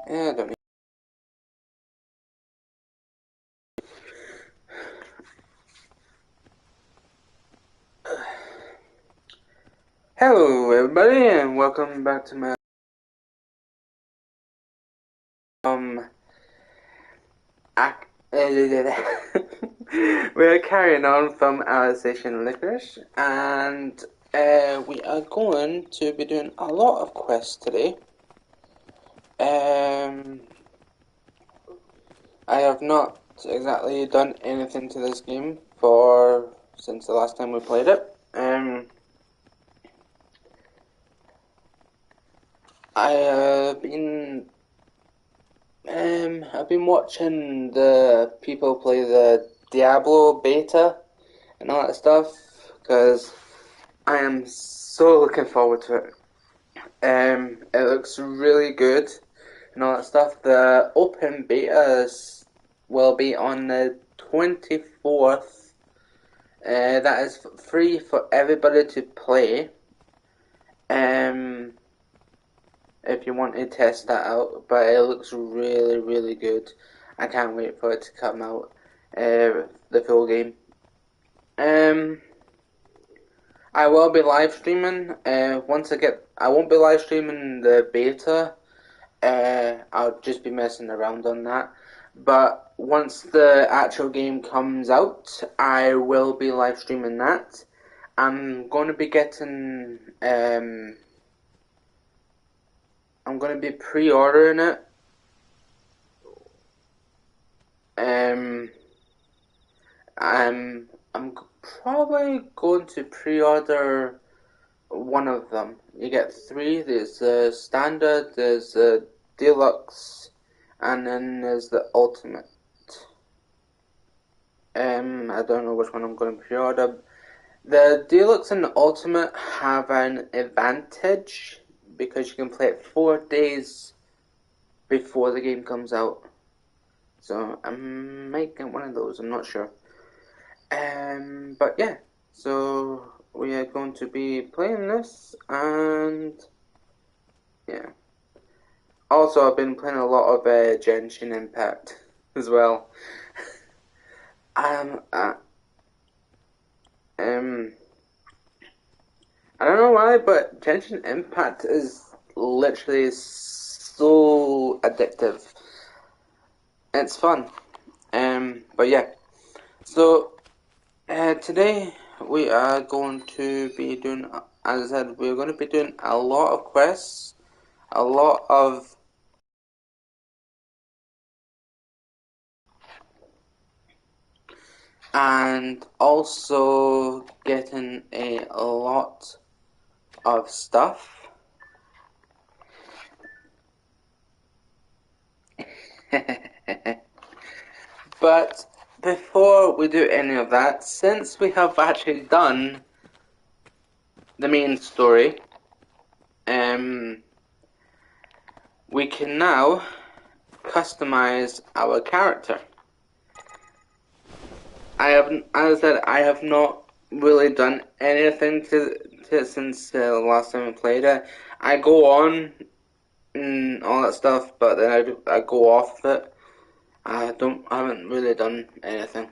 Yeah, I don't need. Hello, everybody, and welcome back to my we're carrying on from Alicization Lycoris, and we are going to be doing a lot of quests today. I have not exactly done anything to this game since the last time we played it. I've been watching the people play the Diablo beta and all that stuff because I am so looking forward to it. It looks really good and all that stuff. The open will be on the 24th. That is free for everybody to play. If you want to test that out, but it looks really, really good. I can't wait for it to come out, the full game. I will be live streaming. I won't be live streaming the beta. I'll just be messing around on that. But once the actual game comes out, I will be live streaming that. I'm going to be getting I'm going to be pre-ordering it. I'm probably going to pre-order one of them. You get three. There's the standard, there's the deluxe, and then there's the ultimate. I don't know which one I'm going to pre-order. The deluxe and the ultimate have an advantage because you can play it 4 days before the game comes out. So I might get one of those. I'm not sure. But yeah, so we are going to be playing this, and yeah. Also, I've been playing a lot of Genshin Impact as well. um, uh, um, I don't know why, but Genshin Impact is literally so addictive. It's fun. But yeah. So today we are going to be doing, as I said, we're going to be doing a lot of quests, a lot of and also getting a lot of stuff. But before we do any of that, since we have actually done the main story, we can now customize our character. As I said, I have not really done anything to since the last time I played it. I go on and all that stuff, but then I go off of it. I haven't really done anything.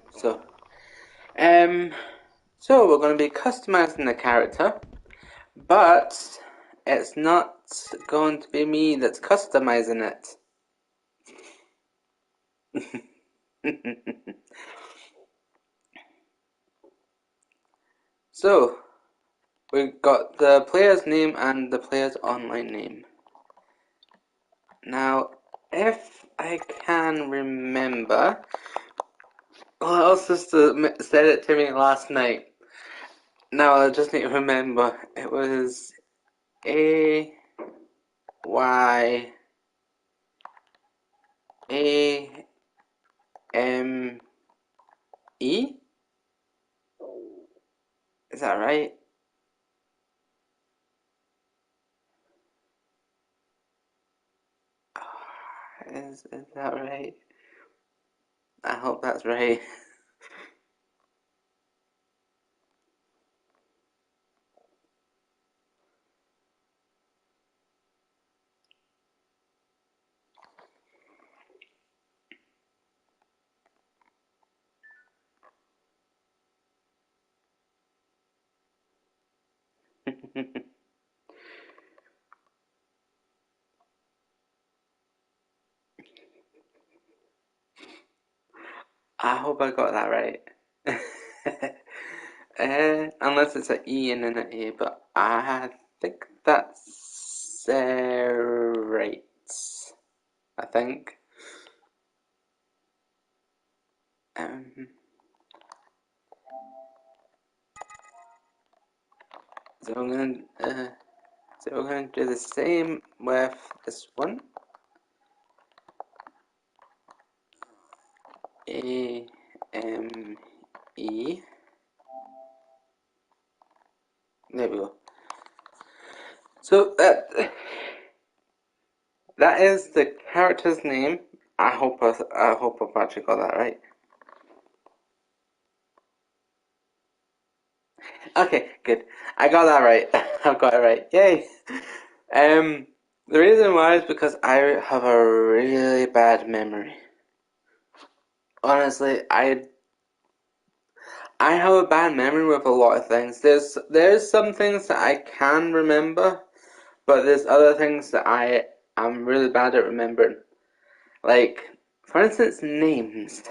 Um, so we're going to be customizing the character, but it's not going to be me that's customizing it. So we've got the player's name and the player's online name. Now, if I can remember, who else said it to me last night? Now I just need to remember. It was AYAME. Is that right? Is that right? I hope that's right. I hope I got that right. Unless it's an E and then an A, but I think that's right. I think. Um, so I'm gonna so we're gonna do the same with this one. A M E. There we go. So that is the character's name. I hope I've actually got that right. Okay, good. I got that right. I got it right. Yay. Um, the reason why is because I have a really bad memory. Honestly, I have a bad memory with a lot of things. There's some things that I can remember, but there's other things that I am really bad at remembering. Like, for instance, names.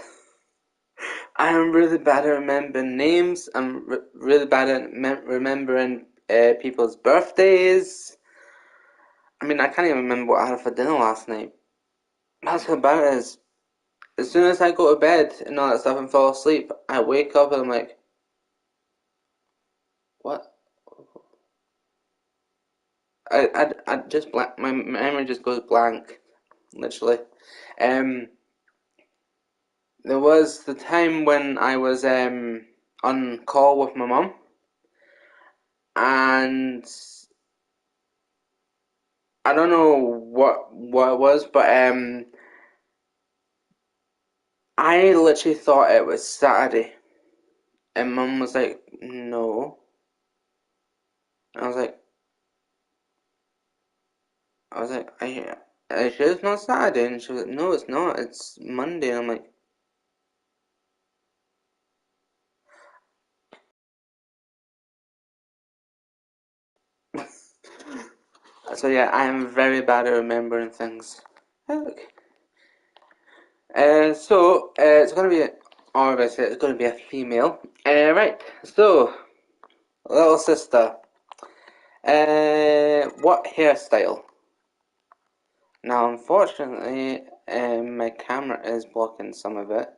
I am really bad at remembering names. I'm really bad at remembering people's birthdays. I mean, I can't even remember what I had for dinner last night. That's how bad it is. As soon as I go to bed and all that stuff and fall asleep, I wake up and I'm like, what? I just blank. My memory just goes blank, literally. Um, there was the time when I was on call with my mum, and I don't know what it was, but I literally thought it was Saturday, and mum was like, "No," and I was like, "Are you sure it's not Saturday?" And she was like, "No, it's not. It's Monday." And I'm like, so yeah, I am very bad at remembering things. Look. It's gonna be, obviously, it's gonna be a female. Right. So, little sister, what hairstyle? Now, unfortunately, my camera is blocking some of it,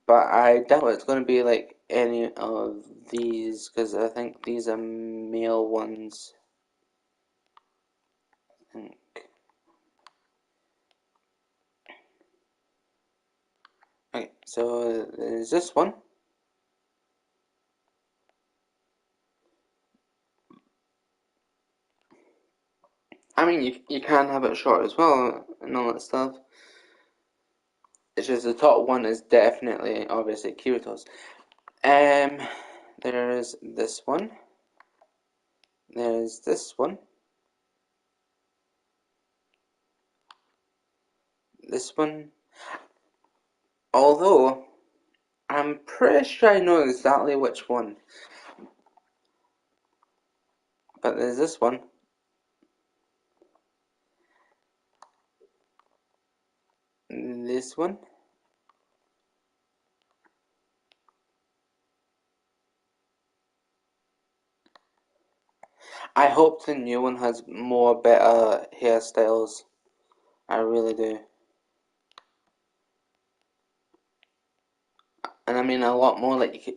but I doubt it's gonna be like any of these because I think these are male ones. I think. Okay, so there's this one. I mean, you can have it short as well and all that stuff. It's just the top one is definitely, obviously, Kirito's. Um, there's this one. There's this one. This one. Although, I'm pretty sure I know exactly which one. But there's this one. This one. I hope the new one has more better hairstyles. I really do. And I mean a lot more like you could,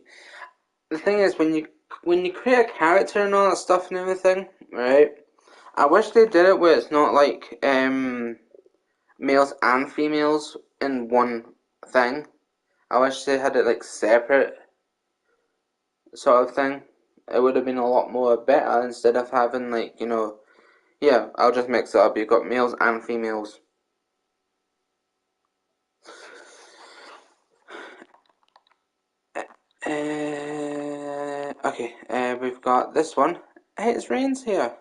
the thing is when you create a character and all that stuff and everything, right? I wish they did it where it's not like males and females in one thing. I wish they had it like separate sort of thing. It would have been a lot more better instead of having like, yeah, I'll just mix it up. You've got males and females. Okay, we've got this one. Hey, it's Rain's here.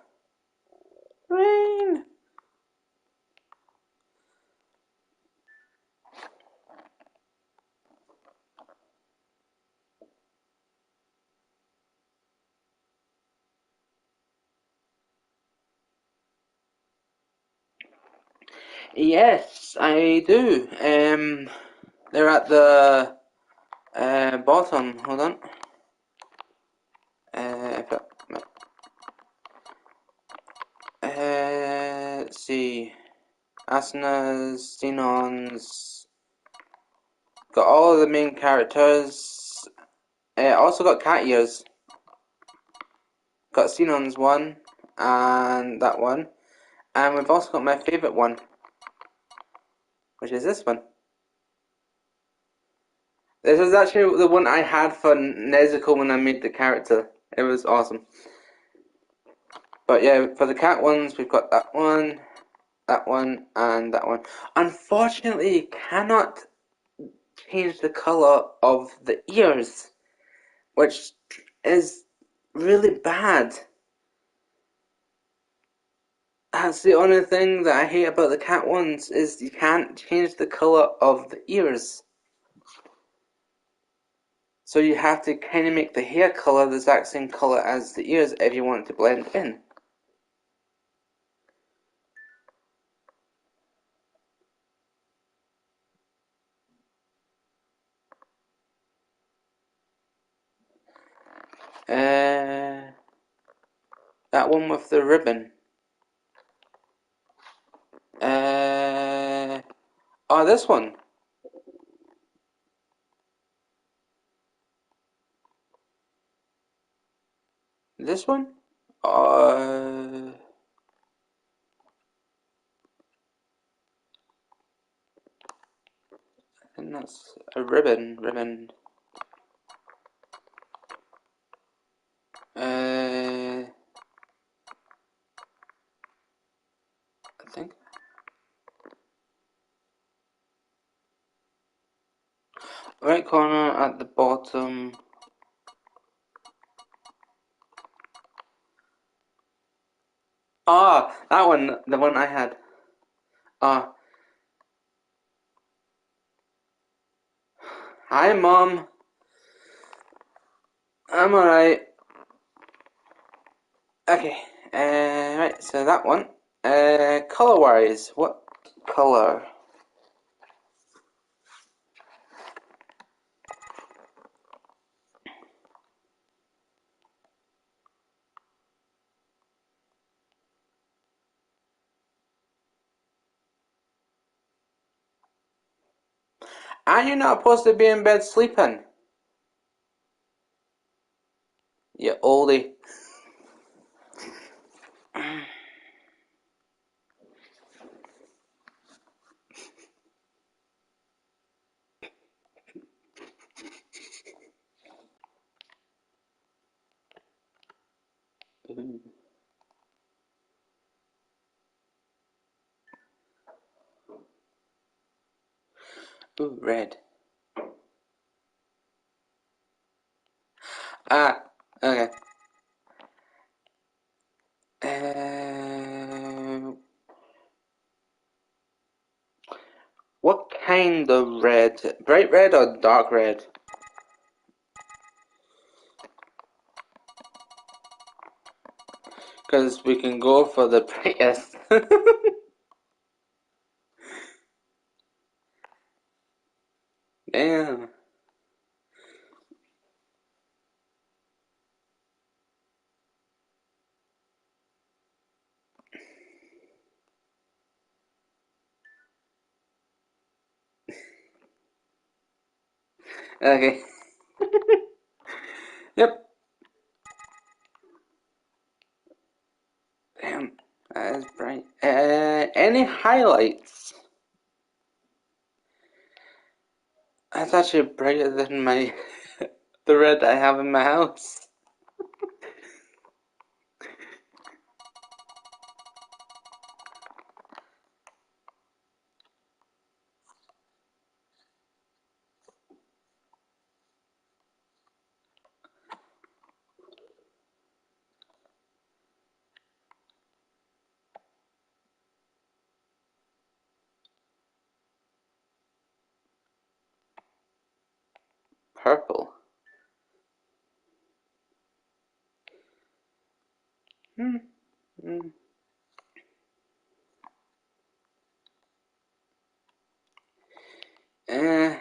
Rain! Yes, I do. They're at the bottom. Hold on. Let's see. Asanas, Xenons. Got all of the main characters. Also got cat ears. Got Xenon's one and that one. And we've also got my favourite one, which is this one. This is actually the one I had for Nezuko when I made the character. It was awesome. But yeah, for the cat ones, we've got that one, and that one. Unfortunately, you cannot change the colour of the ears, which is really bad. That's the only thing that I hate about the cat ones, is you can't change the colour of the ears. So you have to kind of make the hair colour the exact same colour as the ears if you want it to blend in. That one with the ribbon. Oh, this one. This one? I think that's a ribbon. I think. Right corner at the bottom. Ah, that one, the one I had. Ah, hi mom. I'm alright. Okay. Right. So that one. Color-wise, what color? Are you not supposed to be in bed sleeping? You oldie. Ooh. Ooh, red. Ah, okay. What kind of red? Bright red or dark red? Because we can go for the brightest. Damn. Okay. Yep. Damn. That is bright. Any highlights? That's actually brighter than my the red I have in my house. Purple. Hmm. Hmm.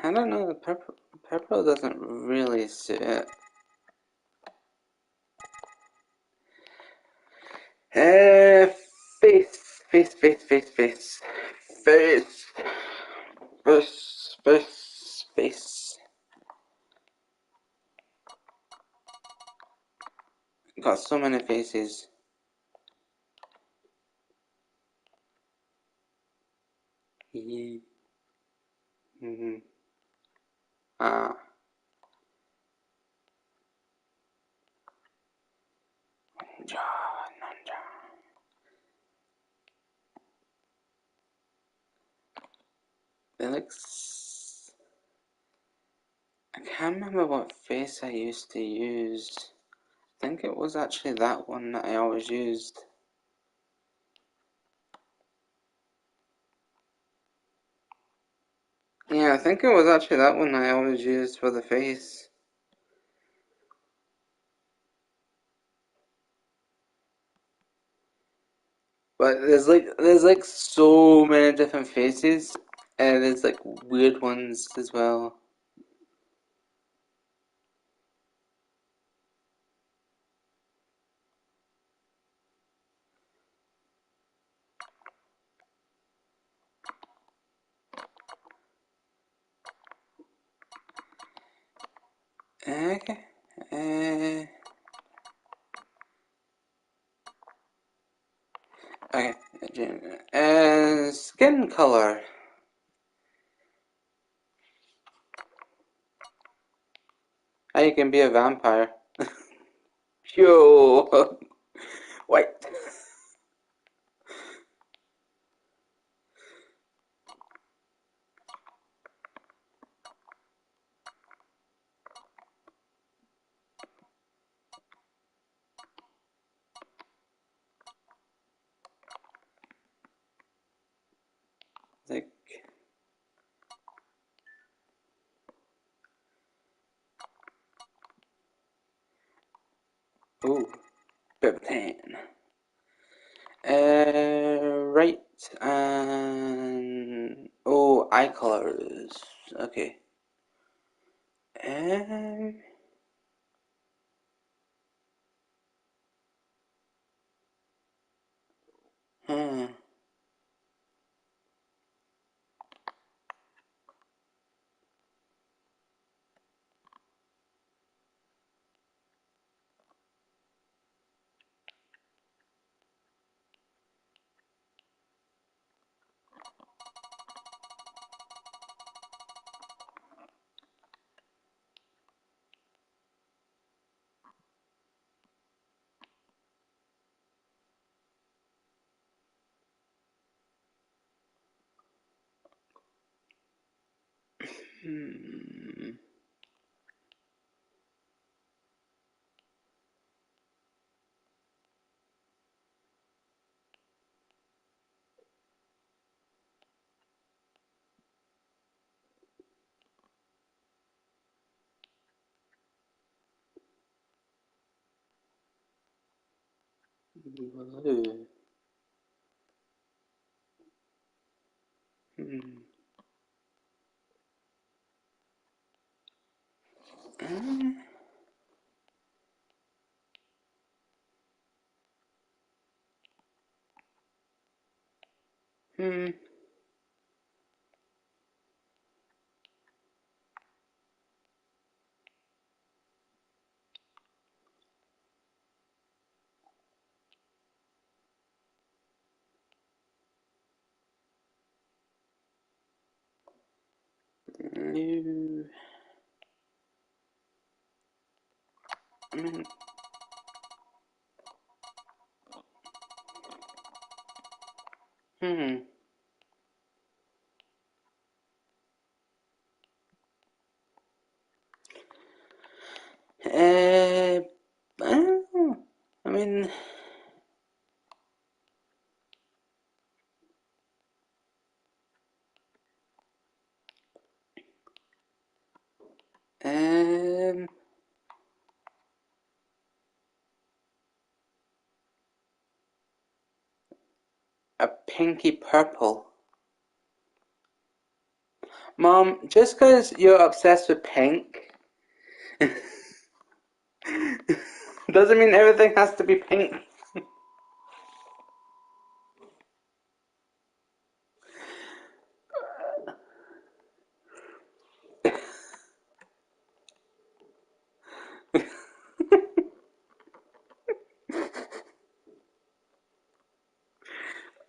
I don't know, purple doesn't really suit it. Uh, face, face, face, face, face, face, face, face, face. Got so many faces. Mm-hmm. Ah. Ninja, ninja. It looks. I can't remember what face I used to use. I think it was actually that one that I always used. Yeah, I think it was actually that one I always used for the face. But there's like so many different faces, and there's like weird ones as well. Okay. Okay. Skin color. How you can be a vampire? Yo, white. Like, ooh, bit of tan. Right, and oh, eye colors. Okay. Um, hmm. Hmm. Blue. Hmm. Uh, hmm. Blue. Hmm. Hmm. I don't know. I mean, um, a pinky purple. Mom, just because you're obsessed with pink doesn't mean everything has to be pink.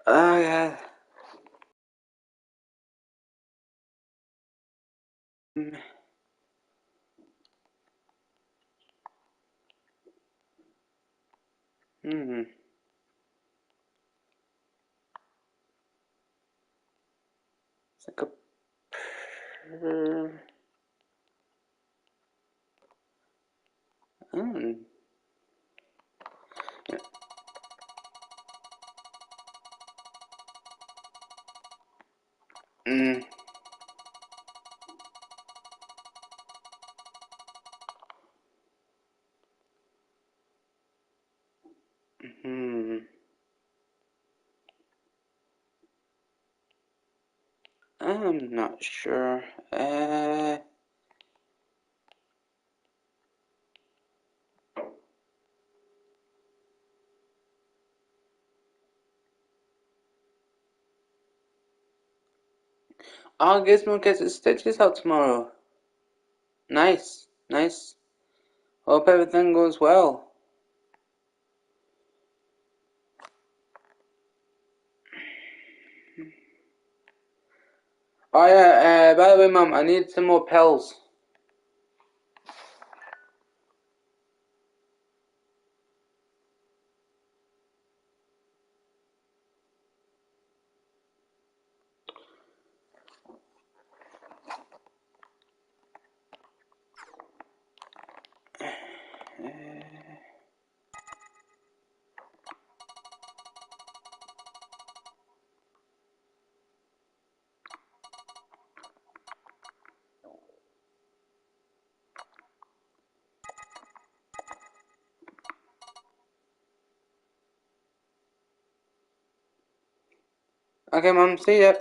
Oh yeah. Hmm. It's like a. Mm. Mm. Hmm. I'm not sure. Oh, Gizmo gets its stitches out tomorrow. Nice, nice. Hope everything goes well. Oh yeah, by the way, Mum, I need some more pills. Okay, Mum, see ya.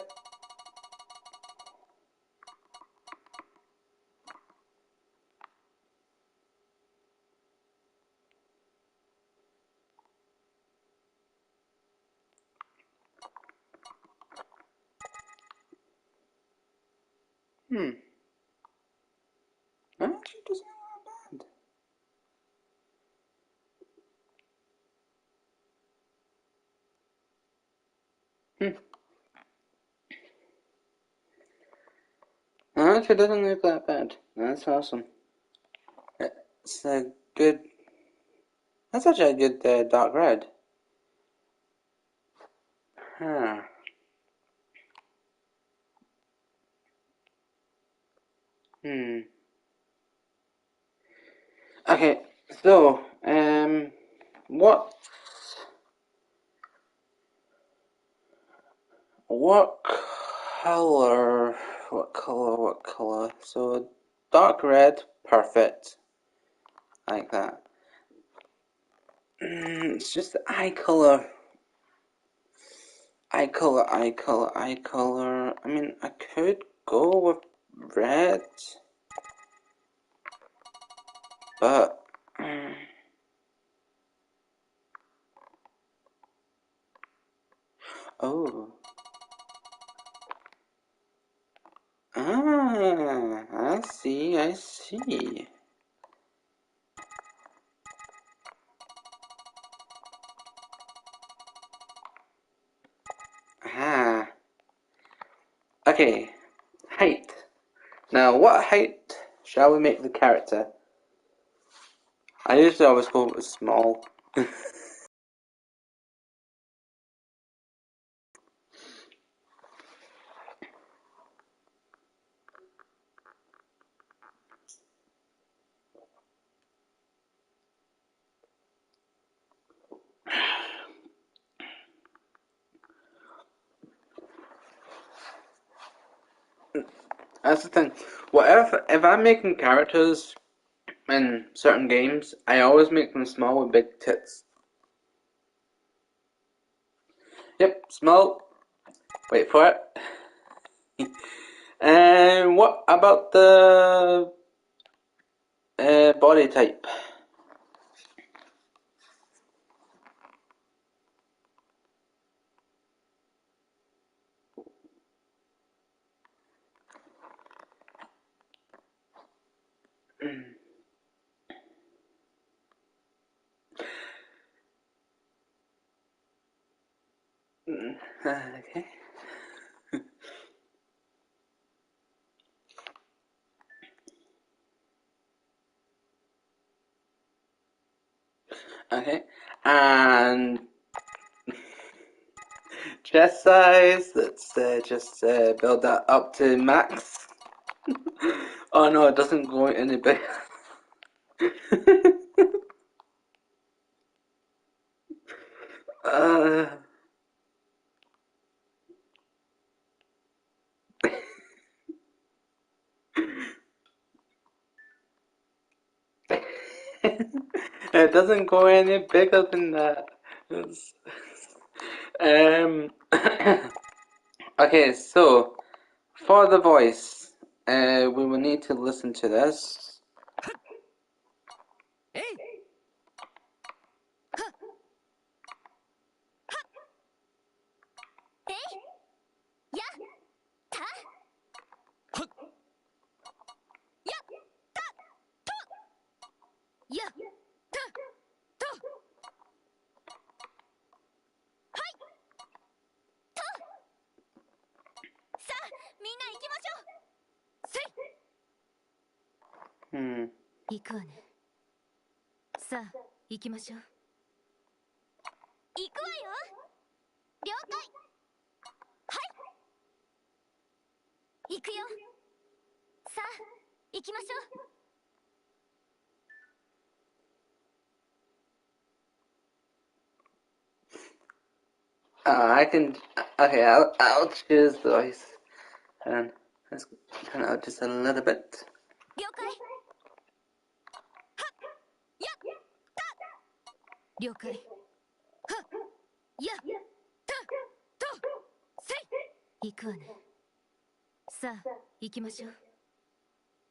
Hmm. Actually, doesn't look bad. Hmm. Actually, doesn't look that bad. That's awesome. It's a good. That's actually a good dark red. Huh. Hmm. Okay, so what what color? What color? What color? So dark red, perfect, like that. It's just the eye color. Eye color, eye color, eye color. I mean, I could go with red, but oh, I see, I see. Ah, okay. Height. Now, what height shall we make the character? I usually always go with small. That's the thing. Whatever, if I'm making characters in certain games, I always make them small with big tits. Yep, small. Wait for it. And what about the body type? Okay. Okay. And chest size, let's just build that up to max. Oh no, it doesn't go any bigger. uh, it doesn't go any bigger than that. It's- Um, okay, so for the voice, we will need to listen to this. Hmm. 行くわね。さあ、行きましょう。行くわよ。了解。はい。行くよ。さあ、行きましょう。I can. Okay, I'll choose the voice. And let's turn it out just a little bit. 了解。はっ。やっ。た。了解。はっ。やっ。た。と。せい。行くわね。さあ、行きましょう。と。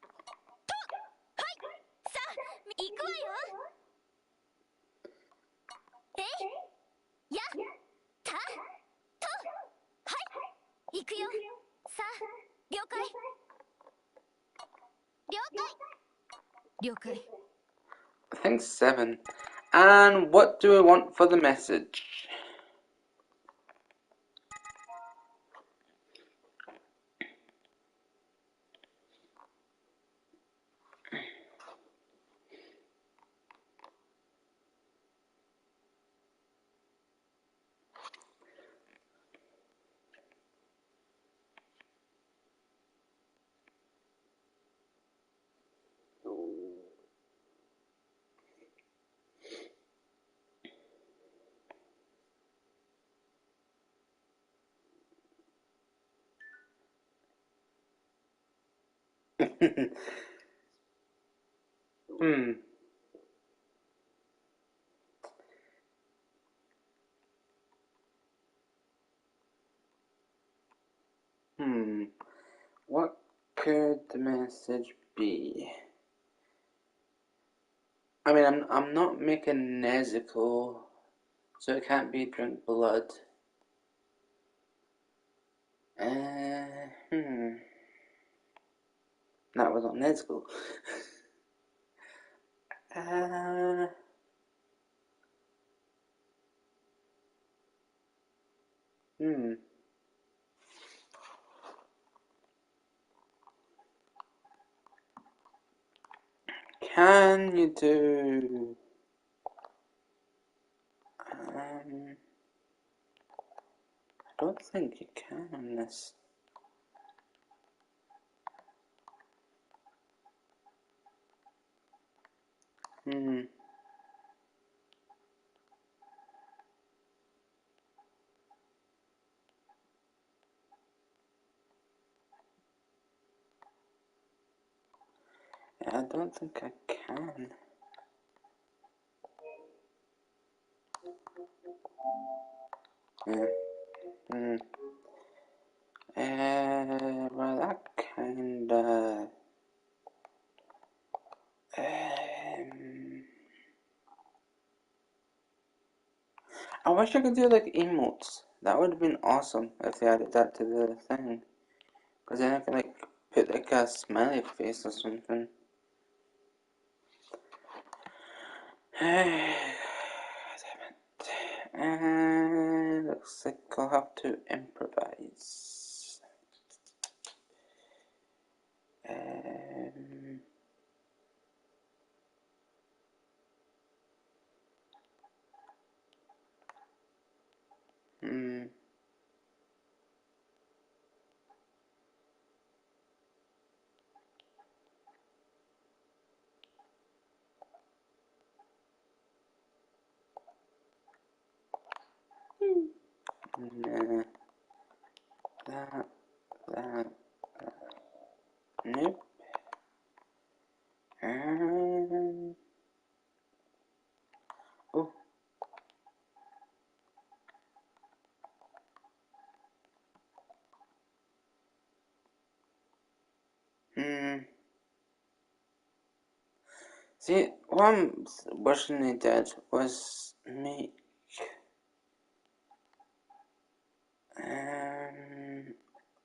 はい。さあ、行くわよ。えい。や。た。と。はい。行くよ。さあ、了解。了解。了解。 I think 7. And what do we want for the message? Hmm. Hmm. What could the message be? I mean, I'm not making Nezuko, so it can't be drink blood. Hmm. That was not Nezuko. uh, hmm. Can you do? I don't think you can on this. Hmm. I don't think I can. Yeah. Hmm. Well, that kinda. I wish I could do like emotes. That would have been awesome if they added that to the thing. Because then I could like put like a smiley face or something. Damn it. Looks like I'll have to improvise. Um, hmm. Nah. That. That. Nope. Oh. Hmm. See, what I'm wishing they did was make.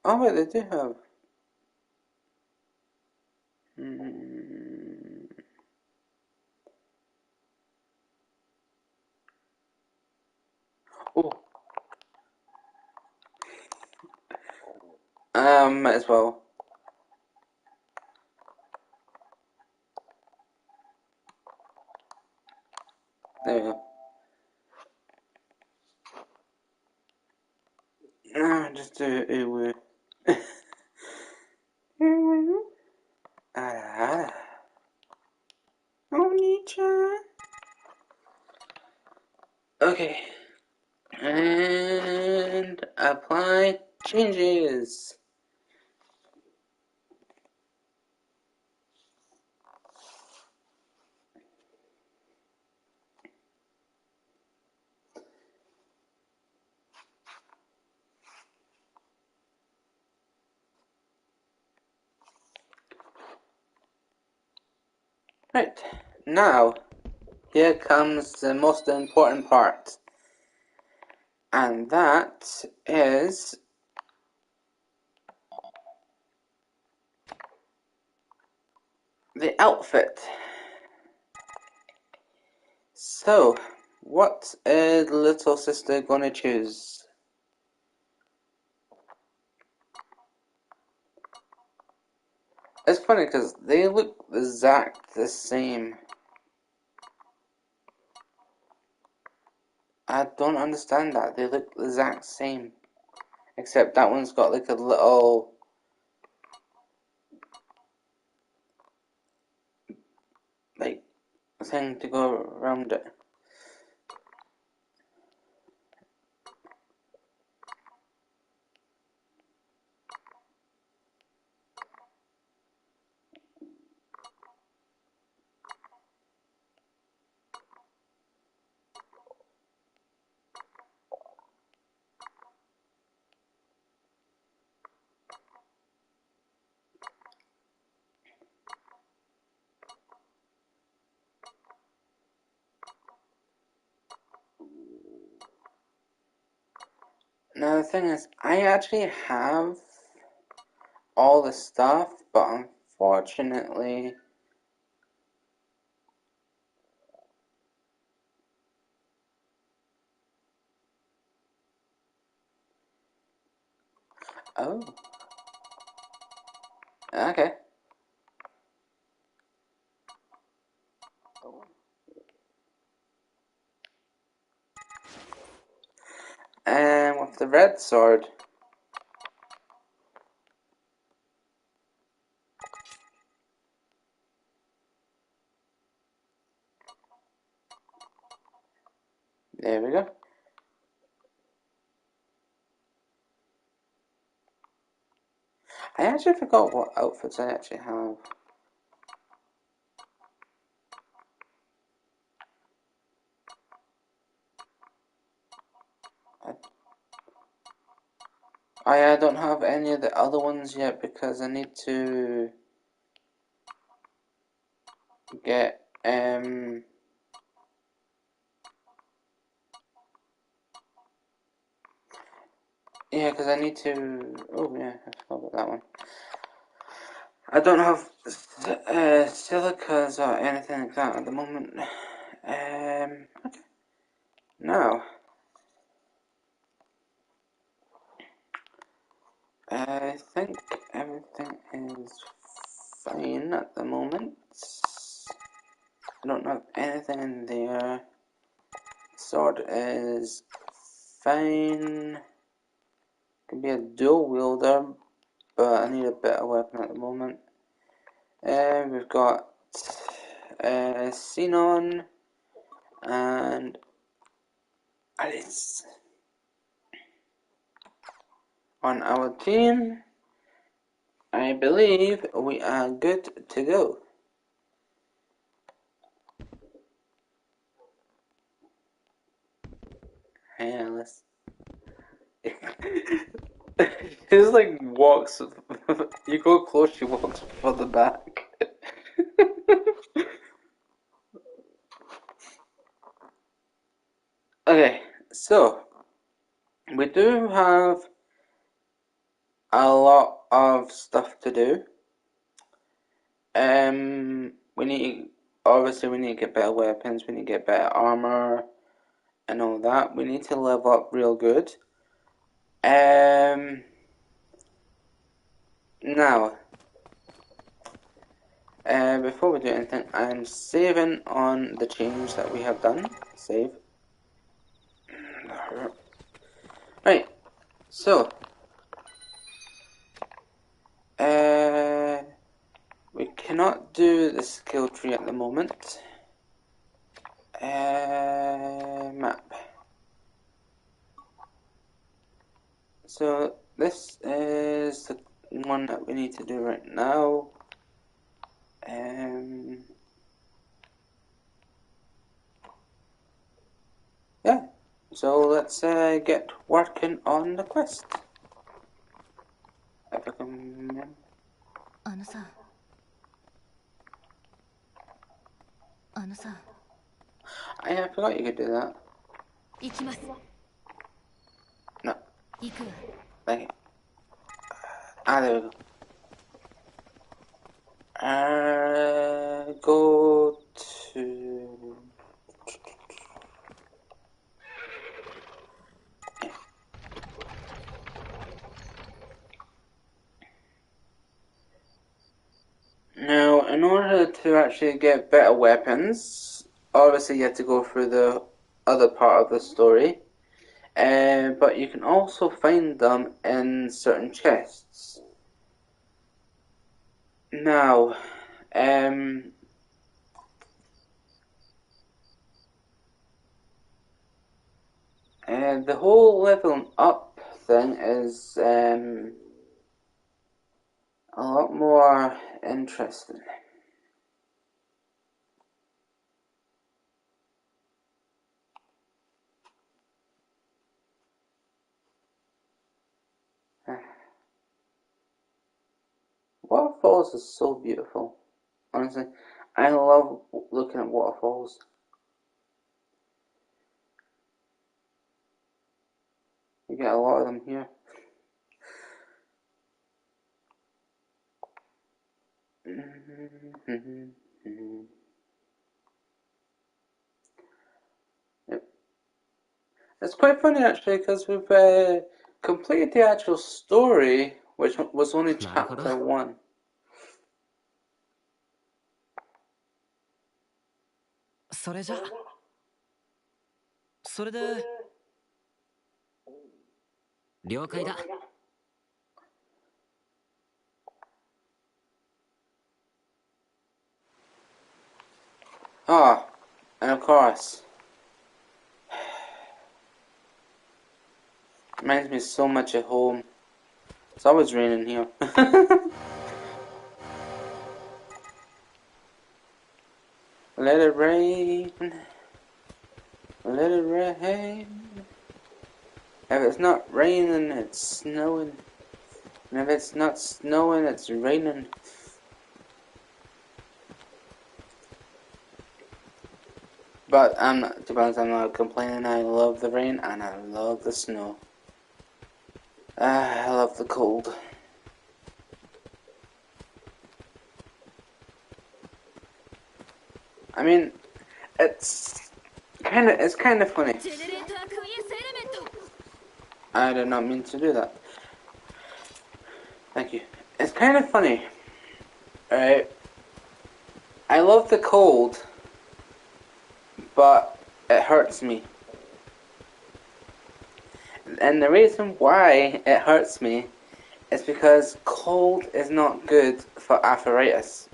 Oh, wait, they do have. Hmm. Oh. Might as well. There we go. No, just do a word. Ah. Oni-chan. Okay. And apply changes. Right. Now, here comes the most important part. And that is the outfit. So, what is little sister gonna choose? It's funny because they look exact the same. I don't understand that. They look the exact same. Except that one's got like a little like thing to go around it. Now the thing is, I actually have all the stuff, but unfortunately, oh, okay. And with the red sword, there we go. I actually forgot what outfits I actually have. I don't have any of the other ones yet because I need to get yeah, because I need to. Oh yeah, I forgot about that one. I don't have silicas or anything like that at the moment. Okay. Now, I think everything is fine at the moment. I don't have anything in there. Sword is fine. Can be a dual wielder, but I need a better weapon at the moment. We've got Xenon and Alice on our team. I believe we are good to go. Hey Alice. She just like walks. You go close, she walks further back. Okay, so we do have a lot of stuff to do. We need obviously we need to get better weapons. We need to get better armor and all that. We need to level up real good. Now, before we do anything, I'm saving on the change that we have done. Save. Right. So, we cannot do the skill tree at the moment. Map. So this is the one that we need to do right now. Yeah. So let's get working on the quest. If I can remember. I forgot you could do that. No. Thank you. Ah, there we go. Go to... Now, in order to actually get better weapons, obviously you have to go through the other part of the story, but you can also find them in certain chests. Now, the whole leveling up thing is a lot more interesting. Waterfalls is so beautiful. Honestly, I love looking at waterfalls. You get a lot of them here. Yep. It's quite funny actually because we've completed the actual story, which was only chapter 1. それじゃそれで了解だ Ah, and of course, reminds me so much of home. It's always raining here. Let it rain. Let it rain. If it's not raining, it's snowing. And if it's not snowing, it's raining. But to be honest, I'm not complaining. I love the rain and I love the snow. I love the cold. I mean, it's kind of funny. I did not mean to do that. Thank you. It's kind of funny, right? I love the cold, but it hurts me. And the reason why it hurts me is because cold is not good for arthritis,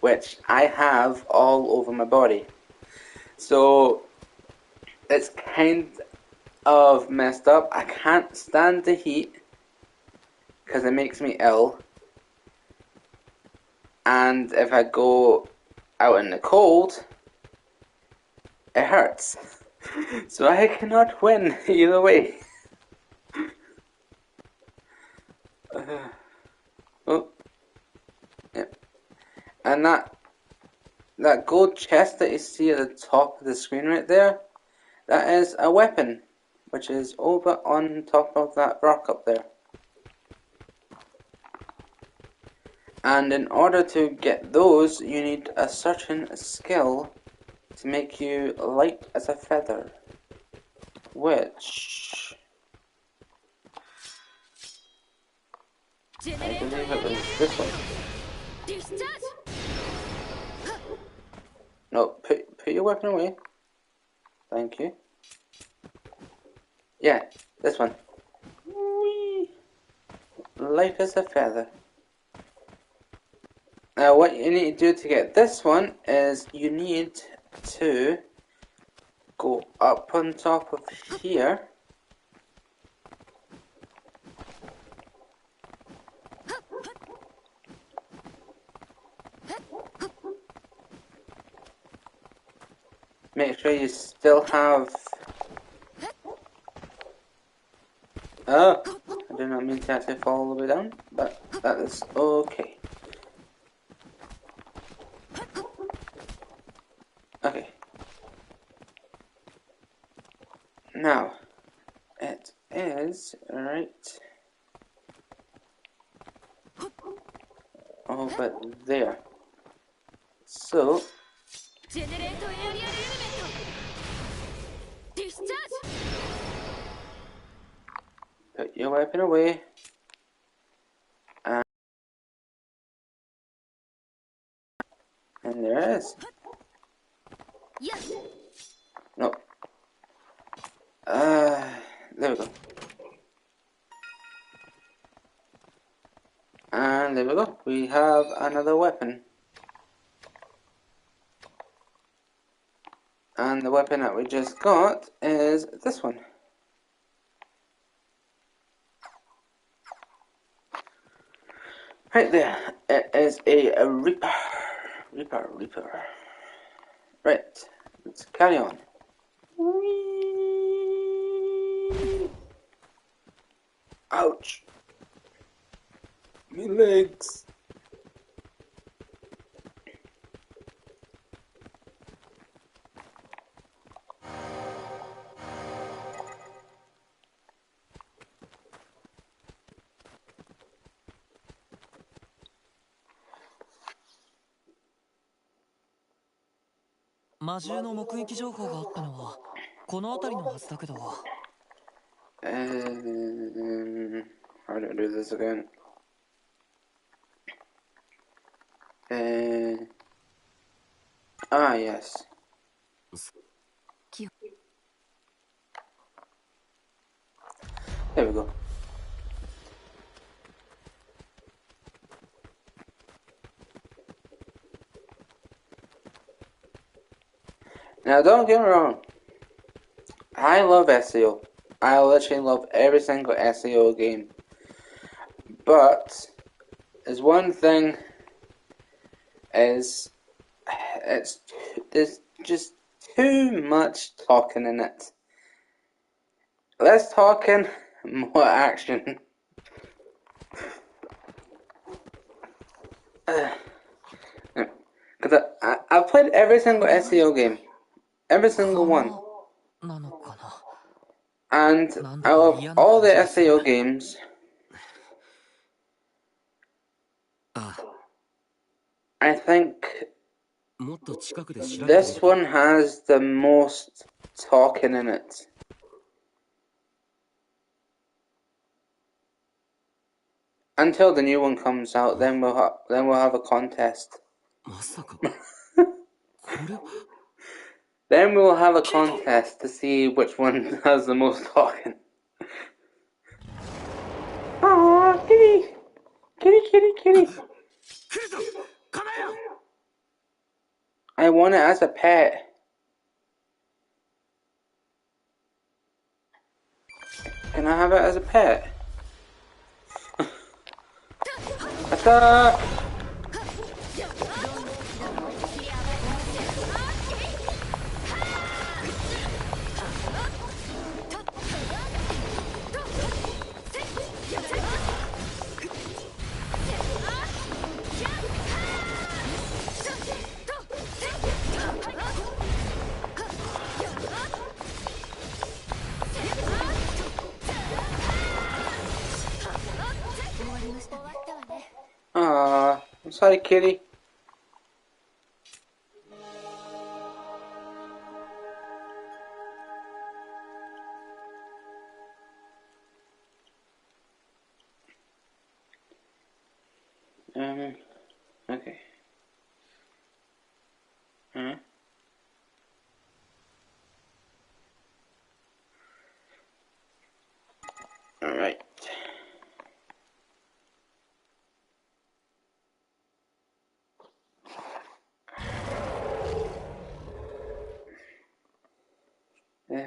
which I have all over my body. So it's kind of messed up. I can't stand the heat because it makes me ill. And if I go out in the cold, it hurts. So I cannot win either way. Oh, yeah. And that gold chest that you see at the top of the screen right there, that is a weapon, which is over on top of that rock up there. And in order to get those, you need a certain skill to make you light as a feather, which I believe it was this one. No, put your weapon away. Thank you. Yeah, this one. Whee! Light as a feather. Now what you need to do to get this one is you need to go up on top of here. Make sure you still have... Oh, I did not mean to actually fall all the way down, but that is okay. Okay. Now, it is right over there. So, put your weapon away. And there it is. No. There we go. And there we go. We have another weapon. And the weapon that we just got is this one. Right there. It is a Reaper. Reaper. Right. Let's carry on. Whee! Ouch. My legs. How do I do this again? Yes. There we go. Now don't get me wrong. I love SEO. I literally love every single SEO game. But there's one thing is there's just too much talking in it. less talking, more action. Because I've played every single SEO game. Every single one. なのかな。 And out of all the SAO games, ああ、 I think もっと近くで調べてみる this one has the most talking in it. Until the new one comes out, then we'll have a contest. まさか。これは Then we'll have a contest to see which one has the most talking. Aww, kitty! Kitty, kitty, kitty! 来るぞ、カナヤ。 I want it as a pet. Can I have it as a pet? Ta-da! Aww, I'm sorry, kitty. Okay. Huh? Alright. Uh,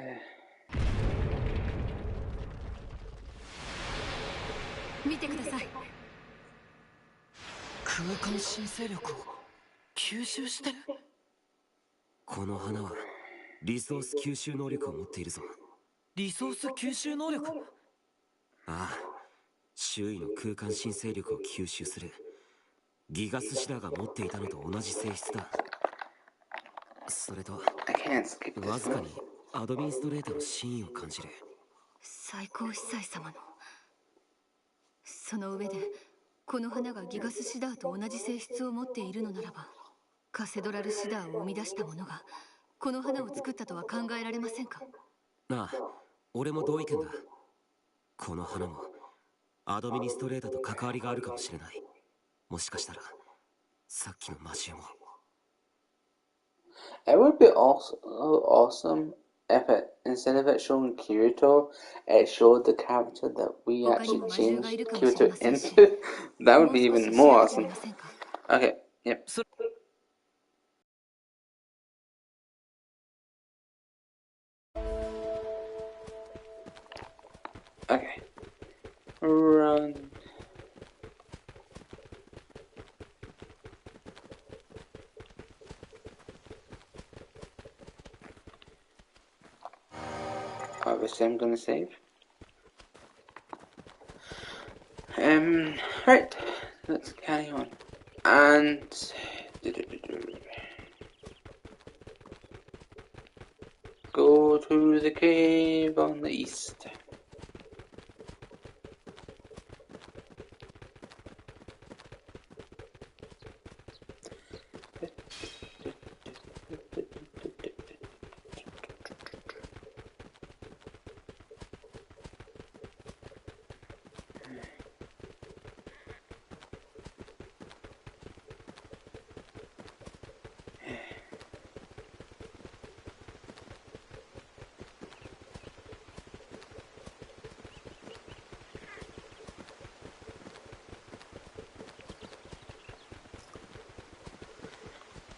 見てください。空間申請力を吸収してる。この花はリソース吸収能力を持っているぞ。リソース吸収能力。ああ、周囲の空間申請力を吸収する。ギガスシダーが持っていたのと同じ性質だ。それと I can't skip わ this ずか one. にアドミンストレーターの真意を感じる。最高司祭様の。その上でこの花がギガスシダーと同じ性質を持っているのならば、カセドラルシダーを生み出した者がこの花を作ったとは考えられませんか。ああ、俺も同意見だ。この花もアドミニストレーターと関わりがあるかもしれない。もしかしたらさっきの魔獣も。It would be awesome if it, instead of it showing Kirito, it showed the character that we actually changed Kirito into. That would be even more awesome. Okay, yep. Okay. Run. Obviously I'm gonna save. Right, let's carry on. And go to the cave on the east.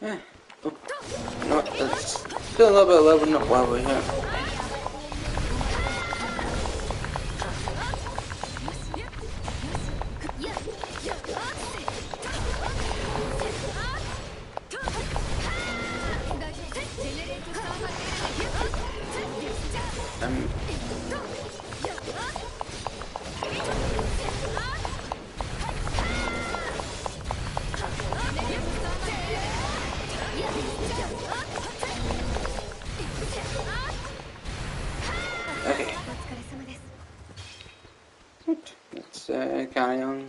Yeah. Oh. No, let's do a little bit of leveling up while we're here. carry on.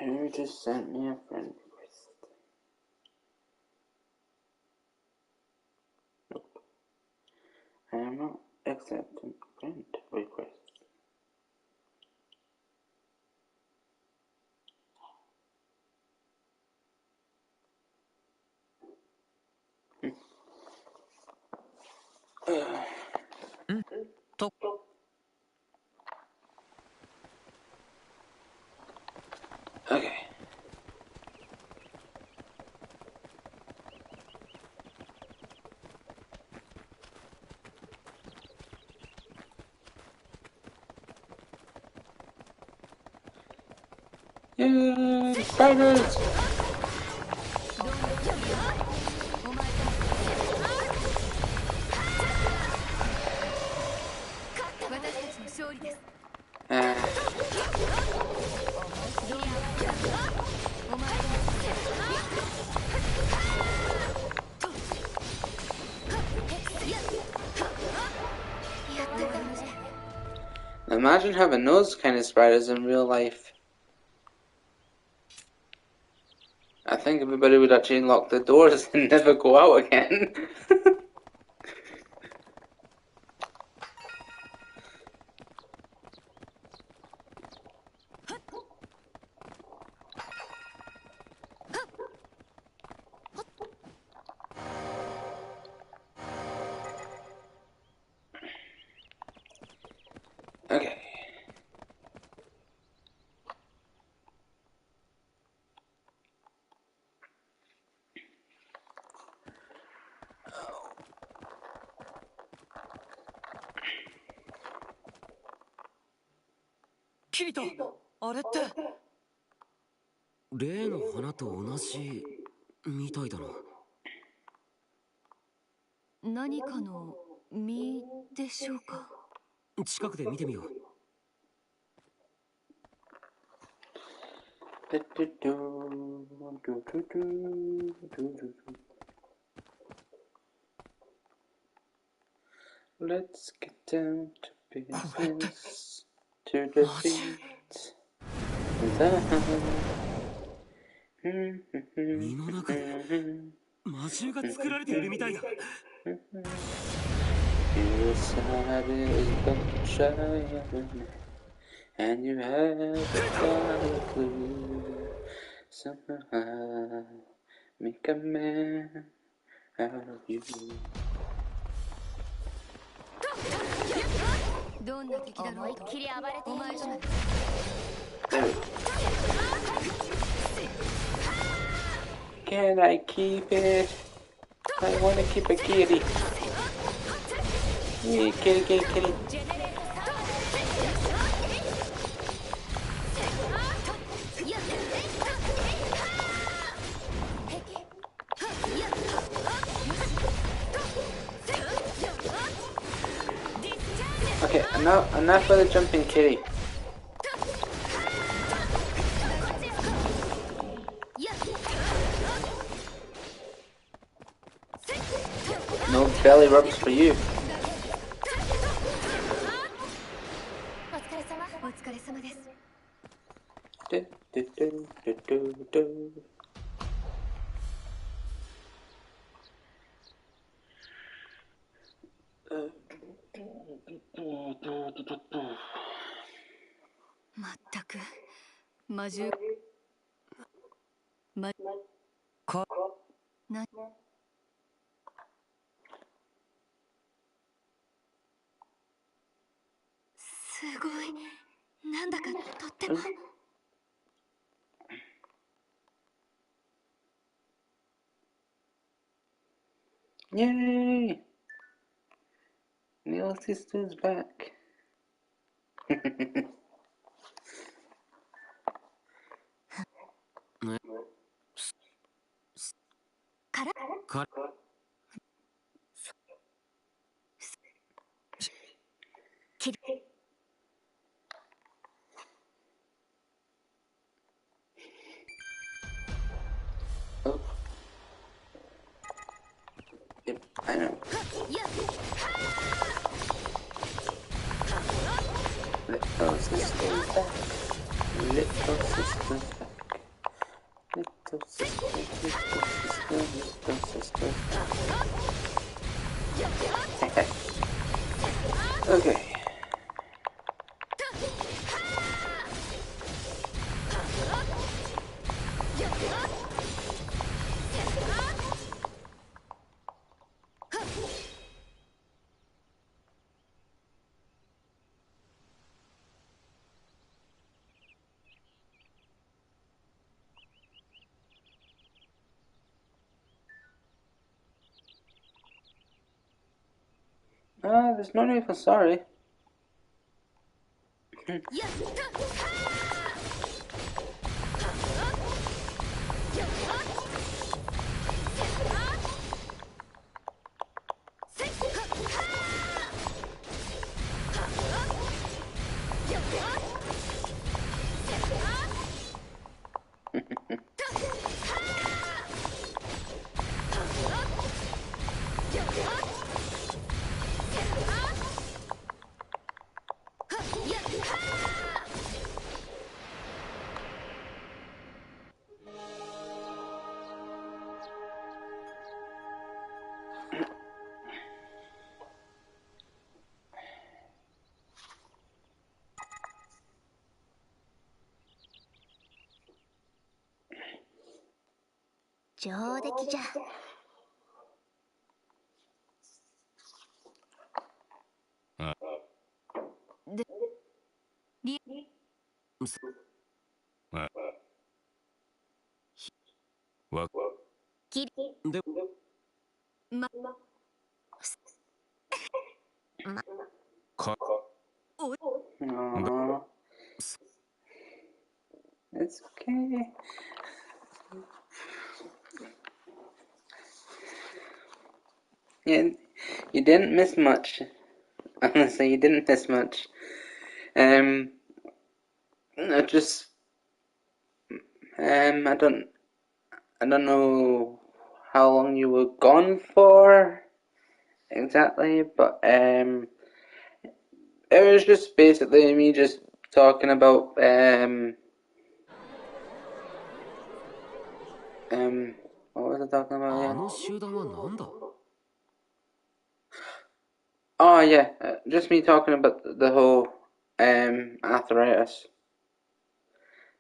Who just sent me a friend request? Nope. I am not accepting friend requests. Okay. Yay! Spiders! お前私たちの勝利です。あお前 Imagine having those kind of spiders in real life. I think everybody would actually lock the doors and never go out again. Okay. Kirito! あれって例の花と同じみたいだな。何かの実でしょうか。近くで見てみよう。Let's get down to business to defeat the 実の中で魔獣が作られているみたいだ。You decided to try and you haven't got a clue. Somehow make a man out of you. どんな敵だろうと思いっきり暴れてお前じゃない。 Can I keep it? I wanna keep a kitty. Yeah, kitty, kitty, kitty. Okay, enough for the jumping kitty. No belly rubs for you. お疲れ様です。 Do, do, do, do, do, do. Uh, まったく魔獣かなすごいなんだかとっても Yay! Neil sister's back. か Oh. Yep, I know. Little sister's back. Little sister's back. Little sister, little sister, little sister's back. Okay. There's no need for sorry. Sure じゃ。で、り、わきり、でま、か お、 Aww. It's okay. Yeah, you didn't miss much. Honestly, you didn't miss much. I just, I don't know how long you were gone for exactly, but it was just basically me just talking about what was I talking about あ again? の集団はなんだ Oh yeah, just me talking about the whole arthritis.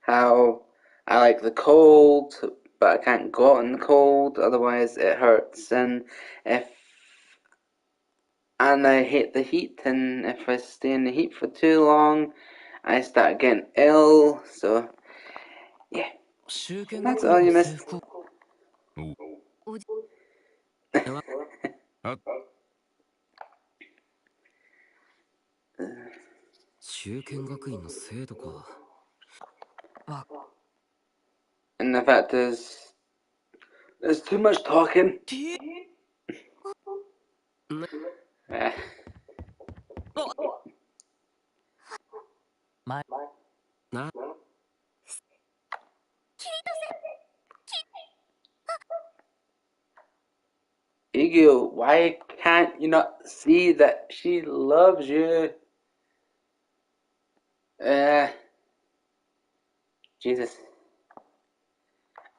How I like the cold, but I can't go out in the cold, otherwise it hurts. And I hate the heat, and if I stay in the heat for too long, I start getting ill. So yeah, 集権 that's 学 all 院 you の missed. 制服をおじ、あ集権学院の制度か And the fact is, there's too much talking. ね Eh. 前な Igio, why can't you not see that she loves you? Jesus.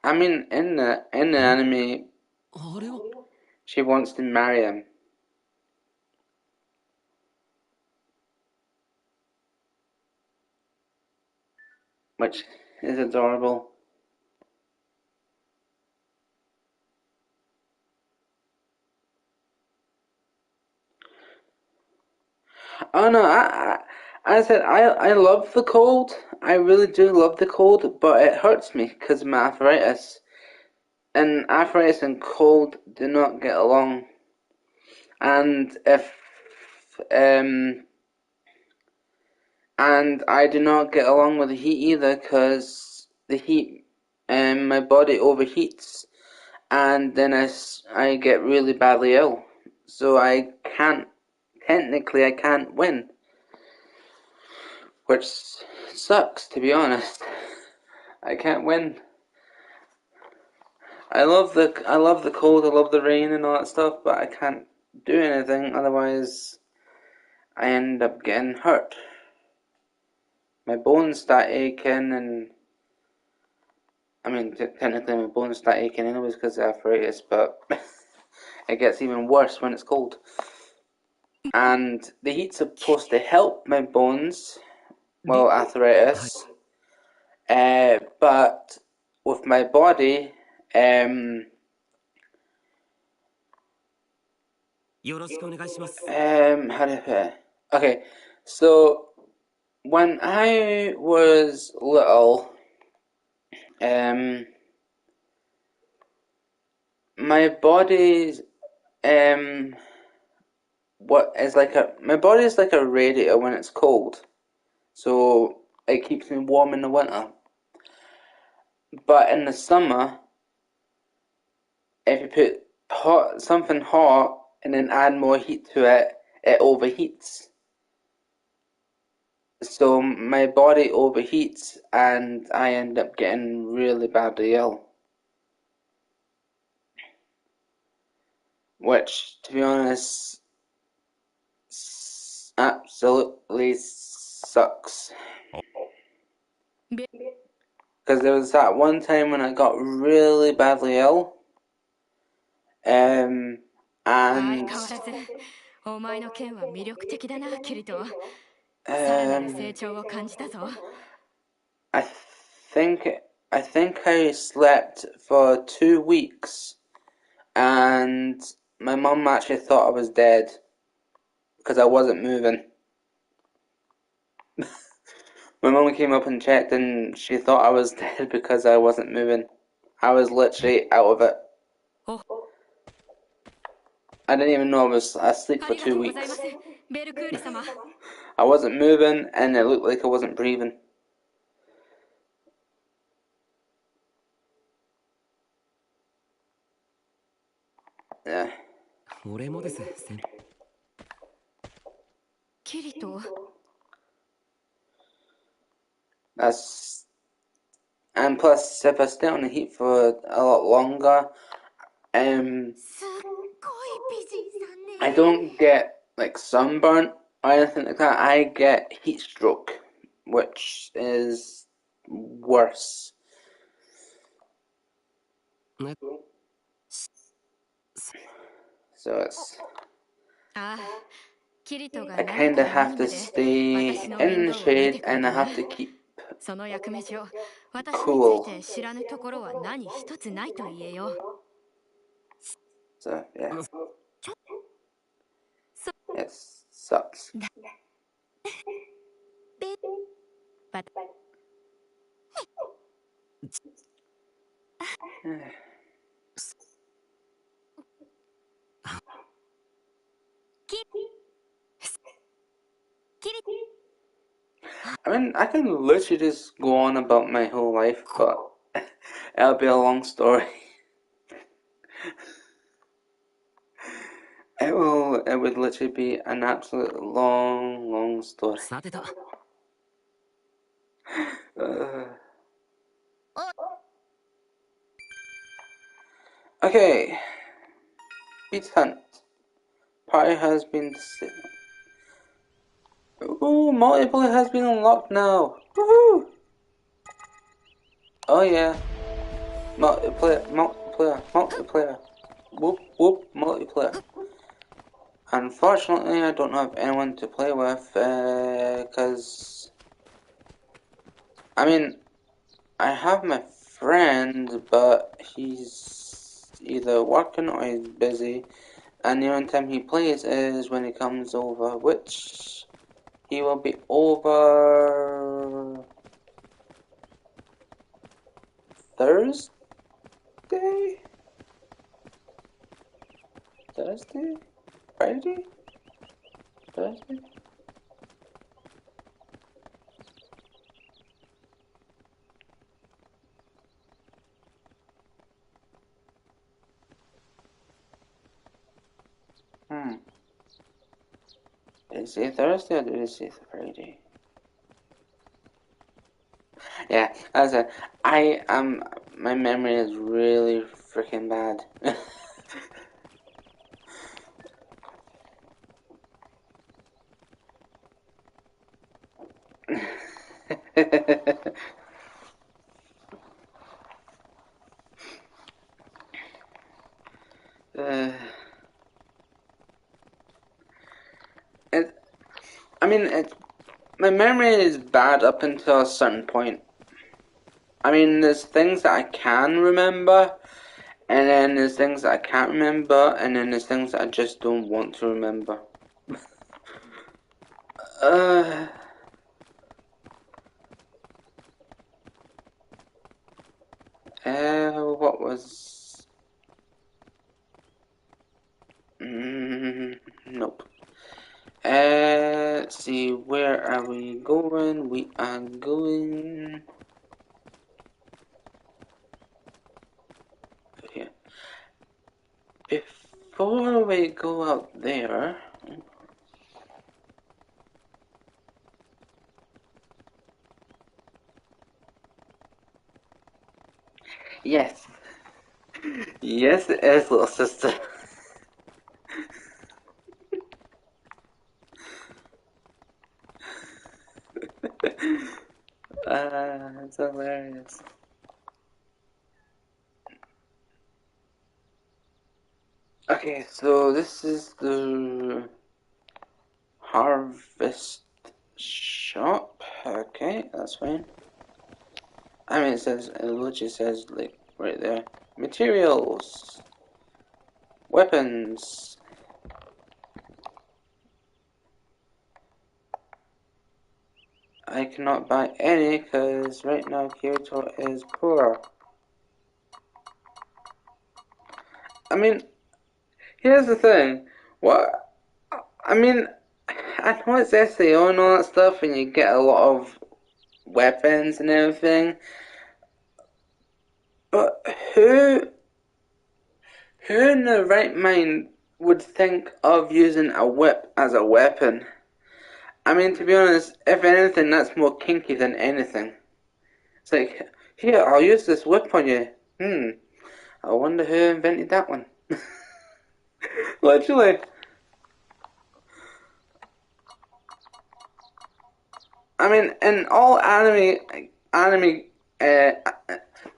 I mean, in the anime, あれは she wants to marry him, which is adorable. Oh no, I said I love the cold. I really do love the cold, but it hurts me because of my arthritis. And arthritis and cold do not get along. And if um and I do not get along with the heat either because the heat my body overheats, and then I get really badly ill. So technically I can't win. Which sucks, to be honest. I can't win. I love the cold, I love the rain and all that stuff, but I can't do anything, otherwise I end up getting hurt. My bones start aching, and I mean, technically my bones start aching anyways because of arthritis, but it gets even worse when it's cold. And the heat's supposed to help my bones, well, arthritis, but with my body, how do I put it? Okay, so when I was little, my body's my body is like a radiator when it's cold, so it keeps me warm in the winter. But in the summer, if you put something hot and then add more heat to it, it overheats. So my body overheats and I end up getting really badly ill. Which, to be honest, absolutely sucks. Because there was that one time when I got really badly ill, and 相変わらずお前の剣は魅力的だな、キリト。さらなる成長を感じたぞ。I think I slept for 2 weeks, and my mum actually thought I was dead because I wasn't moving. My mum came up and checked, and she thought I was dead because I wasn't moving. I was literally out of it. I didn't even know I was asleep for 2 weeks. I wasn't moving, and it looked like I wasn't breathing. Yeah. 俺もです先輩。キリト。And plus, if I stay on the heat for a lot longer, I don't get like sunburnt or anything like that. I get heat stroke, which is worse. So it's I kind of have to stay in the shade and I have to keep cool. So yeah, it sucks. I mean, I can literally just go on about my whole life, but it'll be a long story. It would literally be an absolute long story. Okay. Beat Hunt. Party has been... Ooh, multiplayer has been unlocked now. Woohoo! Oh yeah. Multiplayer. Whoop, multiplayer. Unfortunately, I don't have anyone to play with, because... I mean, I have my friend, but he's either working or he's busy, and the only time he plays is when he comes over, which he will be over Thursday? Friday? Thursday? I say Thursday or did I say Friday? Yeah, as I am. My memory is really freaking bad. uh, it, I mean, my memory is bad up until a certain point. I mean, there's things that I can remember, and then there's things that I can't remember, and then there's things that I just don't want to remember. uh, what was... nope. Let's see, where are we going? We are going... here. Before we go out there... Yes. Yes, it is, little sister. It's hilarious. Okay, so this is the harvest shop. Okay, that's fine. I mean, it literally says, like, right there. Materials. Weapons. I cannot buy any because right now Kyoto is poor. I mean, here's the thing. What? I mean, I know it's SAO and all that stuff, and you get a lot of weapons and everything, but who in their right mind would think of using a whip as a weapon? I mean, to be honest, if anything, that's more kinky than anything. It's like, here, I'll use this whip on you. I wonder who invented that one. Literally. I mean, in all uh, I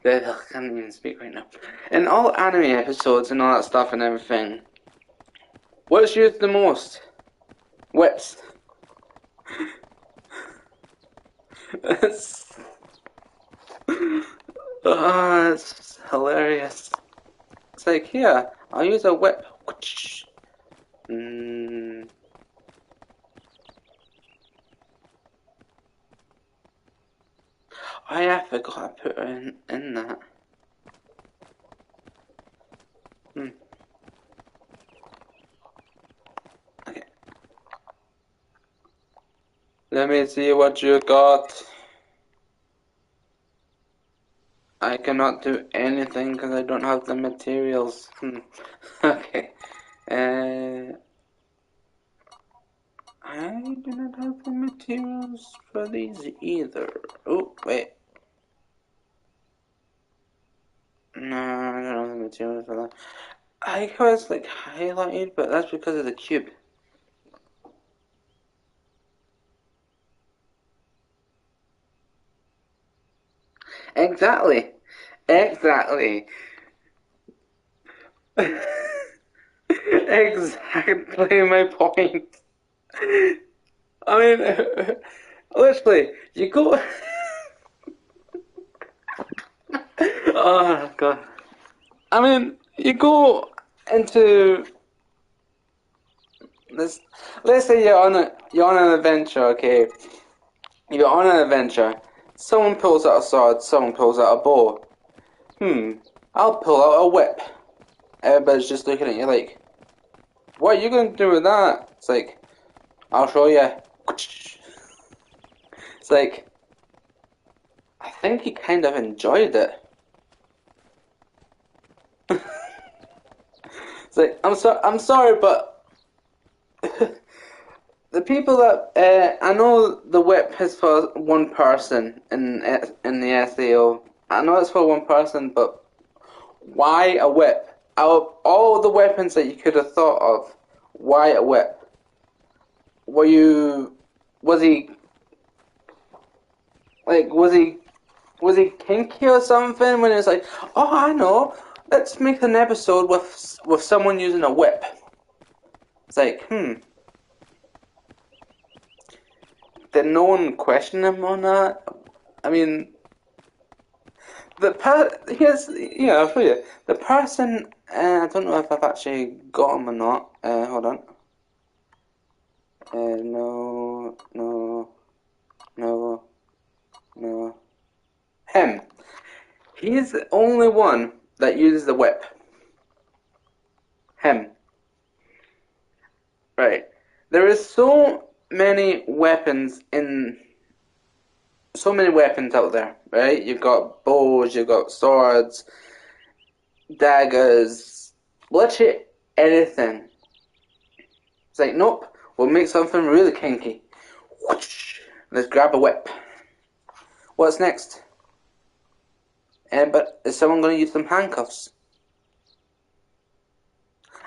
can't even speak right now. In all anime episodes and all that stuff and everything, what's used the most? Whips. it's, it's hilarious. It's like, here, I'll use a whip. Oh yeah, I forgot I put her in that. Okay. Let me see what you got. I cannot do anything because I don't have the materials. Okay. I do not have the materials for these either. Oh, wait. No, I don't have the materials for that. I was like highlighted, but that's because of the cube. Exactly. Exactly. Exactly my point. I mean, literally, you go. Oh god. I mean, you go into this. Let's say you're on an adventure. Okay, you're on an adventure. Someone pulls out a sword. Someone pulls out a bow. I'll pull out a whip. Everybody's just looking at you like, what are you going to do with that? It's like, I'll show you. It's like, I think he kind of enjoyed it. It's like, I'm sorry, but the people that I know the whip is for one person in the SAO. I know it's for one person, but why a whip? Out of all the weapons that you could have thought of, why a whip? Was he like was he kinky or something when it was like, oh, I know, let's make an episode with someone using a whip. It's like, did no one question him on that? I mean, I'll show you. The person, I don't know if I've actually got him or not. Hold on. No, no, no, no. Him. He's the only one that uses the whip. Him. Right. There is so many weapons out there, right? You've got bows, you've got swords, daggers, literally anything. It's like, nope, we'll make something really kinky. Whoosh, let's grab a whip. What's next? But is someone going to use some handcuffs?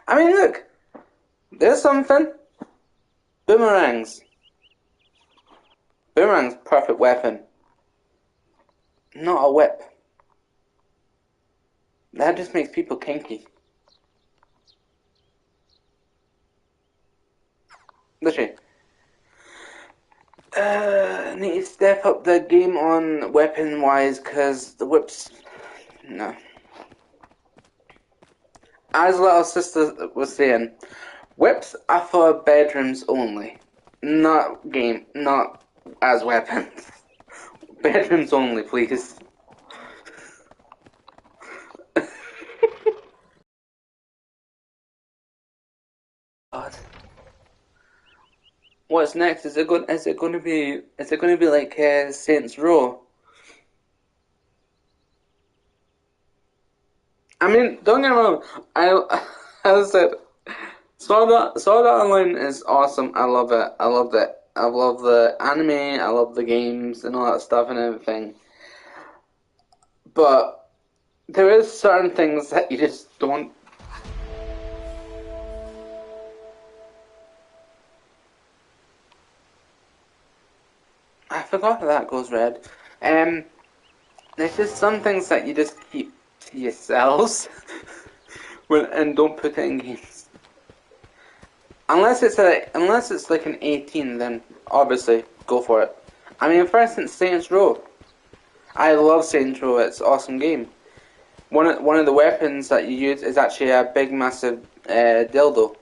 I mean, look, there's something. Boomerangs. Boomerang's perfect weapon. Not a whip. That just makes people kinky. Literally. Need to step up the game on weapon wise, because the whips. No. As little sister was saying, whips are for bedrooms only. Not as weapons. Bedrooms only, please. God. What's next? Is it going to be like Saints Row? I mean, don't get me wrong. As I said, Sword Art Online is awesome. I love it. I love it. I love the anime. I love the games and all that stuff and everything. But there is certain things that you just don't. I forgot how that goes, Red. There's just some things that you just keep to yourselves, and don't put it in games. Unless it's like an 18, then obviously go for it. I mean, for instance, Saints Row. I love Saints Row. It's an awesome game. One of the weapons that you use is actually a big, massive dildo.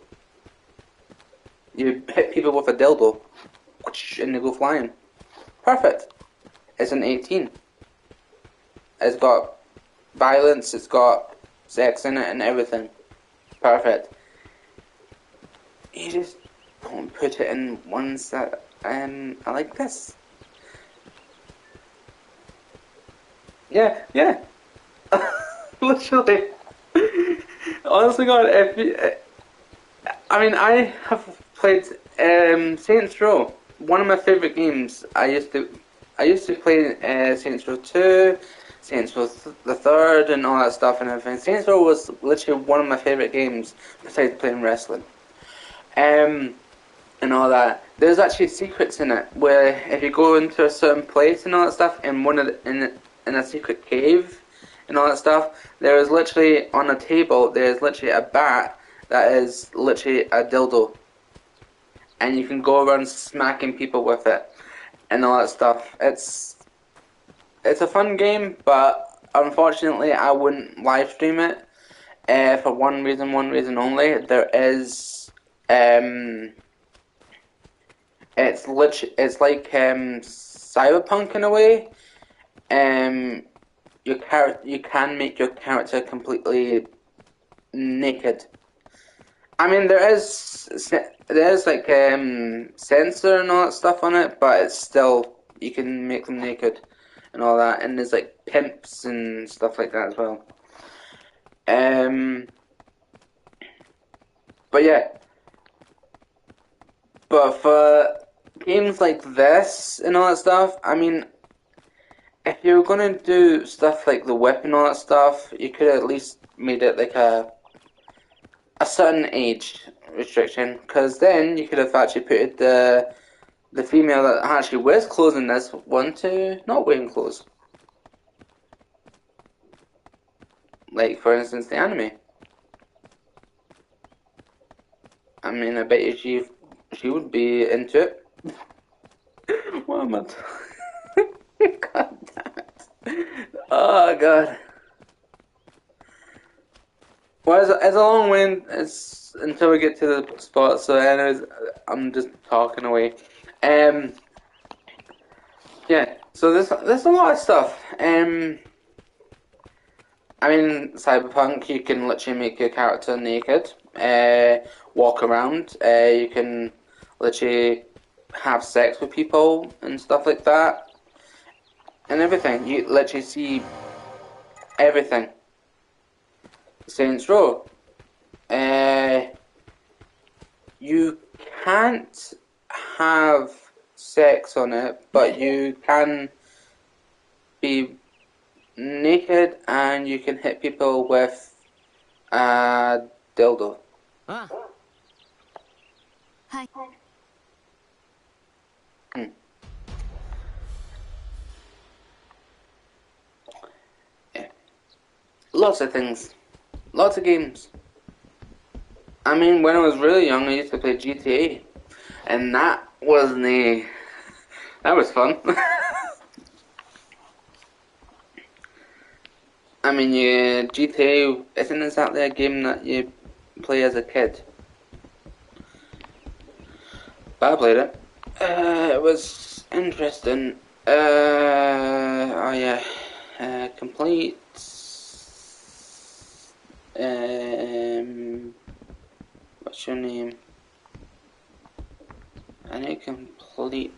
You hit people with a dildo, and they go flying. Perfect. It's an 18. It's got violence. It's got sex in it and everything. Perfect. You just don't put it in ones that I like this. Yeah. Literally. Honestly, God, I mean, I have played Saints Row. One of my favorite games. I used to play Saints Row 2, Saints Row the Third, and all that stuff and everything. Saints Row was literally one of my favorite games besides playing wrestling. And all that. There's actually secrets in it where if you go into a certain place and all that stuff in a secret cave and all that stuff, there is literally on a table there's literally a bat that is literally a dildo, and you can go around smacking people with it and all that stuff. It's a fun game, but unfortunately I wouldn't live stream it for one reason only. There is it's like cyberpunk in a way. You can make your character completely naked. I mean, there's like sensor and all that stuff on it, but it's still, you can make them naked and all that, and there's like pimps and stuff like that as well. But yeah, But for games like this and all that stuff, I mean, if you were gonna do stuff like the whip and all that stuff, you could at least made it like a certain age restriction, because then you could have actually put the female that actually wears clothes in this one to not wearing clothes. Like, for instance, the anime. I mean, I bet you she would be into it. What am I God damn it. Oh, God. Well, it's a long way until we get to the spot, so anyways, I'm just talking away. Yeah, so there's a lot of stuff. I mean, Cyberpunk, you can literally make your character naked, walk around, you can literally have sex with people and stuff like that, and everything. You literally see everything. Saints Row. You can't have sex on it, but you can be naked and you can hit people with a dildo. Ah, Hi. Yeah. Lots of things. Lots of games. I mean, when I was really young, I used to play GTA. And that wasn't that was fun. I mean, yeah, GTA isn't exactly a game that you play as a kid. But I played it. It was interesting. Oh yeah. Complete. What's your name? I need complete.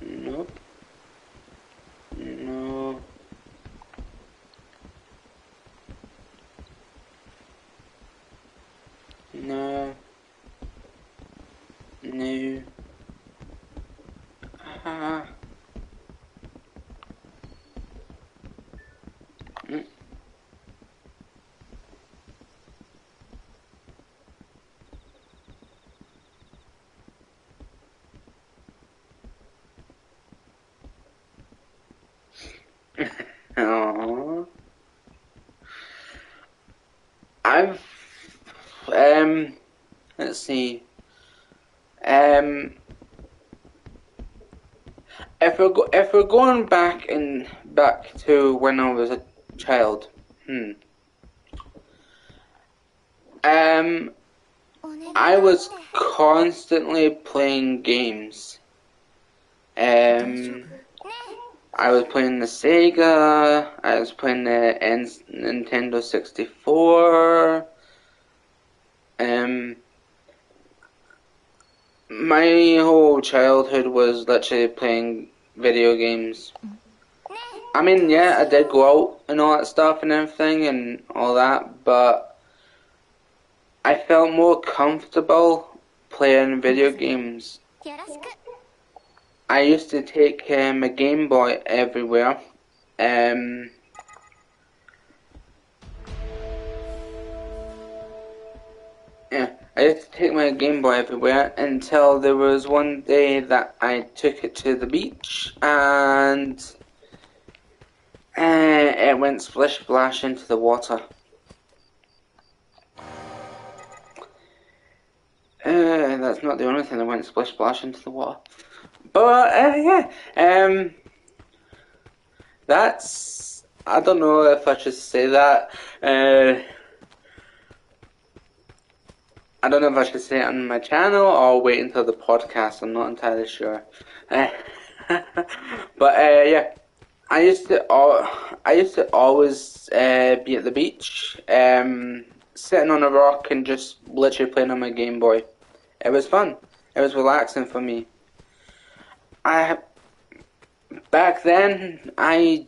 Nope. No. No. No. Ah. Mm. Aww. I've let's see. Um if we're going back to when I was a child. Um I was constantly playing games. I was playing the Sega, I was playing the Nintendo 64. My whole childhood was literally playing video games. I mean, yeah, I did go out and all that stuff and everything and all that, but I felt more comfortable playing video games. I used to take my Game Boy everywhere. Yeah, I used to take my Game Boy everywhere until there was one day that I took it to the beach and it went splish splash into the water. That's not the only thing that went splish splash into the water. But yeah, that's, I don't know if I should say that. I don't know if I should say it on my channel or wait until the podcast. I'm not entirely sure. But yeah, I used to always be at the beach. sitting on a rock and just literally playing on my Game Boy. It was fun. It was relaxing for me. Back then, that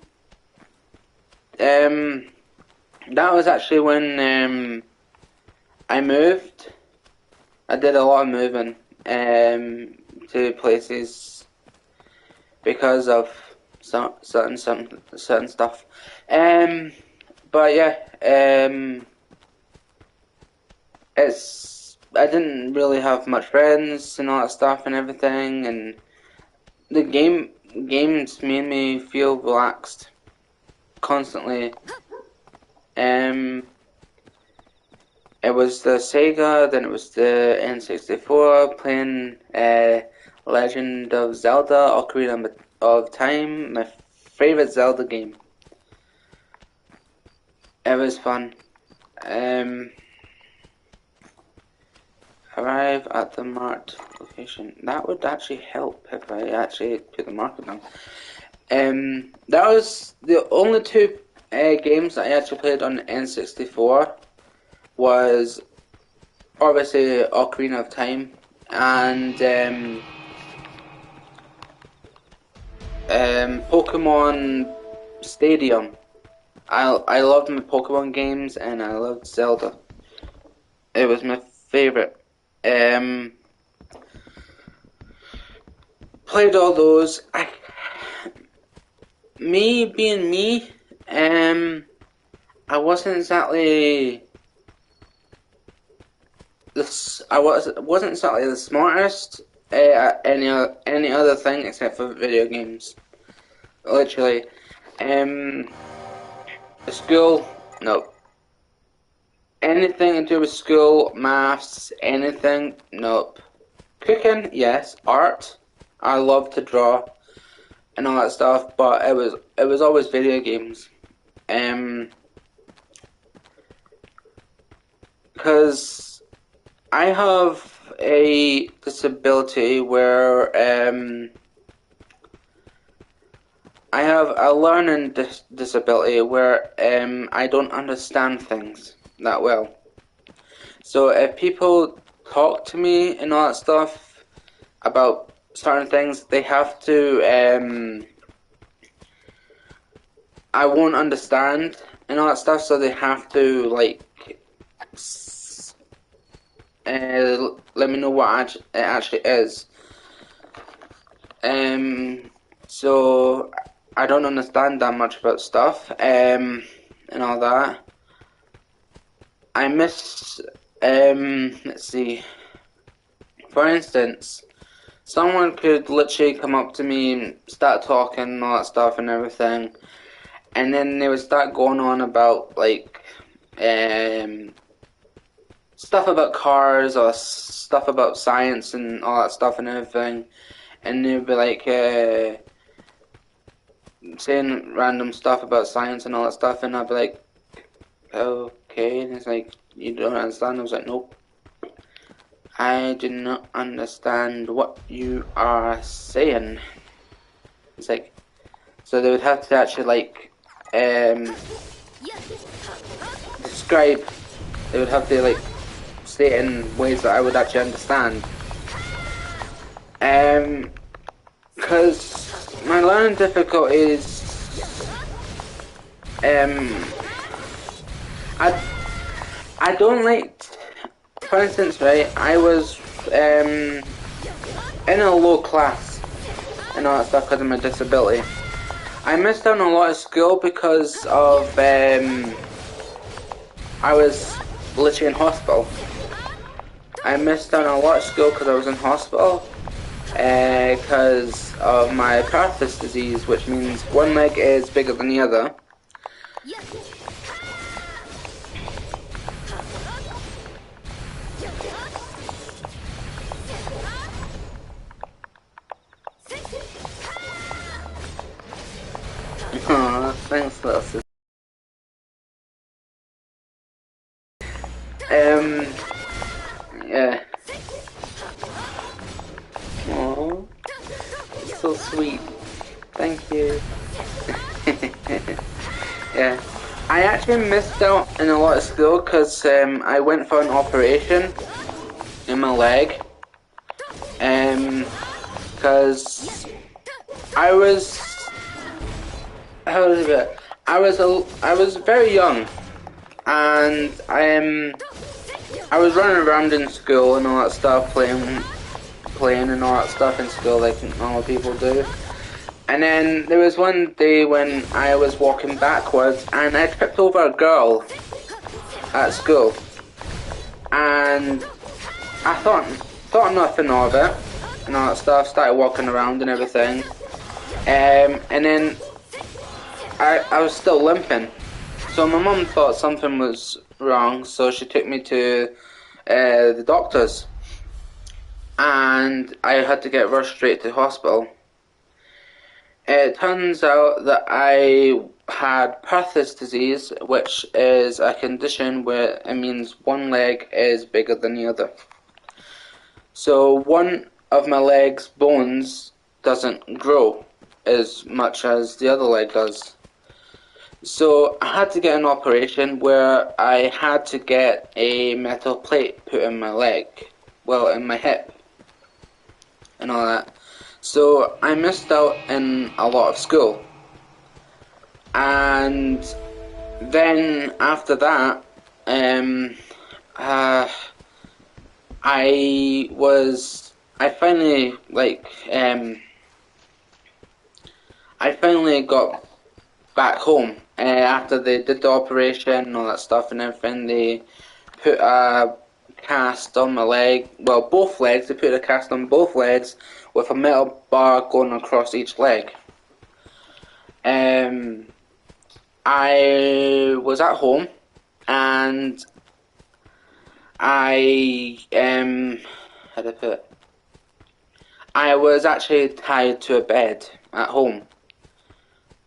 was actually when I moved. I did a lot of moving to places because of certain stuff. But yeah, I didn't really have much friends and all that stuff and everything, and the games made me feel relaxed constantly. It was the Sega, then it was the N64, playing Legend of Zelda, Ocarina of Time, my favorite Zelda game. It was fun. Arrive at the marked location. That would actually help if I actually put the marker down. That was the only two games that I actually played on N64. Was obviously Ocarina of Time and Pokemon Stadium. I loved my Pokemon games and I loved Zelda. It was my favorite. Played all those. Me being me, I wasn't exactly wasn't exactly the smartest at any other thing except for video games. Literally, school, no. Anything to do with school, maths, anything, nope. Cooking, yes. Art, I love to draw and all that stuff, but it was always video games. Because I have a disability where I have a learning disability where I don't understand things that well. So if people talk to me and all that stuff about certain things, they have to I won't understand and all that stuff, so they have to like let me know what it actually is. So I don't understand that much about stuff, and all that. I miss, let's see. For instance, someone could literally come up to me and start talking and all that stuff and everything, and then they would start going on about like, stuff about cars or stuff about science and all that stuff and everything, and they'd be like saying random stuff about science and all that stuff, and I'd be like, okay, and it's like, you don't understand? I was like, nope, I do not understand what you are saying. It's like, so they would have to actually like describe, they would have to like say it in ways that I would actually understand. Because my learning difficulties, I don't like, for instance, right, I was in a low class and all that stuff because of my disability. I missed out on a lot of school because of, I was literally in hospital. I missed out on a lot of school because I was in hospital because of my paralysis disease, which means one leg is bigger than the other. Aw, thanks, little sister. Yeah. Aww, so sweet. Thank you. Yeah. I actually missed out in a lot of school because I went for an operation in my leg. Because I was, how was it? I was very young, and I was running around in school and all that stuff, playing and all that stuff in school like normal people do. And then there was one day when I was walking backwards and I tripped over a girl at school, and I thought nothing of it and all that stuff. Started walking around and everything, and then I was still limping. So my mum thought something was wrong, so she took me to the doctors, and I had to get rushed straight to hospital. It turns out that I had Perthes disease, which is a condition where it means one leg is bigger than the other. So one of my leg's bones doesn't grow as much as the other leg does. So I had to get an operation where I had to get a metal plate put in my leg, well, in my hip and all that. So I missed out in a lot of school. And then after that, I finally got back home after they did the operation and all that stuff and everything. They put a cast on my leg, well, both legs. They put a cast on both legs with a metal bar going across each leg. I was at home and how do I put it? I was actually tied to a bed at home.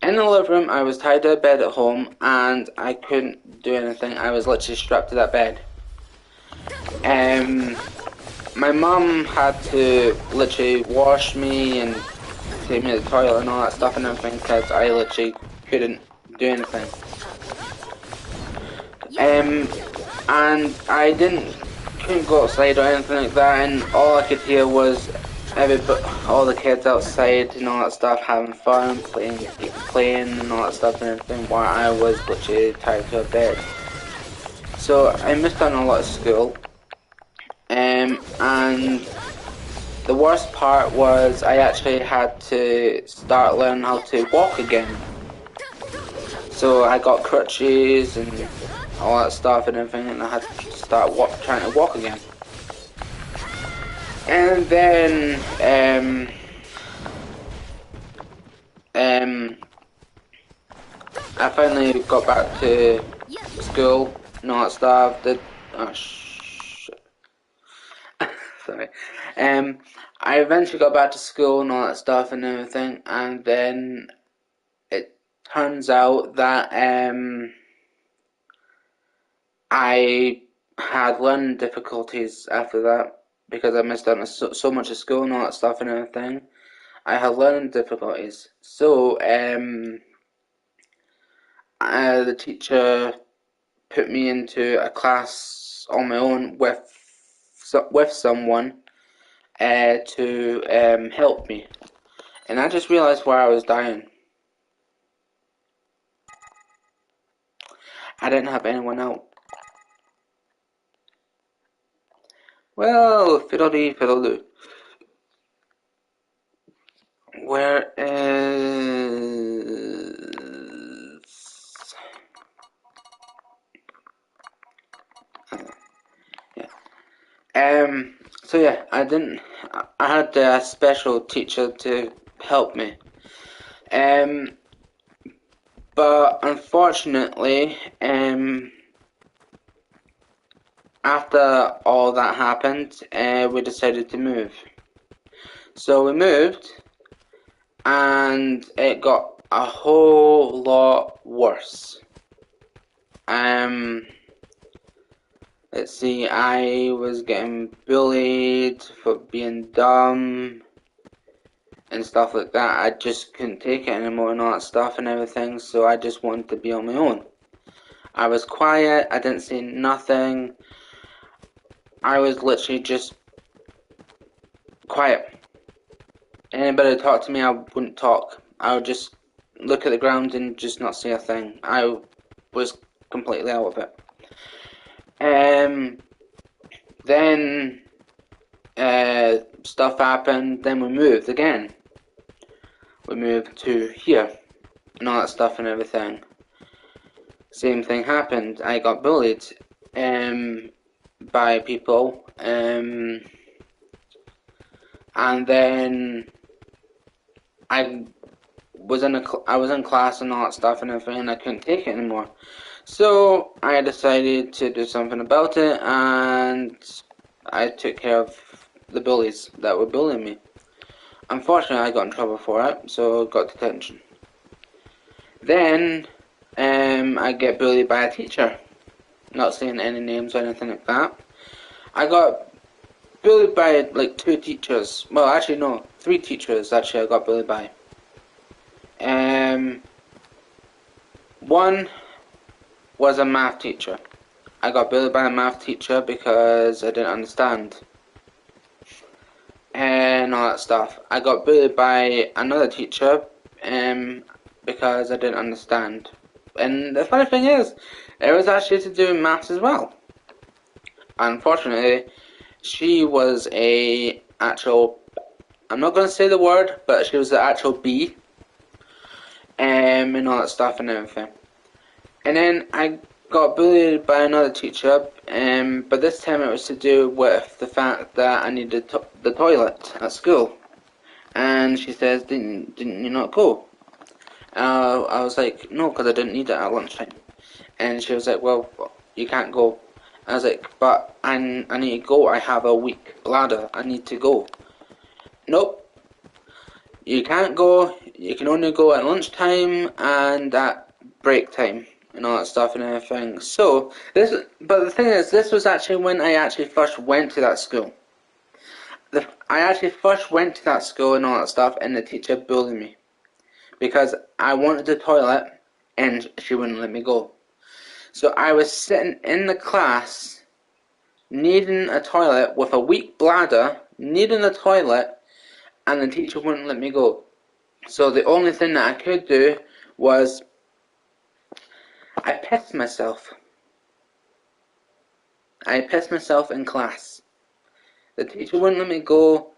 In the living room, I was tied to a bed at home and I couldn't do anything. I was literally strapped to that bed. My mum had to literally wash me and take me to the toilet and all that stuff and everything because I literally couldn't do anything. And I couldn't go outside or anything like that, and all I could hear was all the kids outside and all that stuff having fun, playing and all that stuff and everything while I was literally tied to a bed. So I missed out on a lot of school. And the worst part was I actually had to start learning how to walk again. So I got crutches and all that stuff and everything, and I had to start trying to walk again. And then I finally got back to school and all that stuff. Sorry. I eventually got back to school and all that stuff and everything, and then it turns out that I had learning difficulties after that because I missed out on so much of school and all that stuff and everything. I had learning difficulties, so the teacher put me into a class on my own with someone to help me, and I just realized why I was dying. I didn't have anyone out. Well, fiddle-dee fiddle-doo. Where is... yeah. So yeah, I had a special teacher to help me. But unfortunately, after all that happened, we decided to move. So we moved, and it got a whole lot worse. Let's see, I was getting bullied for being dumb and stuff like that. I just couldn't take it anymore and all that stuff and everything, so I just wanted to be on my own. I was quiet, I didn't say nothing. I was literally just quiet. Anybody talk to me, I wouldn't talk. I would just look at the ground and just not say a thing. I was completely out of it. Then stuff happened, then we moved again. We moved to here, and all that stuff and everything. Same thing happened. I got bullied by people, and then I was in class and all that stuff and everything, and I couldn't take it anymore. So I decided to do something about it, and I took care of the bullies that were bullying me. Unfortunately, I got in trouble for it, so got detention. Then I get bullied by a teacher. Not saying any names or anything like that. I got bullied by like 2 teachers. Well, actually no, 3 teachers actually I got bullied by. One was a math teacher. I got bullied by a math teacher because I didn't understand. And all that stuff. I got bullied by another teacher because I didn't understand. And the funny thing is, it was actually to do with maths as well. Unfortunately, she was a actual, I'm not going to say the word, but she was the actual B, and all that stuff and everything. And then I got bullied by another teacher, but this time it was to do with the fact that I needed the toilet at school. And she says, didn't you not go? I was like, no, because I didn't need it at lunchtime. And she was like, well, you can't go. I was like, but I need to go. I have a weak bladder. I need to go. Nope. You can't go. You can only go at lunchtime and at break time and all that stuff and everything. So but the thing is, this was actually when I actually first went to that school. I actually first went to that school and all that stuff, and the teacher bullied me because I wanted the toilet and she wouldn't let me go. So I was sitting in the class, needing a toilet with a weak bladder, needing a toilet, and the teacher wouldn't let me go. So the only thing that I could do was I pissed myself. I pissed myself in class. The teacher wouldn't let me go.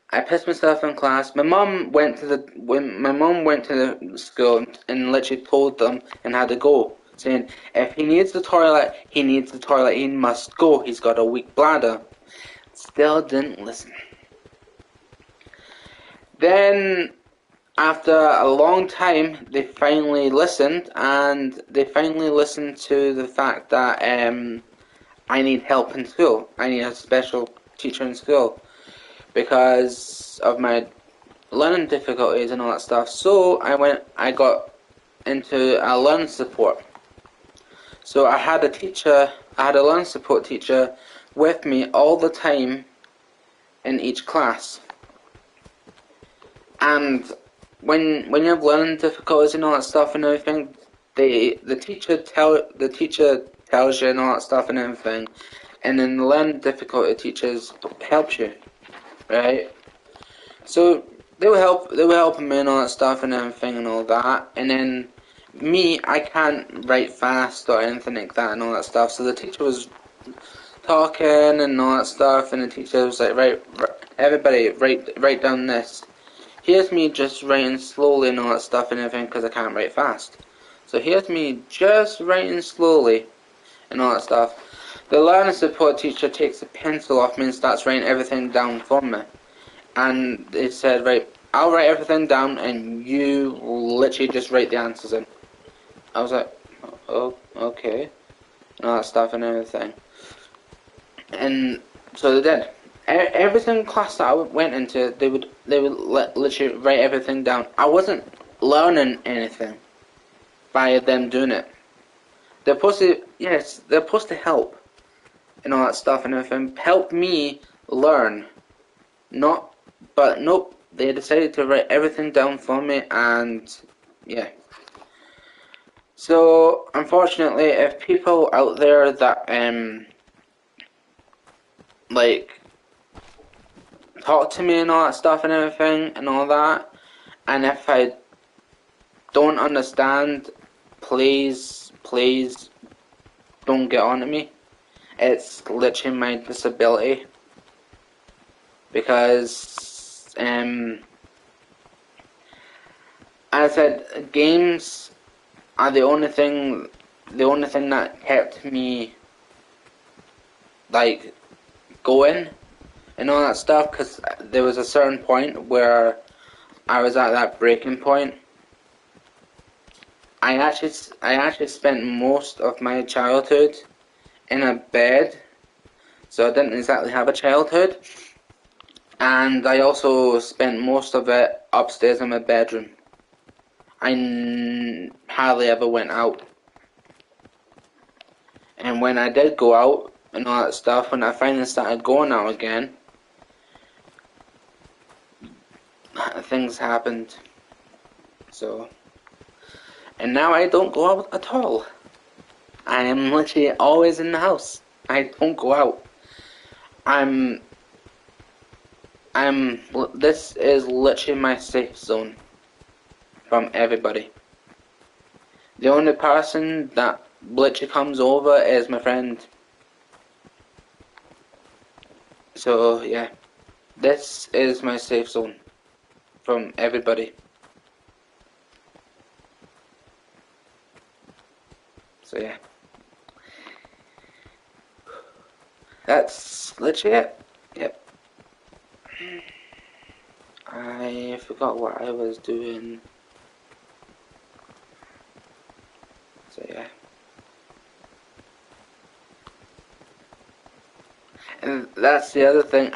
I pissed myself in class. My mum went to the school and literally told them and had to go, saying if he needs the toilet, he needs the toilet. He must go. He's got a weak bladder. Still didn't listen. Then, after a long time, they finally listened, and they finally listened to the fact that I need help in school. I need a special teacher in school because of my learning difficulties and all that stuff. So I got into a learning support. So I had a learning support teacher with me all the time in each class. And when you have learning difficulties and all that stuff and everything, the teacher tells you and all that stuff and everything, and then the learning difficulty teachers help you, right? So they were helping me and all that stuff and everything and all that, and then me, I can't write fast or anything like that and all that stuff. So the teacher was talking and all that stuff, and the teacher was like, right everybody, write down this. Here's me just writing slowly and all that stuff and everything because I can't write fast. So here's me just writing slowly and all that stuff. The learning support teacher takes the pencil off me and starts writing everything down for me. And they said, right, I'll write everything down and you literally just write the answers in. I was like, oh, okay. And all that stuff and everything. And so they did. Every single class that I went into, they would literally write everything down. I wasn't learning anything by them doing it. They're supposed to help and all that stuff and everything. Help me learn. But nope, they decided to write everything down for me, and yeah. So, unfortunately, if people out there that, like, talk to me and all that stuff and everything and all that, and if I don't understand, please don't get on to me. It's literally my disability. Because, as I said, games are the only thing that kept me, like, going and all that stuff, because there was a certain point where I was at that breaking point. I actually spent most of my childhood in a bed, so I didn't exactly have a childhood, and I also spent most of it upstairs in my bedroom. I hardly ever went out. And when I did go out and all that stuff, when I finally started going out again, things happened. So, and now I don't go out at all. I am literally always in the house. I don't go out. This is literally my safe zone from everybody. The only person that literally comes over is my friend. So, yeah. This is my safe zone from everybody. So, yeah. That's literally it. Yep. I forgot what I was doing. So, yeah. And that's the other thing.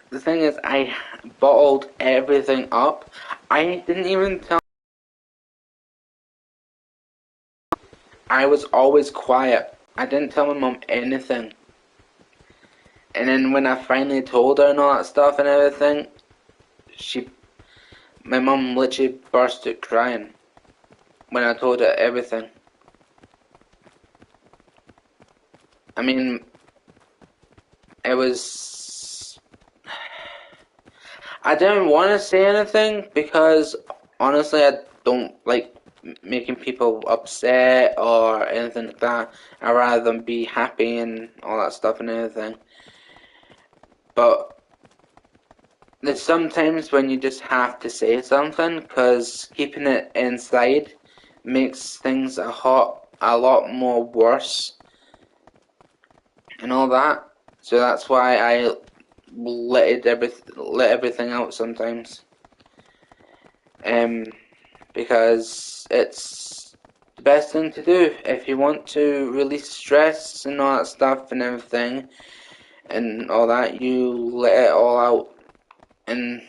The thing is, I bottled everything up. I didn't even tell. I was always quiet. I didn't tell my mom anything. And then when I finally told her and all that stuff and everything, my mom literally burst out crying when I told her everything. I mean, it was. I didn't want to say anything because honestly, I don't like making people upset or anything like that. I'd rather them be happy and all that stuff and everything. But there's sometimes when you just have to say something because keeping it inside makes things a lot more worse and all that. So that's why I let everything out sometimes. Because it's the best thing to do if you want to release stress and all that stuff and everything and all that. You let it all out, and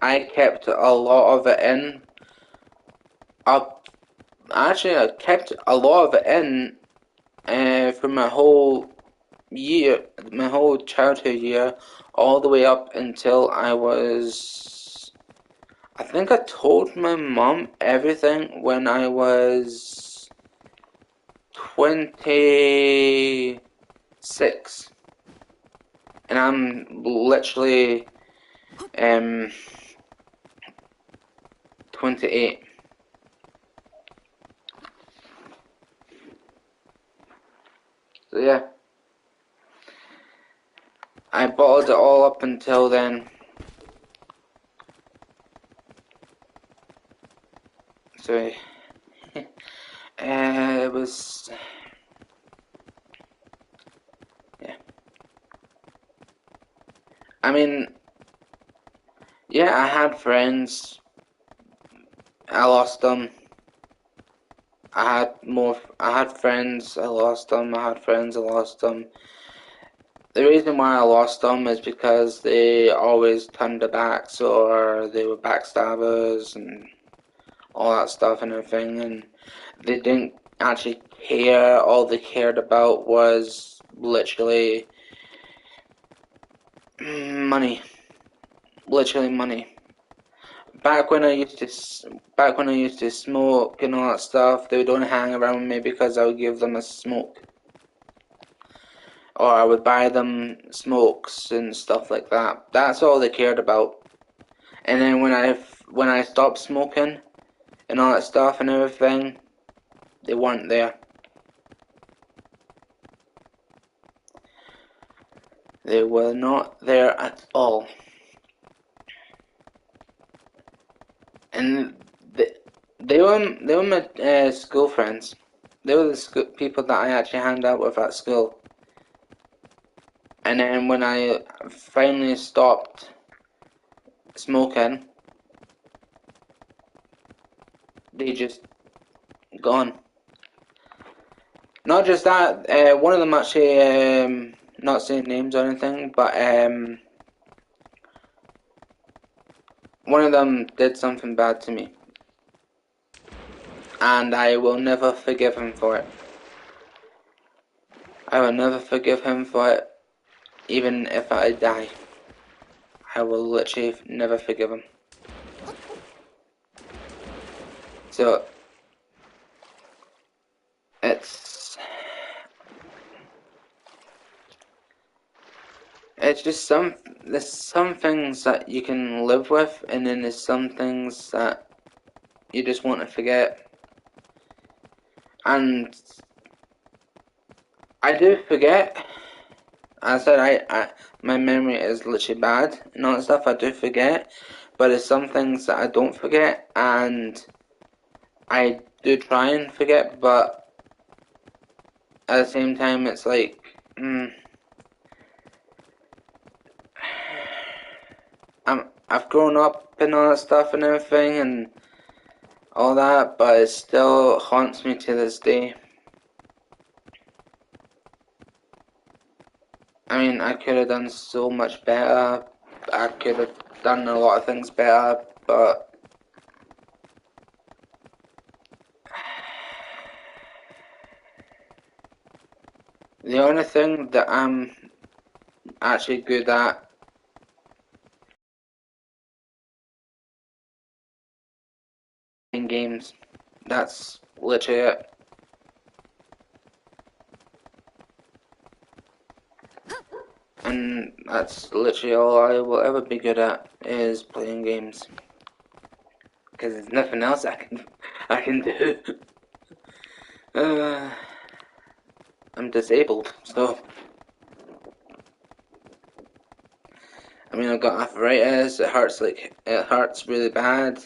I kept a lot of it in. I kept a lot of it in for my whole year, my whole childhood year, all the way up until I think I told my mom everything when I was 26. And I'm literally 28. So yeah, I bottled it all up until then. So it was, yeah. I mean, yeah, I had friends. I lost them. I had friends. I lost them. I had friends. I lost them. The reason why I lost them is because they always turned their backs or they were backstabbers and all that stuff and everything, and they didn't actually care. All they cared about was literally money. Literally money. back when I used to smoke and all that stuff, they would only hang around me because I would give them a smoke, or I would buy them smokes and stuff like that. That's all they cared about. And then when I stopped smoking and all that stuff and everything, they weren't there. They were not there at all. And they were my school friends. They were the people that I actually hanged out with at school. And then when I finally stopped smoking, they just gone. Not just that, one of them actually, not saying names or anything, but one of them did something bad to me. And I will never forgive him for it. I will never forgive him for it, even if I die. I will literally never forgive him. So, it's just there's some things that you can live with, and then there's some things that you just want to forget. And I do forget. As I said, my memory is literally bad and all that stuff. I do forget, but there's some things that I don't forget, and I do try and forget, but at the same time, it's like, I've grown up and all that stuff and everything and all that, but it still haunts me to this day. I mean, I could have done so much better. I could have done a lot of things better, but the only thing that I'm actually good at in games, that's literally it. And that's literally all I will ever be good at, is playing games. Because there's nothing else I can do. I'm disabled, so I mean, I've got arthritis. It hurts really bad.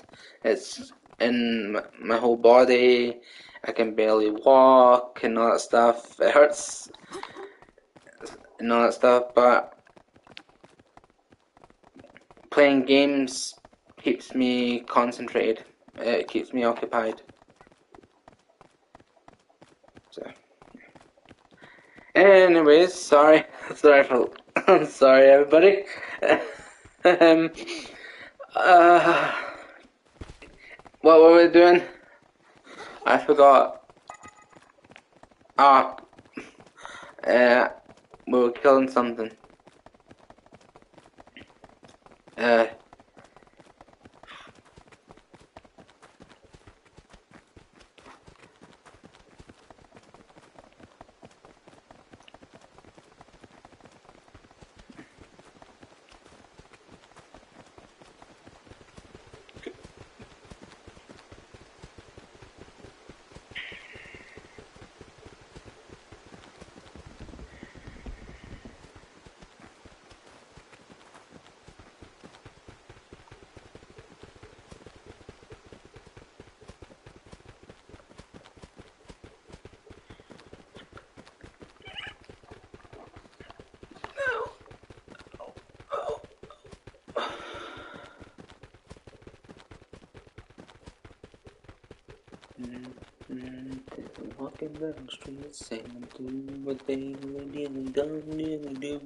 It's in my whole body. I can barely walk and all that stuff. It hurts and all that stuff, but playing games keeps me concentrated. It keeps me occupied. So, anyways, sorry, I'm sorry, everybody. um, uh, what were we doing? I forgot. Ah, we were killing something. Uh, walking down the street saying do what they really don't really do.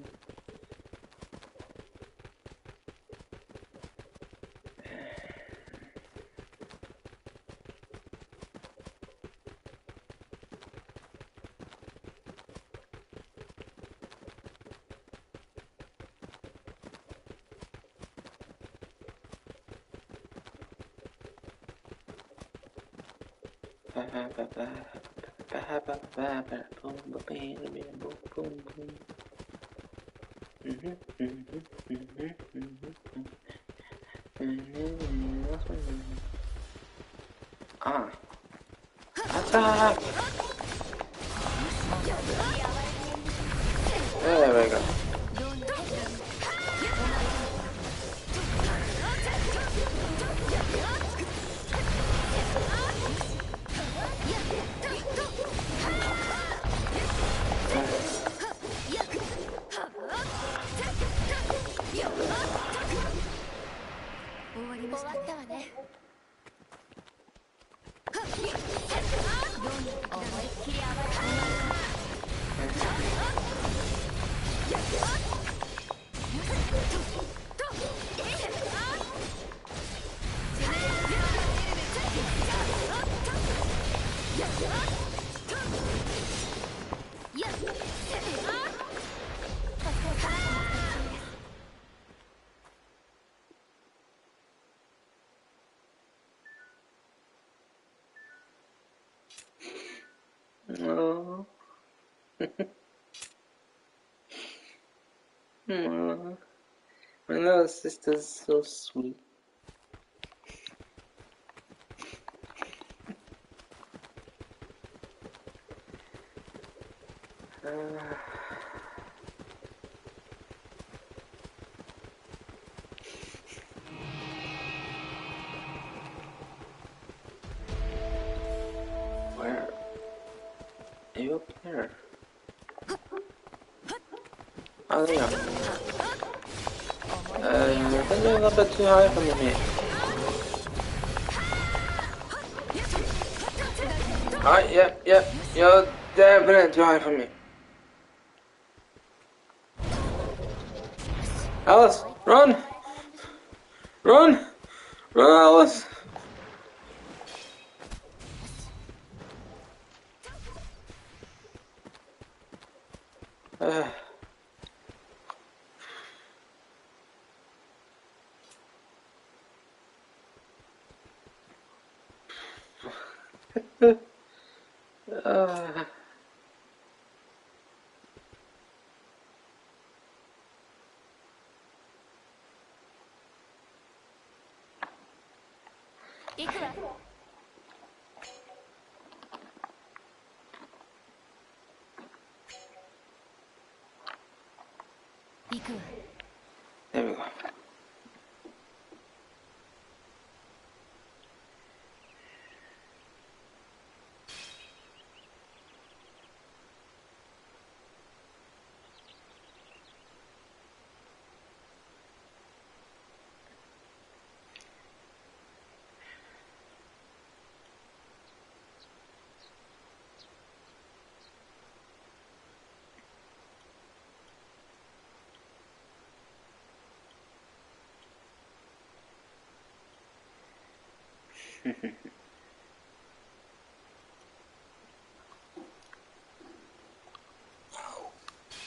Ah. Attack! There we go. Oh. Oh. My little sister's so sweet. Where? Are you up there? Oh, there you are. I think you're a little bit too high for me, mate. Alright, yep. You're definitely too high for me. Alice, run! Run! Run, Alice! There we go.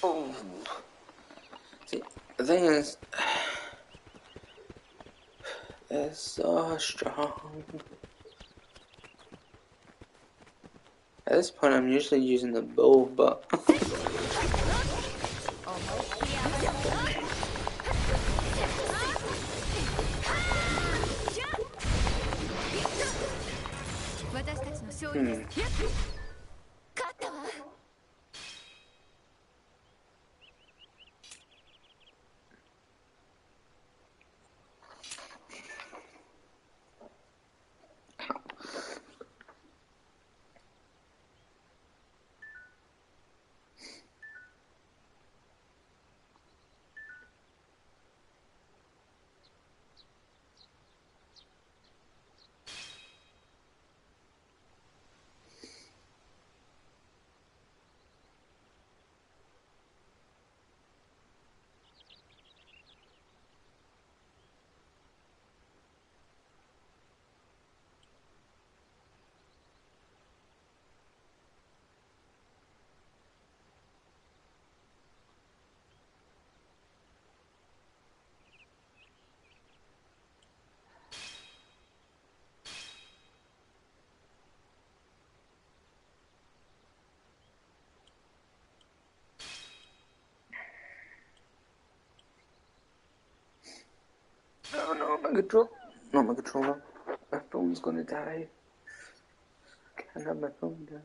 Oh. See, the thing is, they're so strong. At this point, I'm usually using the bow, but Not my control. Not my controller. My phone's gonna die. Can't have my phone die.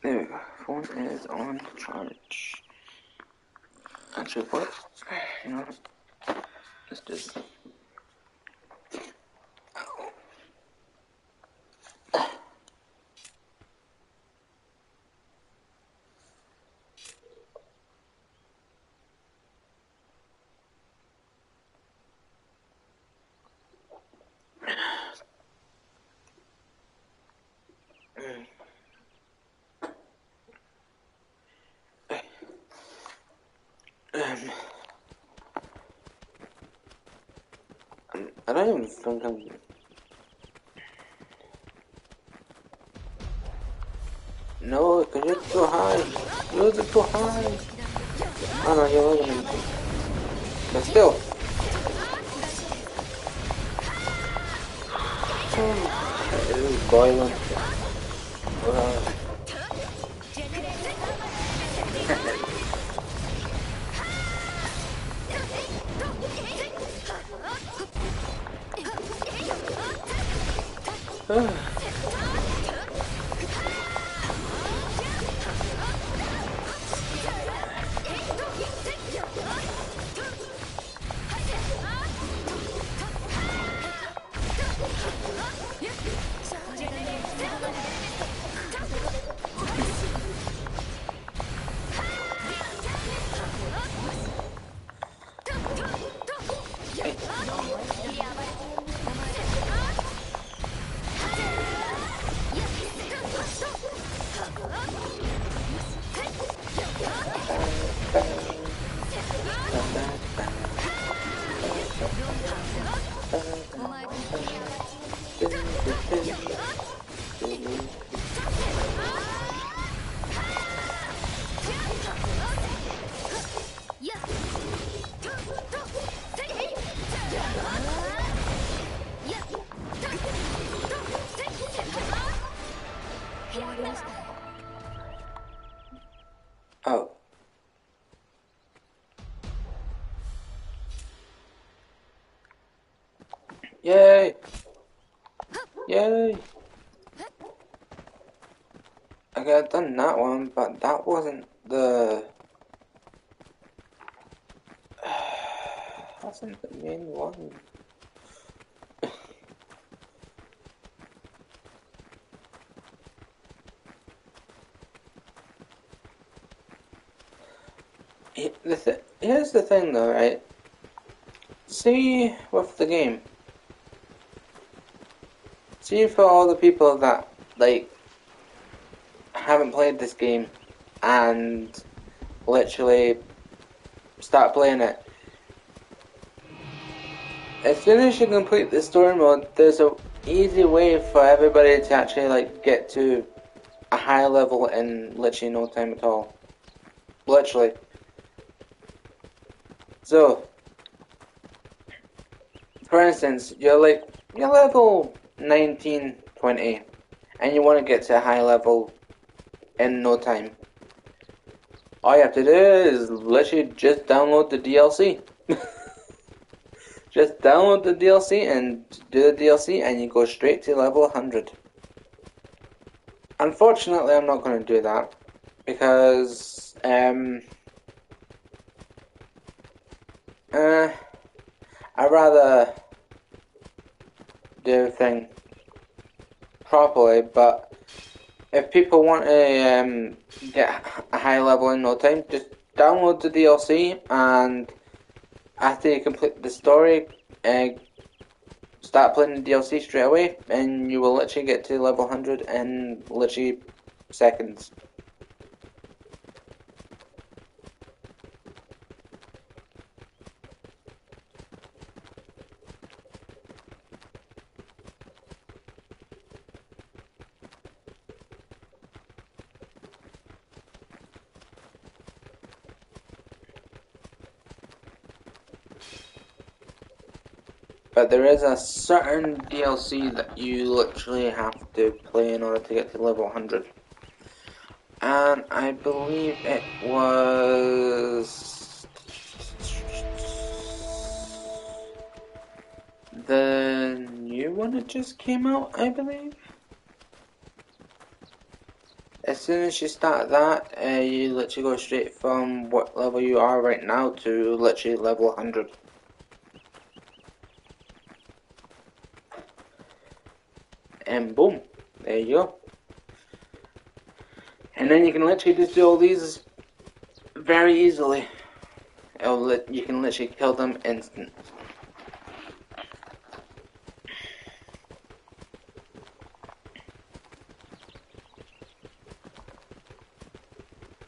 There we go. Phone is on charge. Actually, what? You know what? Let's do this. I don't even think I'm... No, because you're too high. You're too high. Oh no, you're lower than me. But still. It is boiling. Oh. Yay! Yay! Okay, I've done that one, but that wasn't the... wasn't the main one. Here's the thing though, right? See with the game. See for all the people that, like, haven't played this game and literally start playing it. As soon as you complete the story mode, there's a easy way for everybody to actually, like, get to a high level in literally no time at all. Literally. So, for instance, you're level 19, 20, and you want to get to a high level in no time. All you have to do is literally just download the DLC. Just download the DLC and do the DLC and you go straight to level 100. Unfortunately, I'm not going to do that because I'd rather do everything properly, but if people want to get a high level in no time, just download the DLC and after you complete the story, start playing the DLC straight away and you will literally get to level 100 in literally seconds. But there is a certain DLC that you literally have to play in order to get to level 100. And I believe it was... one that just came out, I believe. As soon as you start that, you literally go straight from what level you are right now to literally level 100. And boom, there you go. And then you can literally just do all these very easily. You can literally kill them instant.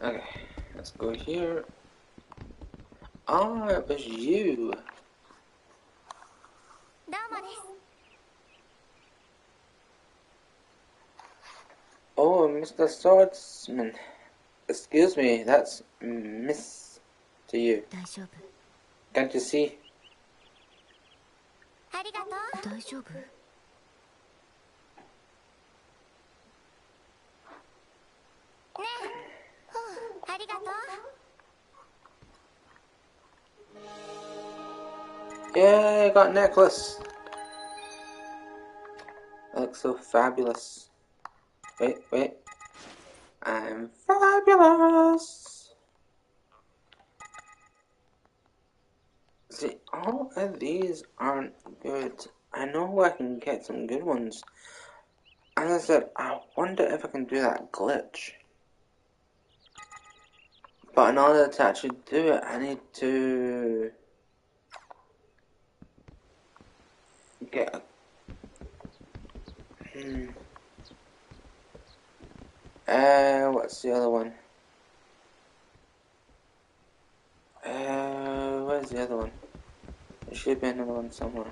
Okay, let's go here. Ah, it was you. どうもです。 Oh, Mr. Swordsman. Excuse me, that's Miss to you. 大丈夫 Can't you see? ありがとう。大丈夫 ねえ、ありがとう。 Yeah, I got a necklace. It looks so fabulous. Wait. I'm fabulous. See, all of these aren't good. I know I can get some good ones. As I said, I wonder if I can do that glitch. But in order to actually do it, I need to get a... what's the other one? Where's the other one? There should be another one somewhere.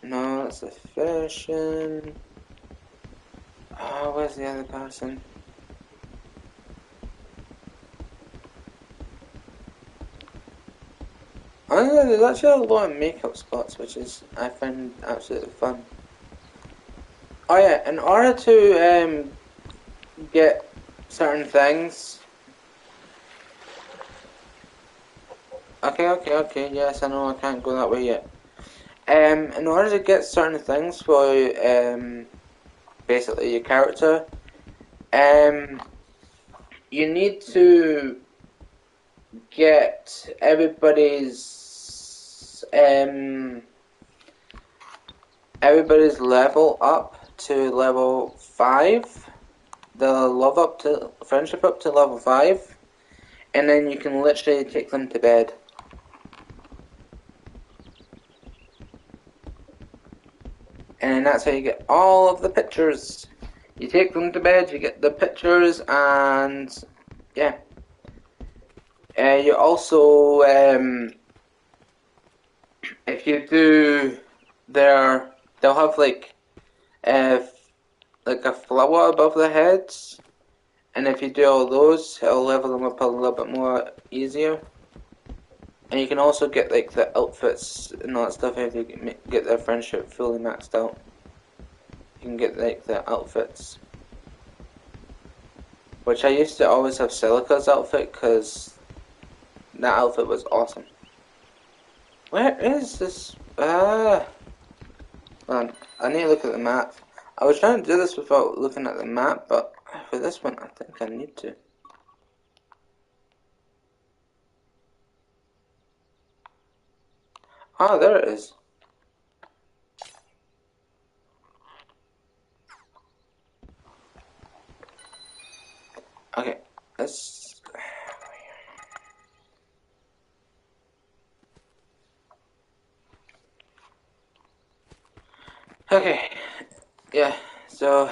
No, it's a fashion. Oh, where's the other person? Oh, there's actually a lot of makeup spots, which I find absolutely fun. Oh yeah, in order to get certain things. Okay. Yes, I know I can't go that way yet. In order to get certain things for basically your character, you need to get everybody's level up to level 5. The love up to friendship up to level 5, and then you can literally take them to bed. And that's how you get all of the pictures. You take them to bed, you get the pictures, and yeah. You also, if you do they'll have like a flower above their heads, and if you do all those, it'll level them up a little bit more easier. And you can also get like the outfits and all that stuff if you get their friendship fully maxed out. You can get like the outfits, which I used to always have Silica's outfit because that outfit was awesome. Where is this? Man, I need to look at the map. I was trying to do this without looking at the map, but for this one, I think I need to. Ah, there it is. Okay, let's... Okay, yeah, so,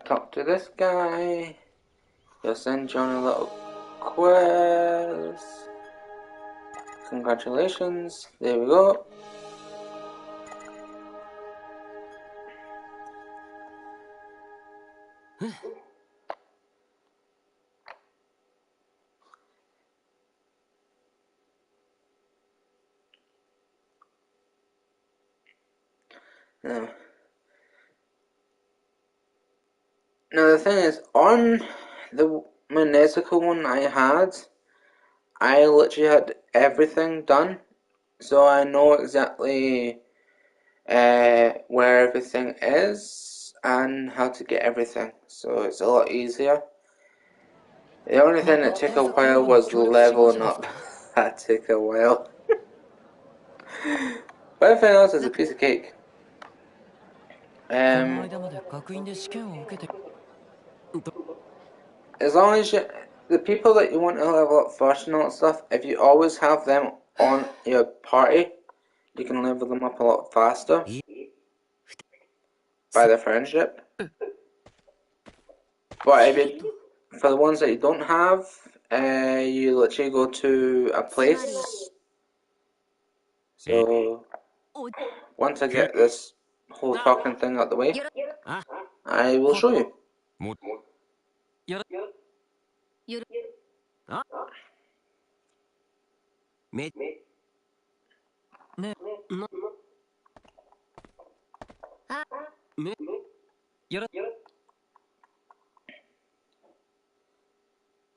talk to this guy. He'll send you on a little quest. Congratulations, there we go. No. Now the thing is, on the Monesical one I literally had everything done, so I know exactly where everything is and how to get everything, so it's a lot easier. The only thing that took a while was leveling up. That took a while. But everything else is a piece of cake. As long as the people that you want to level up first and all that stuff, if you always have them on your party, you can level them up a lot faster by their friendship. But if you, for the ones that you don't have, you literally go to a place. So once I get this whole talking thing out the way, I will show you.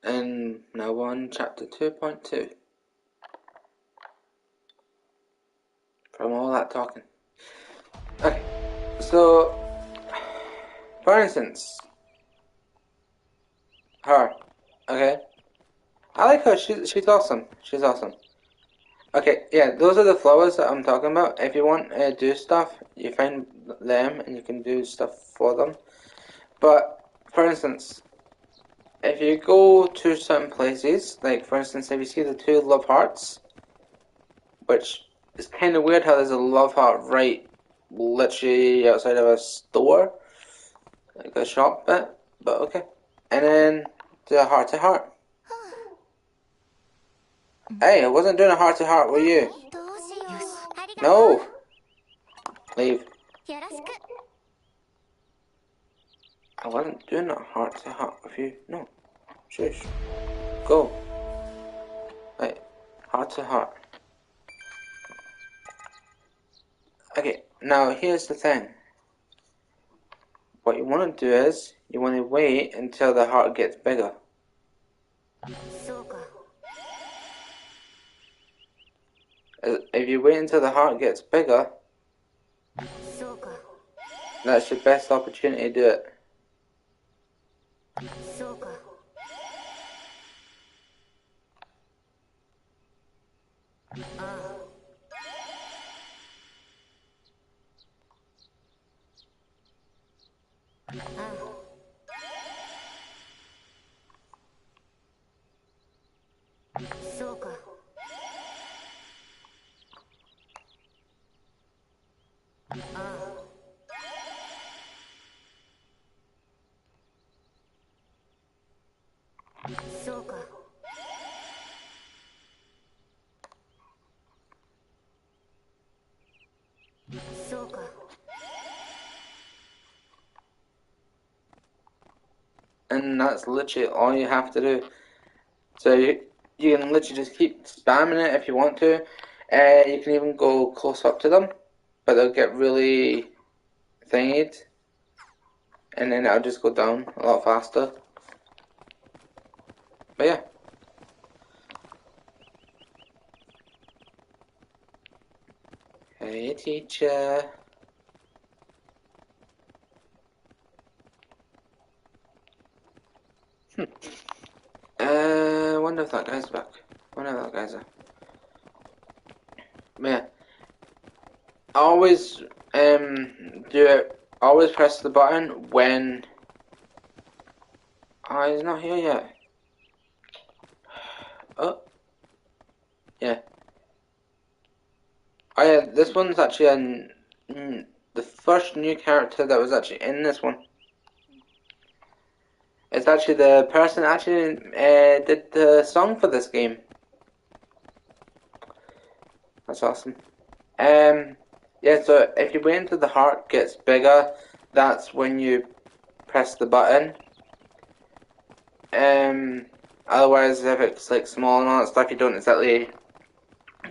And now we're on chapter 2.2. From all that talking. Okay, so for instance, her. Okay, I like her. She's awesome. She's awesome. Okay, yeah, those are the flowers that I'm talking about. If you want to do stuff, you find them and you can do stuff for them. But for instance, if you go to certain places, like for instance, if you see the two love hearts, which is kind of weird how there's a love heart right literally outside of a store, like a shop bit, but okay. And then do a heart to heart. Hey, I wasn't doing a heart to heart with you. No! Leave. I wasn't doing a heart to heart with you. No. Shush. Go. Right. Heart to heart. Okay, now here's the thing. What you want to do is, you want to wait until the heart gets bigger. If you wait until the heart gets bigger, that's your best opportunity to do it. And that's literally all you have to do. So you can literally just keep spamming it if you want to. You can even go close up to them, but they'll get really thingied, and then it'll just go down a lot faster. But yeah. Hey teacher. Wonder if that guy's back. Wonder if that guy's there. But yeah. Always do it. Always press the button when. Oh, he's not here yet. Oh. Yeah. Oh yeah, this one's actually the first new character that was actually in this one. It's actually the person that actually did the song for this game. That's awesome. Yeah, so if you wait until the heart gets bigger, that's when you press the button. Otherwise, if it's like small and all that stuff, you don't exactly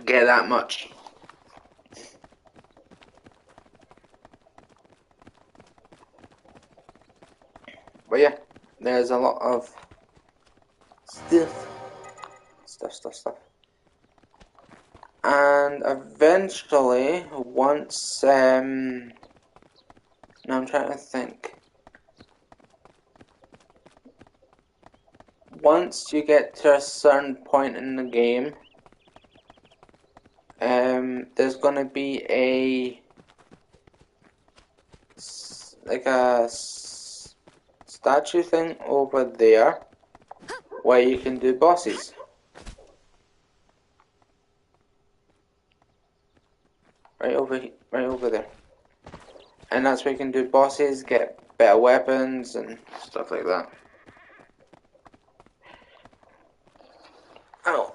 get that much. But yeah, there's a lot of stuff. And eventually, once, now I'm trying to think. Once you get to a certain point in the game, there's gonna be like a statue thing over there where you can do bosses. Right over there. And that's where you can do bosses, get better weapons and stuff like that. Oh.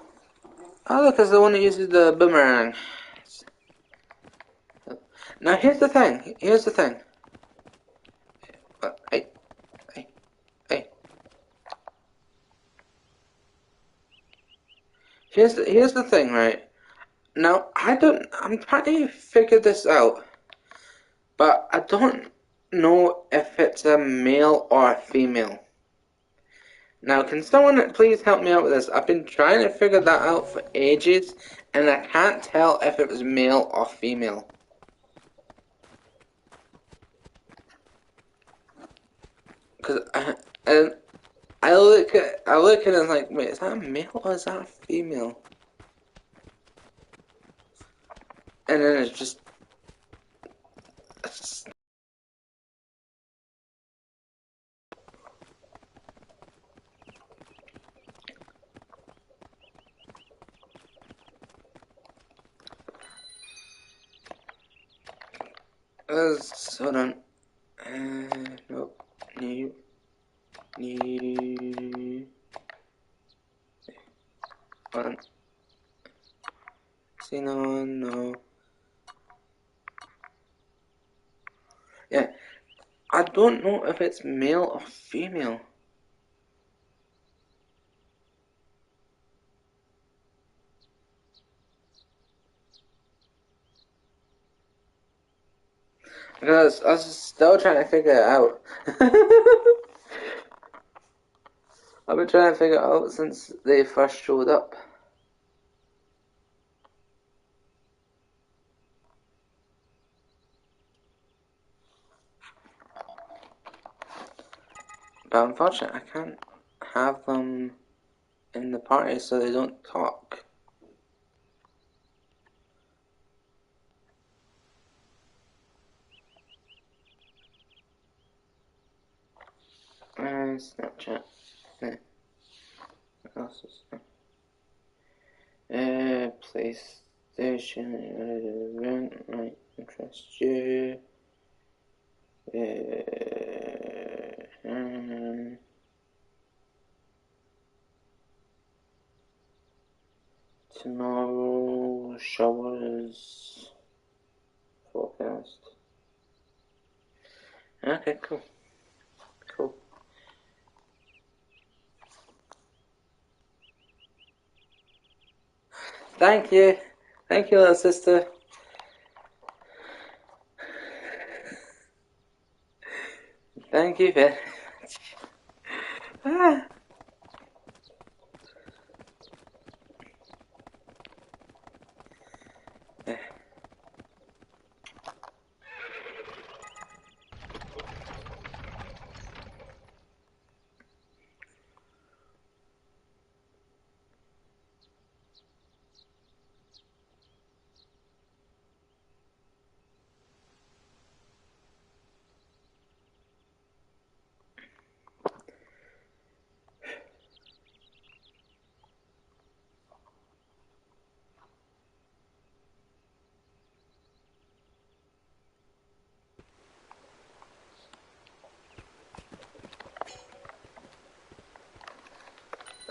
Oh look, it's the one that uses the boomerang. Now here's the thing. Hey. Here's the thing, right? Now I'm trying to figure this out, but I don't know if it's a male or a female. Now, can someone please help me out with this? I've been trying to figure that out for ages, and I can't tell if it was male or female. Because I look at it and I'm like, wait, is that a male or is that a female? And then it's just hold on. Nope. Hold on. See, no. Yeah, I don't know if it's male or female. Because I was still trying to figure it out. I've been trying to figure it out since they first showed up. But unfortunately, I can't have them in the party so they don't talk. Snapchat. What else is there? PlayStation. Event might interest you. Tomorrow showers forecast. Okay, cool. Thank you, little sister. Thank you very much. Ah.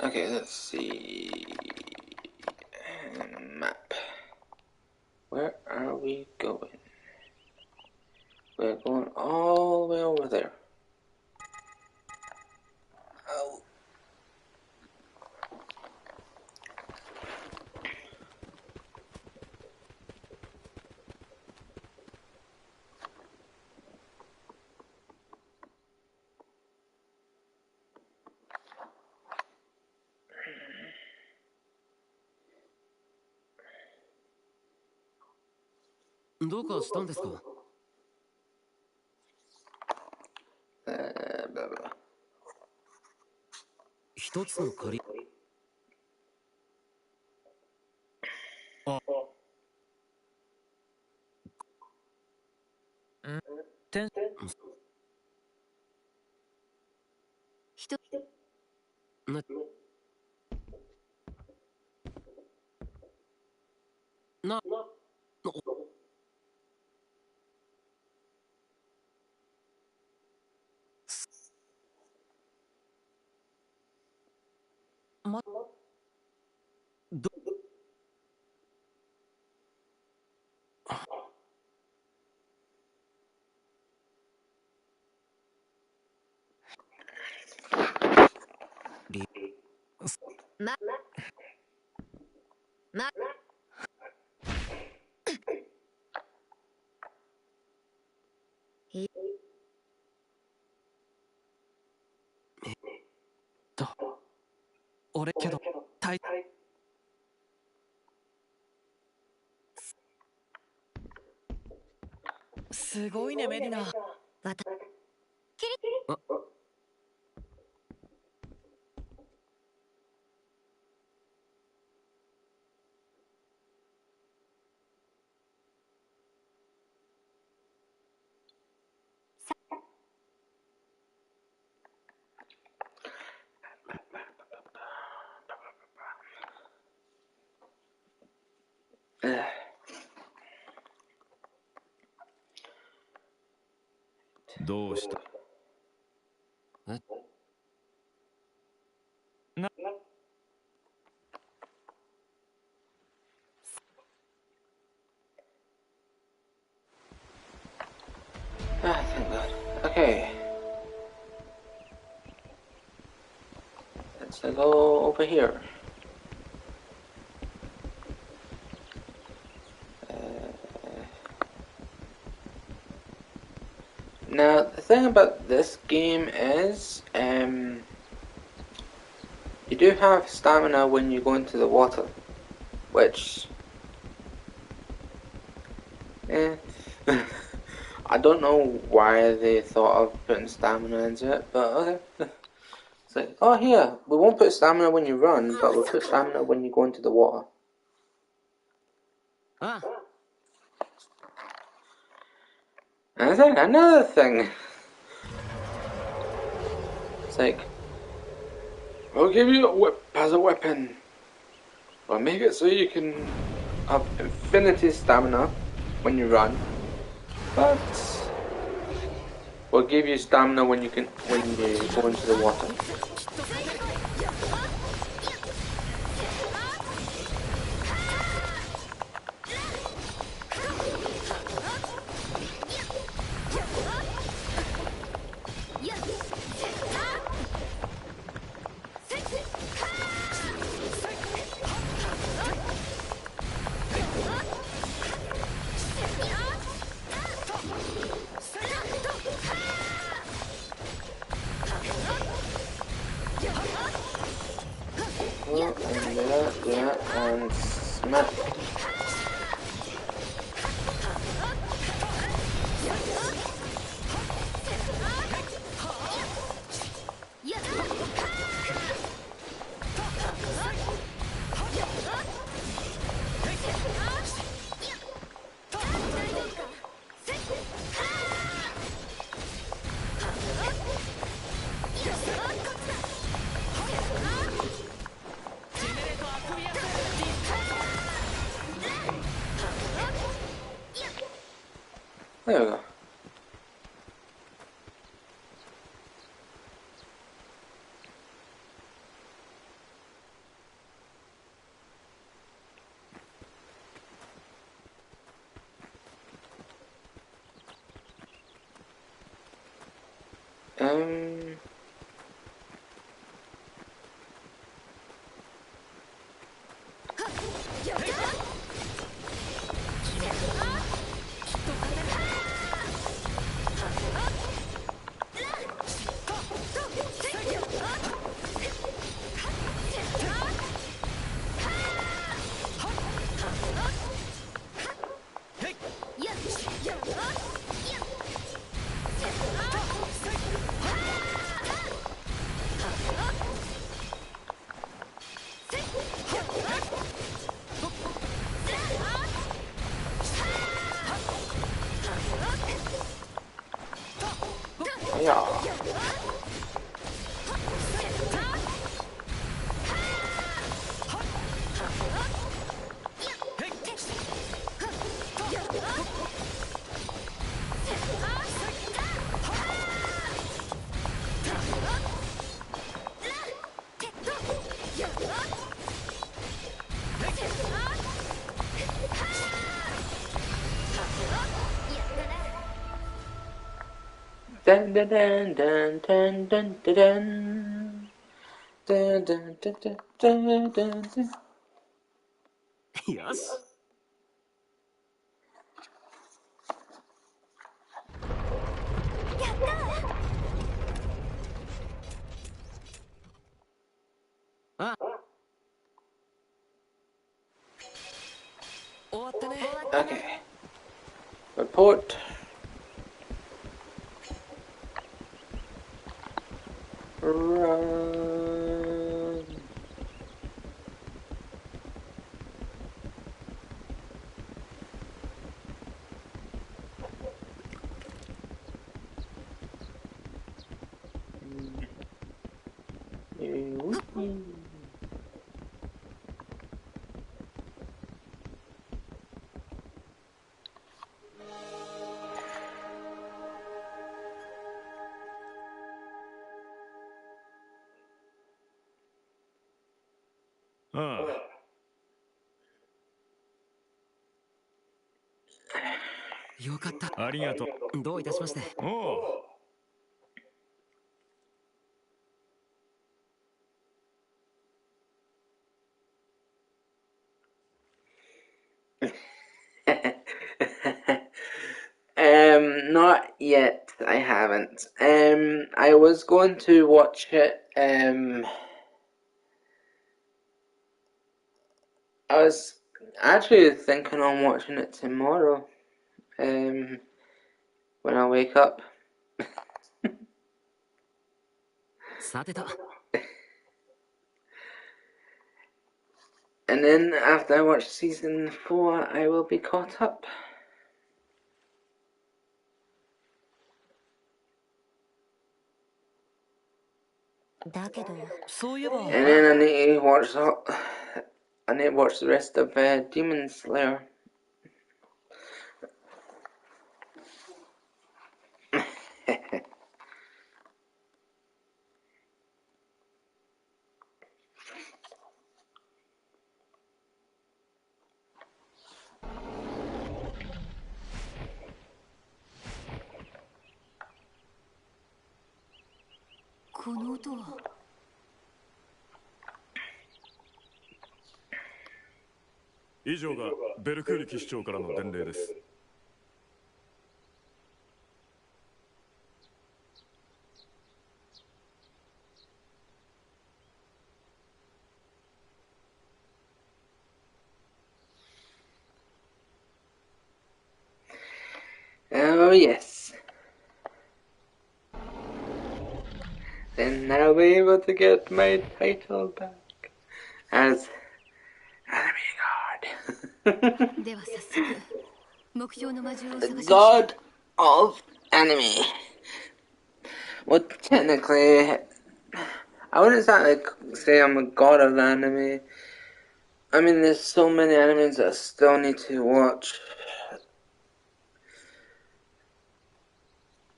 Okay, let's see. Map. Where are we going? We're going all the way over there. Oh. どうかしたんですか？一つの仮。あ、てん、人な、な、ま、ど、り、ままいと、俺けど、たい、すごいね、メディナ。わたきりあ、どうした？え、な、Ah, thank God. Okay. Let's go over here. Now, the thing about this game is, you do have stamina when you go into the water, which, I don't know why they thought of putting stamina into it, but okay. It's like, oh here, we won't put stamina when you run, but we'll put stamina when you go into the water. あ、And then another thing, it's like, we'll give you a whip as a weapon. We'll make it so you can have infinity stamina when you run, but we'll give you stamina when you go into the water. And smack. There we go. Um, Dun dun dun dun dun dun dun dun. Dun dun dun dun dun dun dun. よし。あ、終わったね。 Okay. Report. Run. Ah, よかった。ありがとう。どういたしまして。おう。Not yet. I haven't. I was going to watch it. I was actually thinking on watching it tomorrow. When I wake up. さてと。 And then after I watch season 4, I will be caught up. だけど、そういえば。 And then I need to watch the rest of Demon Slayer. この音は。以上がベルクール騎士長からの伝令です。Oh yes. Then I'll be able to get my title back as Anime God. では早速、目標の魔獣を The 探しましょう。 God of Anime. Well, technically, I wouldn't exactly say I'm a god of anime. I mean, there's so many animes that I still need to watch.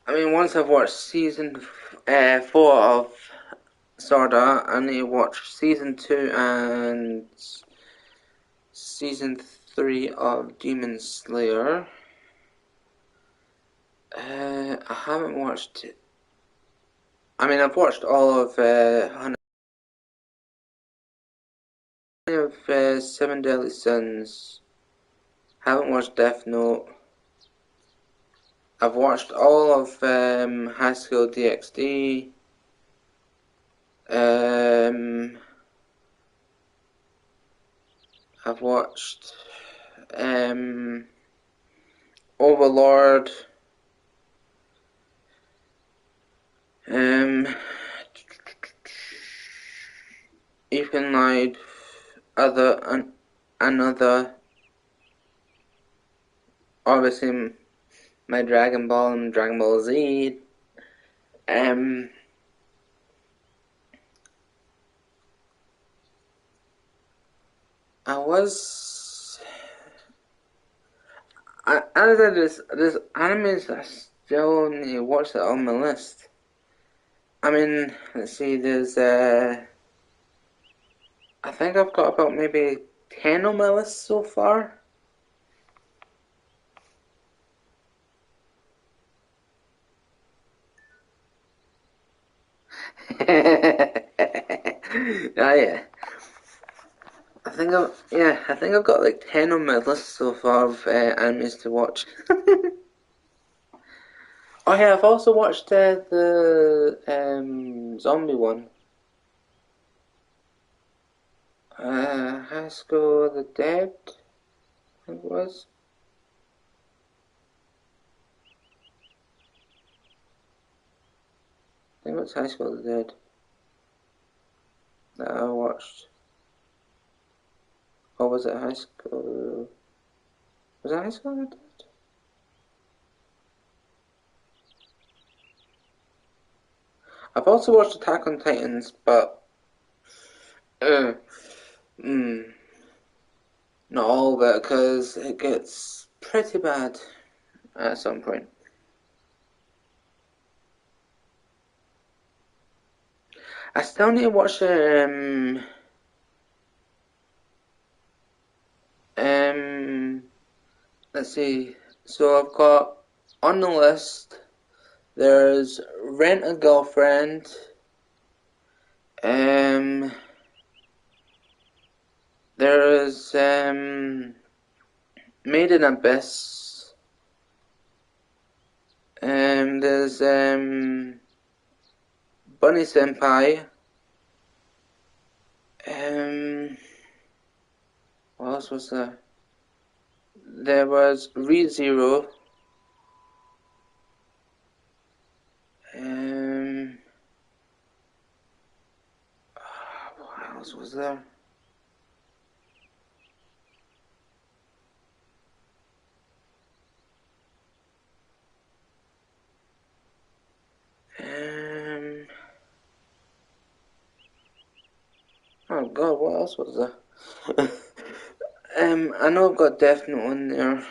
I mean, once I've watched season 4 of Sword Art, I need to watch season 2 and season 3 of Demon Slayer. I haven't watched it. I mean, I've watched all of Seven Deadly Sins. Haven't watched Death Note. I've watched all of High School DxD. I've watched Overlord. Even like another, obviously my Dragon Ball and Dragon Ball Z. Other than this animes I still need to watch that on my list. I mean, let's see, there's I think I've got about maybe 10 on my list so far. Oh yeah. I think I've got like 10 on my list so far of animes to watch. Oh yeah, I've also watched the zombie one. High School of the Dead, I think it was. I think it was High School of the Dead that I watched. Or was it High School? Was it High School of the Dead? I've also watched Attack on Titans, but uh, mm, not all of it because it gets pretty bad at some point. I still need to watch let's see. So I've got on the list. There's Rent a Girlfriend. There's Made in Abyss. There's Bunny Senpai. What else was there? There was ReZero. What else was there? Oh god, what else was there? I know I've got Death Note on there.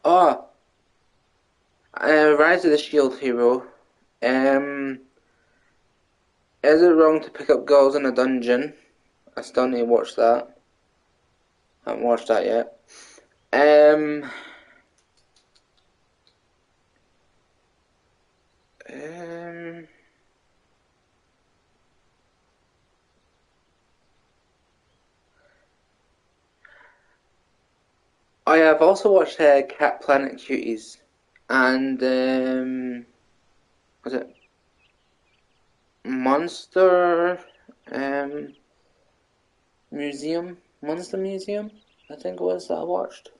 Oh, Rise of the Shield Hero. Is it wrong to pick up girls in a dungeon? I still need to watch that. I haven't watched that yet. Um, um, I have also watched Cat Planet Cuties and was it Monster Museum? Monster Museum? I think it was that I watched.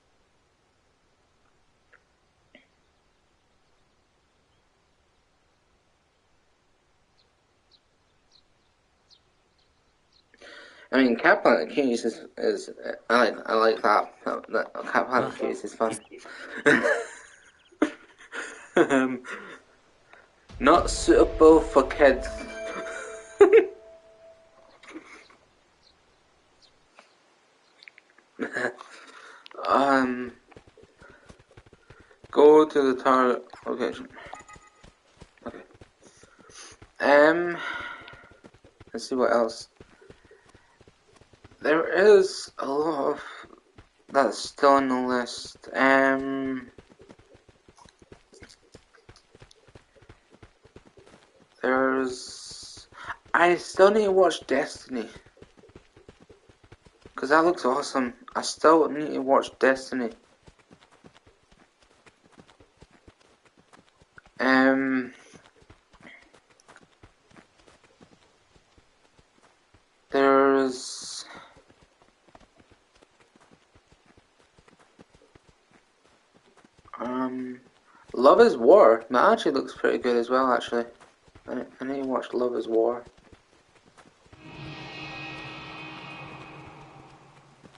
I mean, Cat Planet Cuties is I like that. That Cat Planet Cuties is fun. um, not suitable for kids. Go to the target location. Okay. Let's see what else. There is a lot of that's still on the list. There's. I still need to watch Destiny. Because that looks awesome. I still need to watch Destiny. There's. Love is War. That actually looks pretty good as well, actually. I need to watch Love is War.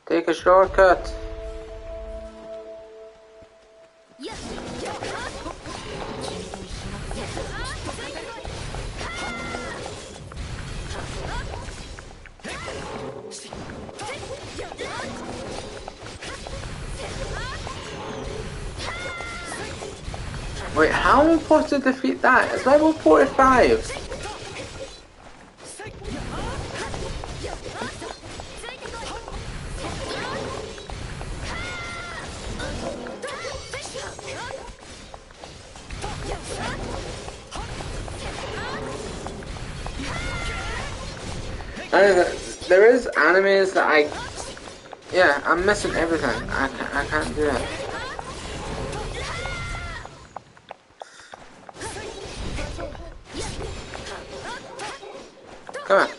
Take a shortcut. Wait, how am I supposed to defeat that? It's level 45. There is animes that yeah, I'm missing everything. I can't do it. Come on.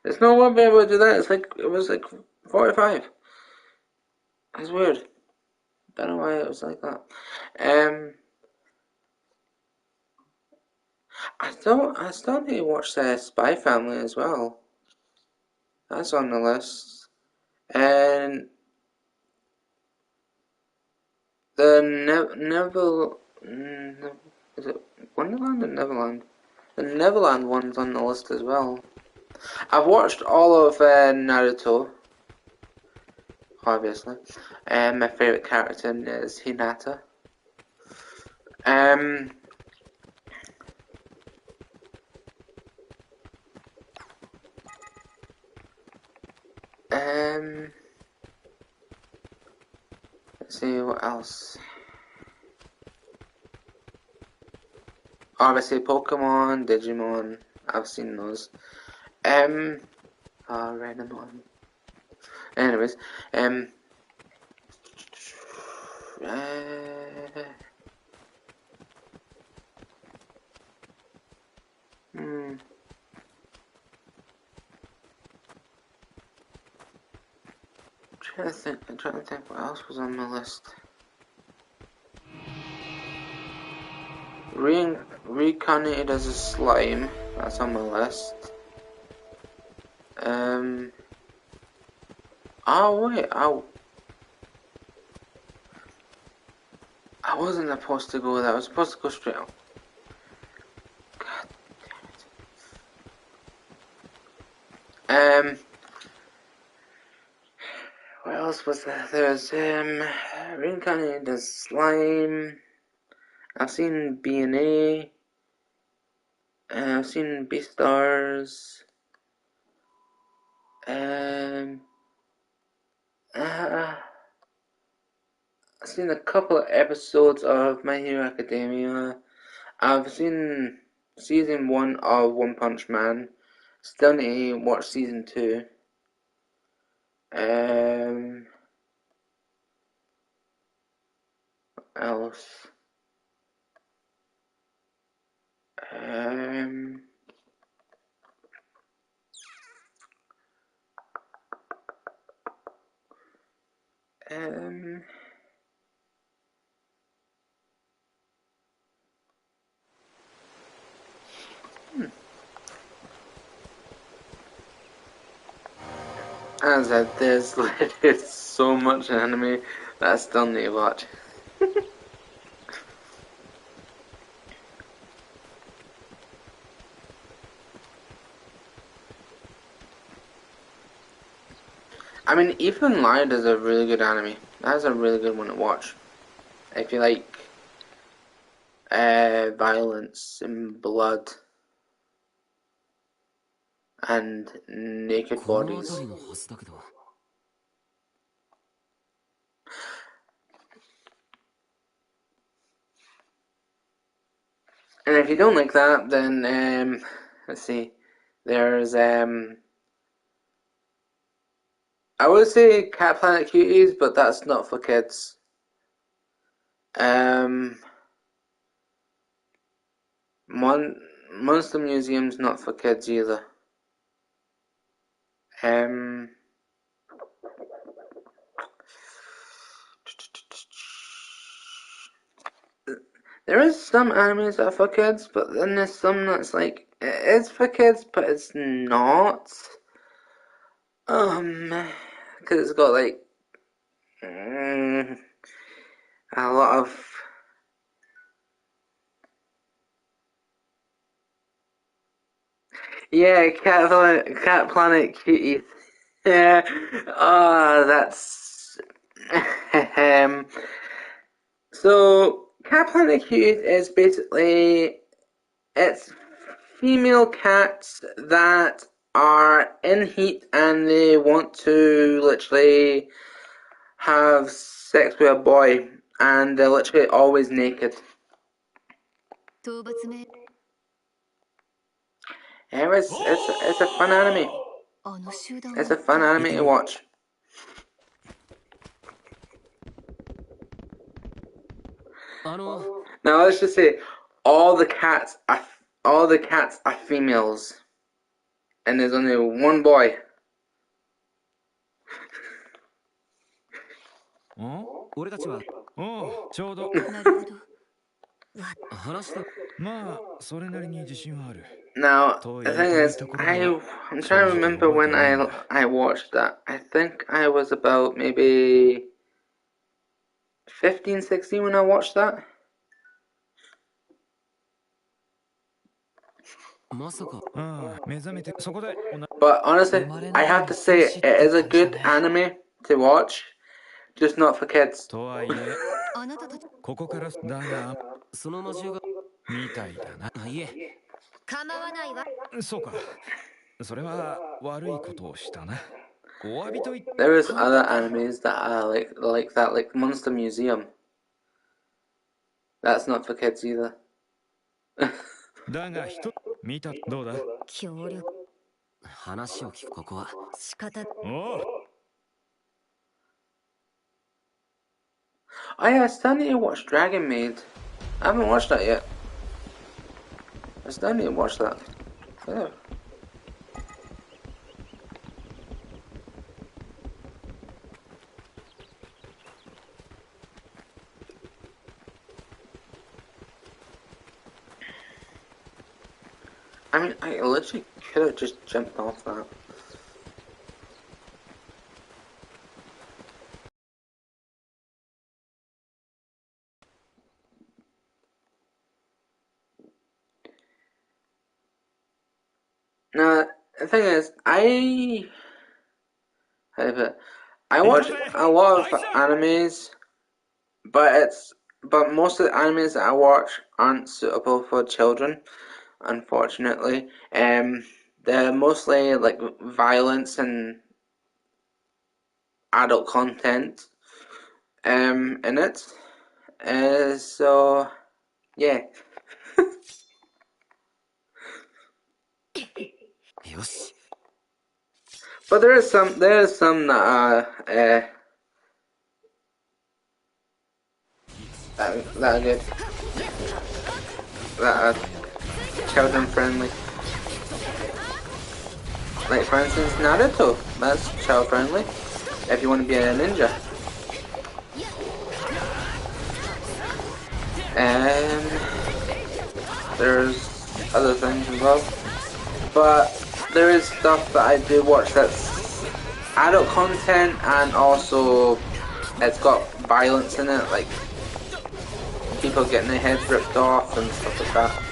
There's no one be able to do that. It was like 45. That's weird. Don't know why it was like that. I still need to watch the Spy Family as well. That's on the list. And the is it Wonderland or Neverland? The Neverland one's on the list as well. I've watched all of Naruto, obviously. And my favourite character is Hinata. Let's see what else. Obviously, Pokemon, Digimon. I've seen those. Random one. Anyways, I'm trying to think what else was on my list. Reincarnated as a slime. That's on my list. Oh wait, I wasn't supposed to go there. I was supposed to go straight up. God damn it. What else was there? There's Reincarnated as slime. I've seen B&A. I've seen Beastars. I've seen a couple of episodes of My Hero Academia. I've seen season 1 of One Punch Man. Still need to watch season 2. What else? As I said, there's literally so much anime that I still need to watch. I mean, Ethan Lied is a really good anime. That's a really good one to watch. If you like violence and blood and naked bodies. And if you don't like that, then let's see. There's I would say Cat Planet Cuties, but that's not for kids. Monster Museum's not for kids either. There is some animes that are for kids, but then there's some that's like it is for kids, but it's not. Because it's got like a lot of Cat Planet Cuties. Yeah. Oh, that's So, Cat Planet Youth is basically it's female cats that are in heat and they want to literally have sex with a boy, and they're literally always naked. 討伐命 It's a fun anime. あの集団 It's a は fun anime to watch. あの Now let's just say all the cats are females, and there's only one boy. ん俺たちはおうちょうどなるほどわ話したまあそれなりに自信はある Now To the thing is, I'm trying to remember when I watched that. I think I was about maybe 15, 16 when I watched that. まさかああ目覚めてそこでBut honestly, I have to say it is a good anime to watch, just not for kids. とはいえあなたたちここからだがその魔獣がみたいだなあいえ構わないわそうかそれは悪いことをしたなお詫びと言って There is other animes that are like that, like Monster Museum. That's not for kids either. だが見たどうだ協力話を聞くここは仕方おう Oh yeah, I still need to watch Dragon Maid. I haven't watched that yet. I still need to watch that. Yeah. I mean, I literally could have just jumped off that. Now, the thing is, how do I put it? I watch a lot of animes, but most of the animes that I watch aren't suitable for children, unfortunately. They're mostly like violence and adult content in it. So yeah. よし But there is some that are that are good, that are children friendly. Like for instance Naruto, that's child friendly. If you want to be a ninja. And there's other things as well. But there is stuff that I do watch that's adult content and also it's got violence in it, like people getting their heads ripped off and stuff like that.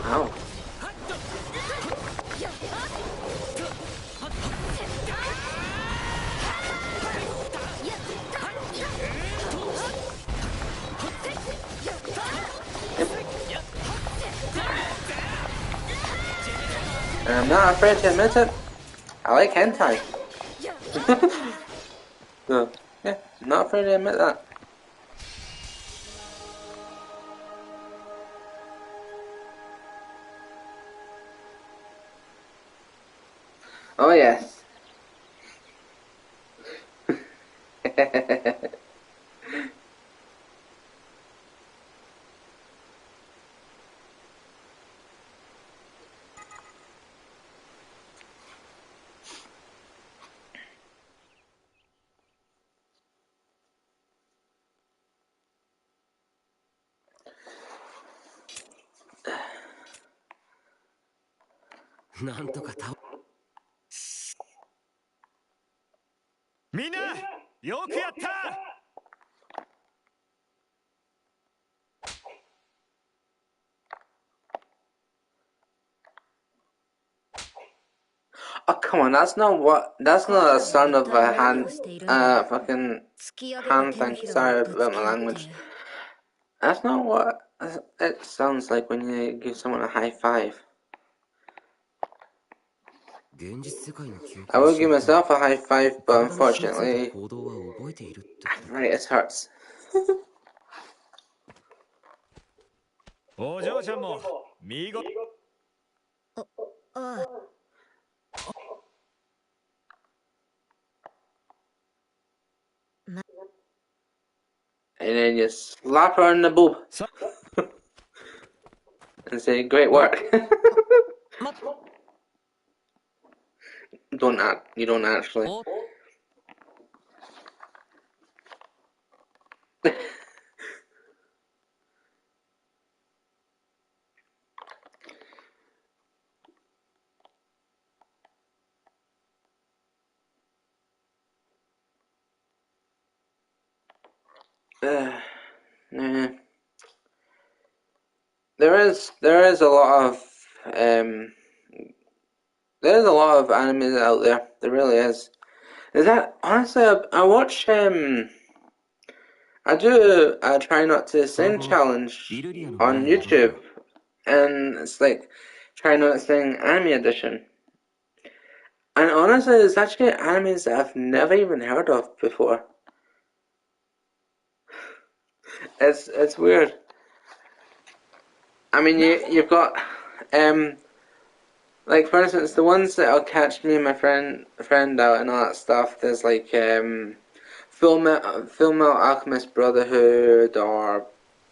Ow. And I'm not afraid to admit it, I like hentai. So, yeah, I'm not afraid to admit that. Oh yes. なんとかみんなよくやった。 Oh, come on, that's not what. That's not a sound of a hand. Fucking hand thing. Sorry about my language. That's not what it sounds like when you give someone a high five. 現実世界の記憶 I を will 失 give ったら myself a high five, but 体の火についた unfortunately, 行動は覚えているってことか。 arthritis hurts. お嬢ちゃんも見事。ああ And then you slap her on the boob さ and say, "Great work." ま Don't act. You don't actually. お Nah. There is a lot of there's a lot of animes out there. There really is. Is that honestly? I watch I do a try not to sing challenge on YouTube, and it's like try not to sing anime edition. And honestly, it's actually animes that I've never even heard of before. It's weird. I mean, you've got like for instance, the ones that'll catch me and my friend out and all that stuff. There's like Full Metal Alchemist Brotherhood or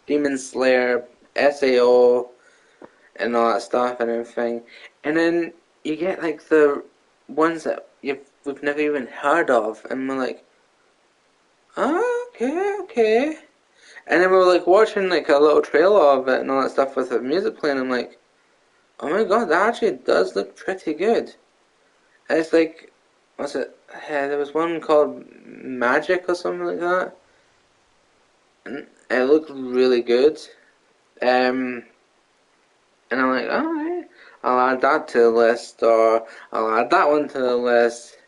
Demon Slayer, SAO, and all that stuff and everything. And then you get like the ones that we've never even heard of, and we're like, oh, okay. And then we were like watching like a little trailer of it and all that stuff with the music playing. I'm like, oh my god, that actually does look pretty good. And it's like, what's it? There was one called Magic or something like that. And it looked really good. And I'm like, alright, I'll add that to the list, or I'll add that one to the list.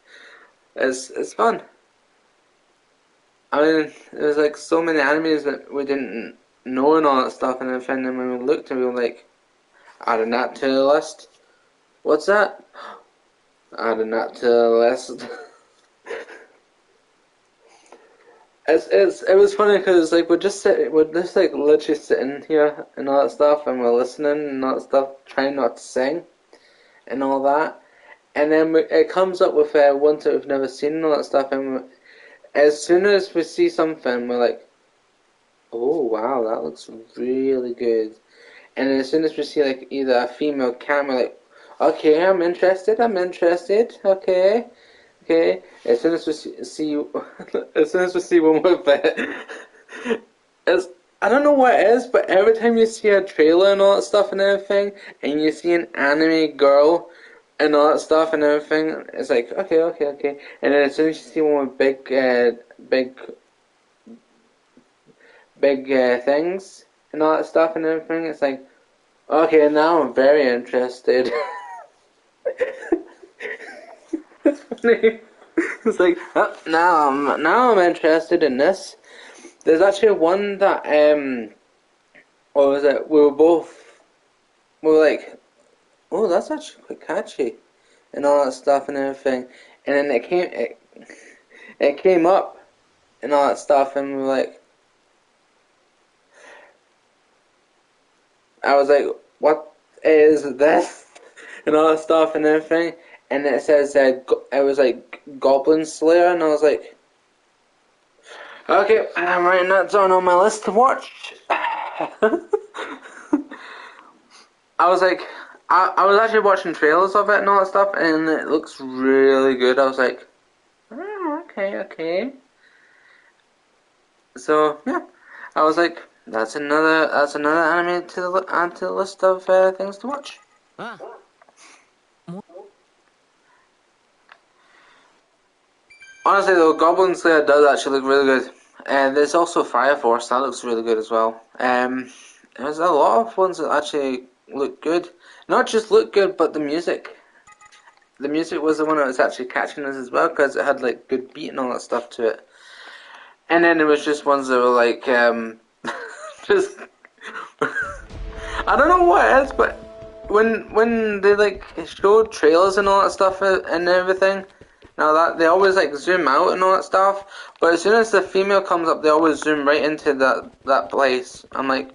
It's fun. I mean, there's like so many animes that we didn't know and all that stuff, and then when we looked and we were like, adding that to the list. What's that? Adding that to the list. It was funny because like we're just like literally sitting here and all that stuff, and we're listening and all that stuff, trying not to sing and all that, and then it comes up with ones that we've never seen and all that stuff, and as soon as we see something, we're like, oh wow, that looks really good, and then as soon as we see like either a female cat, we're like, okay, I'm interested, okay. Okay, as soon as we see as soon as we see one with it, it's, I don't know what it is, but every time you see a trailer and all that stuff and everything, and you see an anime girl and all that stuff and everything, it's like, okay. And then as soon as you see one with big things and all that stuff and everything, it's like, okay, now I'm very interested. It's funny. It's like, oh, now I'm interested in this. There's actually one that what was it? We were like, oh, that's actually quite catchy, and all that stuff and everything. And then it came up and all that stuff, and we were like, I was like, what is this? And all that stuff and everything. And it says it was like Goblin Slayer, and I was like, okay, I'm writing that down on my list to watch. I was like, I was actually watching trailers of it and all that stuff, and it looks really good. I was like, oh, okay. So yeah, I was like, that's another anime to add to the list of things to watch. Ah. Honestly though, Goblin Slayer does actually look really good. And there's also Fire Force, that looks really good as well. There's a lot of ones that actually look good. Not just look good, but the music. The music was the one that was actually catching us as well, because it had like good beat and all that stuff to it. And then there was just ones that were like, just... I don't know what it is, but when they like showed trailers and all that stuff and everything, now that they always like zoom out and all that stuff, but as soon as the female comes up, they always zoom right into that place. I'm like,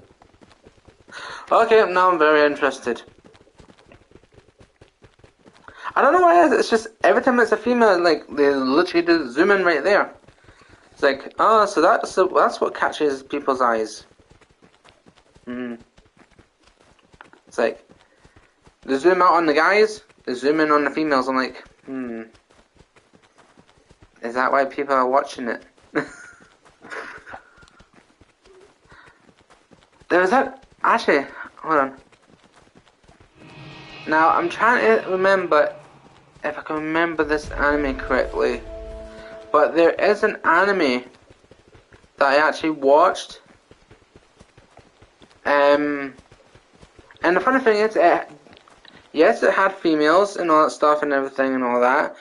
okay, now I'm very interested. I don't know why it is. It's just every time it's a female, like they literally just zoom in right there. It's like, oh, so that's what catches people's eyes. It's like they zoom out on the guys, they zoom in on the females. I'm like, is that why people are watching it? There was that actually. Hold on. Now I'm trying to remember if I can remember this anime correctly, but there is an anime that I actually watched. And the funny thing is, yes, it had females and all that stuff and everything and all that,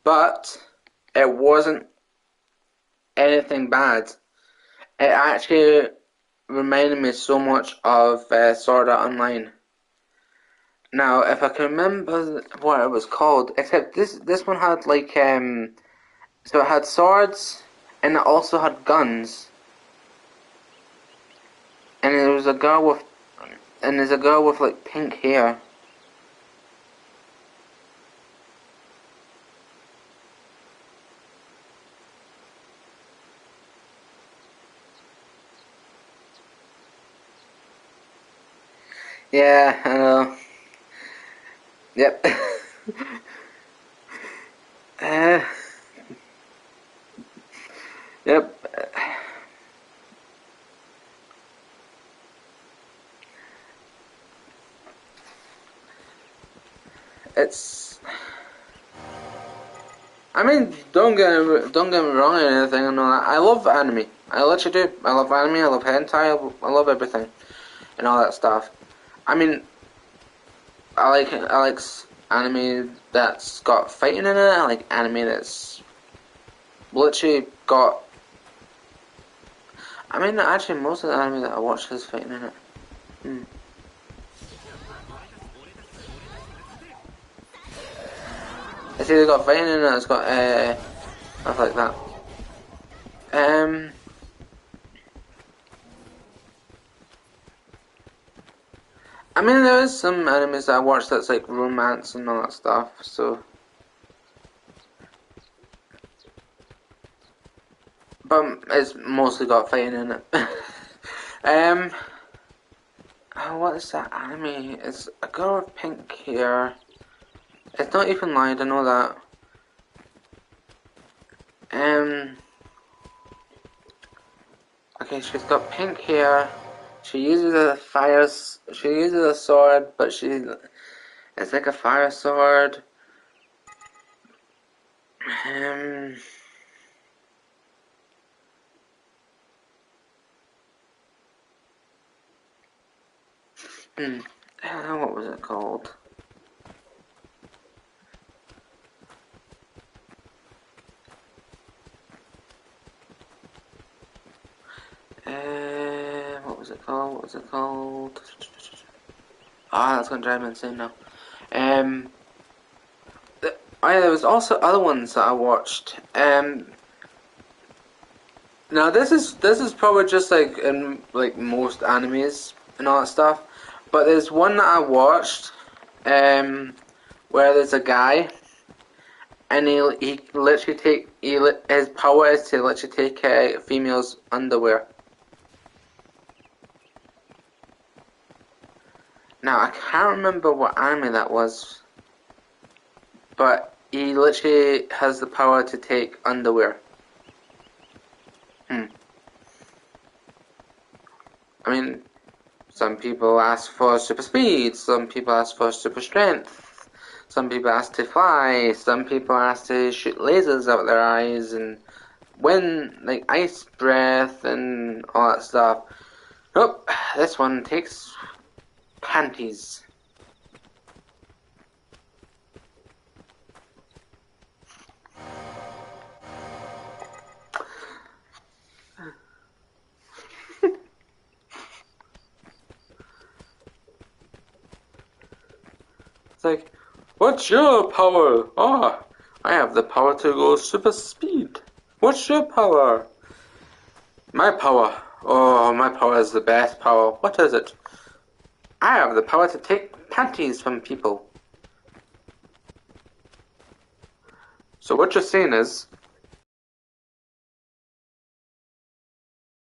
but it wasn't anything bad. It actually reminded me so much of Sword Art Online. Now, if I can remember what it was called, except this one had like so it had swords and it also had guns, and there was a girl with there's a girl with like pink hair. Yeah, I know. Yep. uh, yep. It's. I mean, don't get me wrong or anything and all that. I love anime. I literally do. I love anime. I love hentai. I love everything and all that stuff. I mean, I like anime that's got fighting in it. I like anime that's literally got. I mean, actually, most of the anime that I watch has fighting in it. It's either got fighting in it, or it's got stuff like that. I mean, there is some animes that I watch that's like romance and all that stuff. So, but it's mostly got fighting in it. What is that anime? It's a girl with pink hair. It's not even lied, I know that. Okay, she's got pink hair. She uses she uses a sword, but it's like a fire sword. What was it called? What was it called? What was it called? Ah, that's gonna drive me insane now. There was also other ones that I watched. Now this is probably just like in like most animes and all that stuff, but there's one that I watched, where there's a guy, and he literally his power is to literally take a female's underwear. Now I can't remember what anime that was, but he literally has the power to take underwear. I mean, some people ask for super speed, some people ask for super strength, Some people ask to fly, some people ask to shoot lasers out their eyes and win like ice breath and all that stuff. Nope, this one takes panties. It's like, what's your power? Oh, I have the power to go super speed. What's your power? My power. Oh, my power is the best power. What is it? I have the power to take panties from people. So what you're saying is,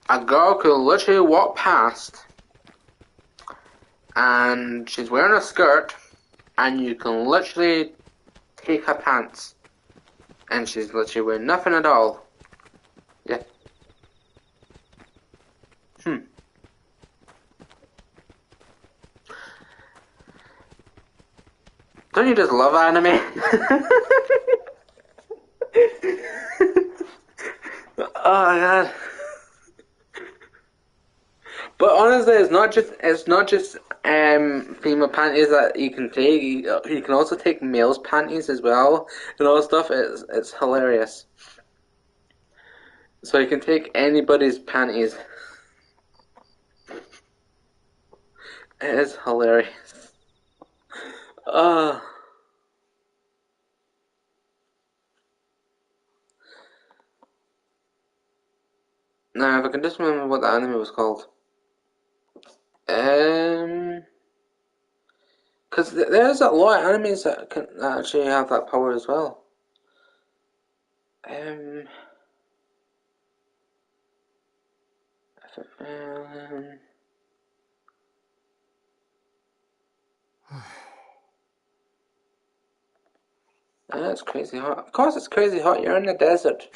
a girl could literally walk past and she's wearing a skirt and you can literally take her pants and she's literally wearing nothing at all. Yeah. Don't you just love anime? Oh god. But honestly, it's not just female panties that you can take. You can also take males' panties as well, and all stuff. It's hilarious. So you can take anybody's panties. It is hilarious. Uh, Now if I can just remember what the anime was called. Because there's a lot of animes that can actually have that power as well. Um, um, it's crazy hot. Of course it's crazy hot, you're in the desert.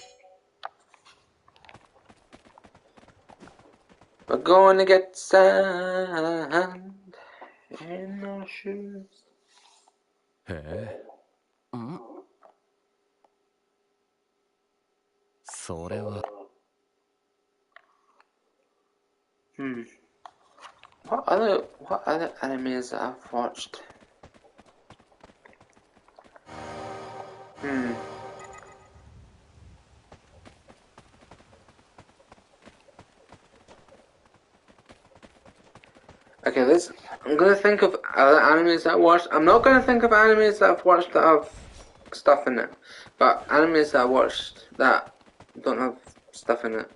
We're going to get sand in our shoes. へえ。それは。What other animes that I've watched? Okay, I'm gonna think of other animes that I watched. I'm not gonna think of animes that I've watched that have stuff in it, but animes that I watched that don't have stuff in it.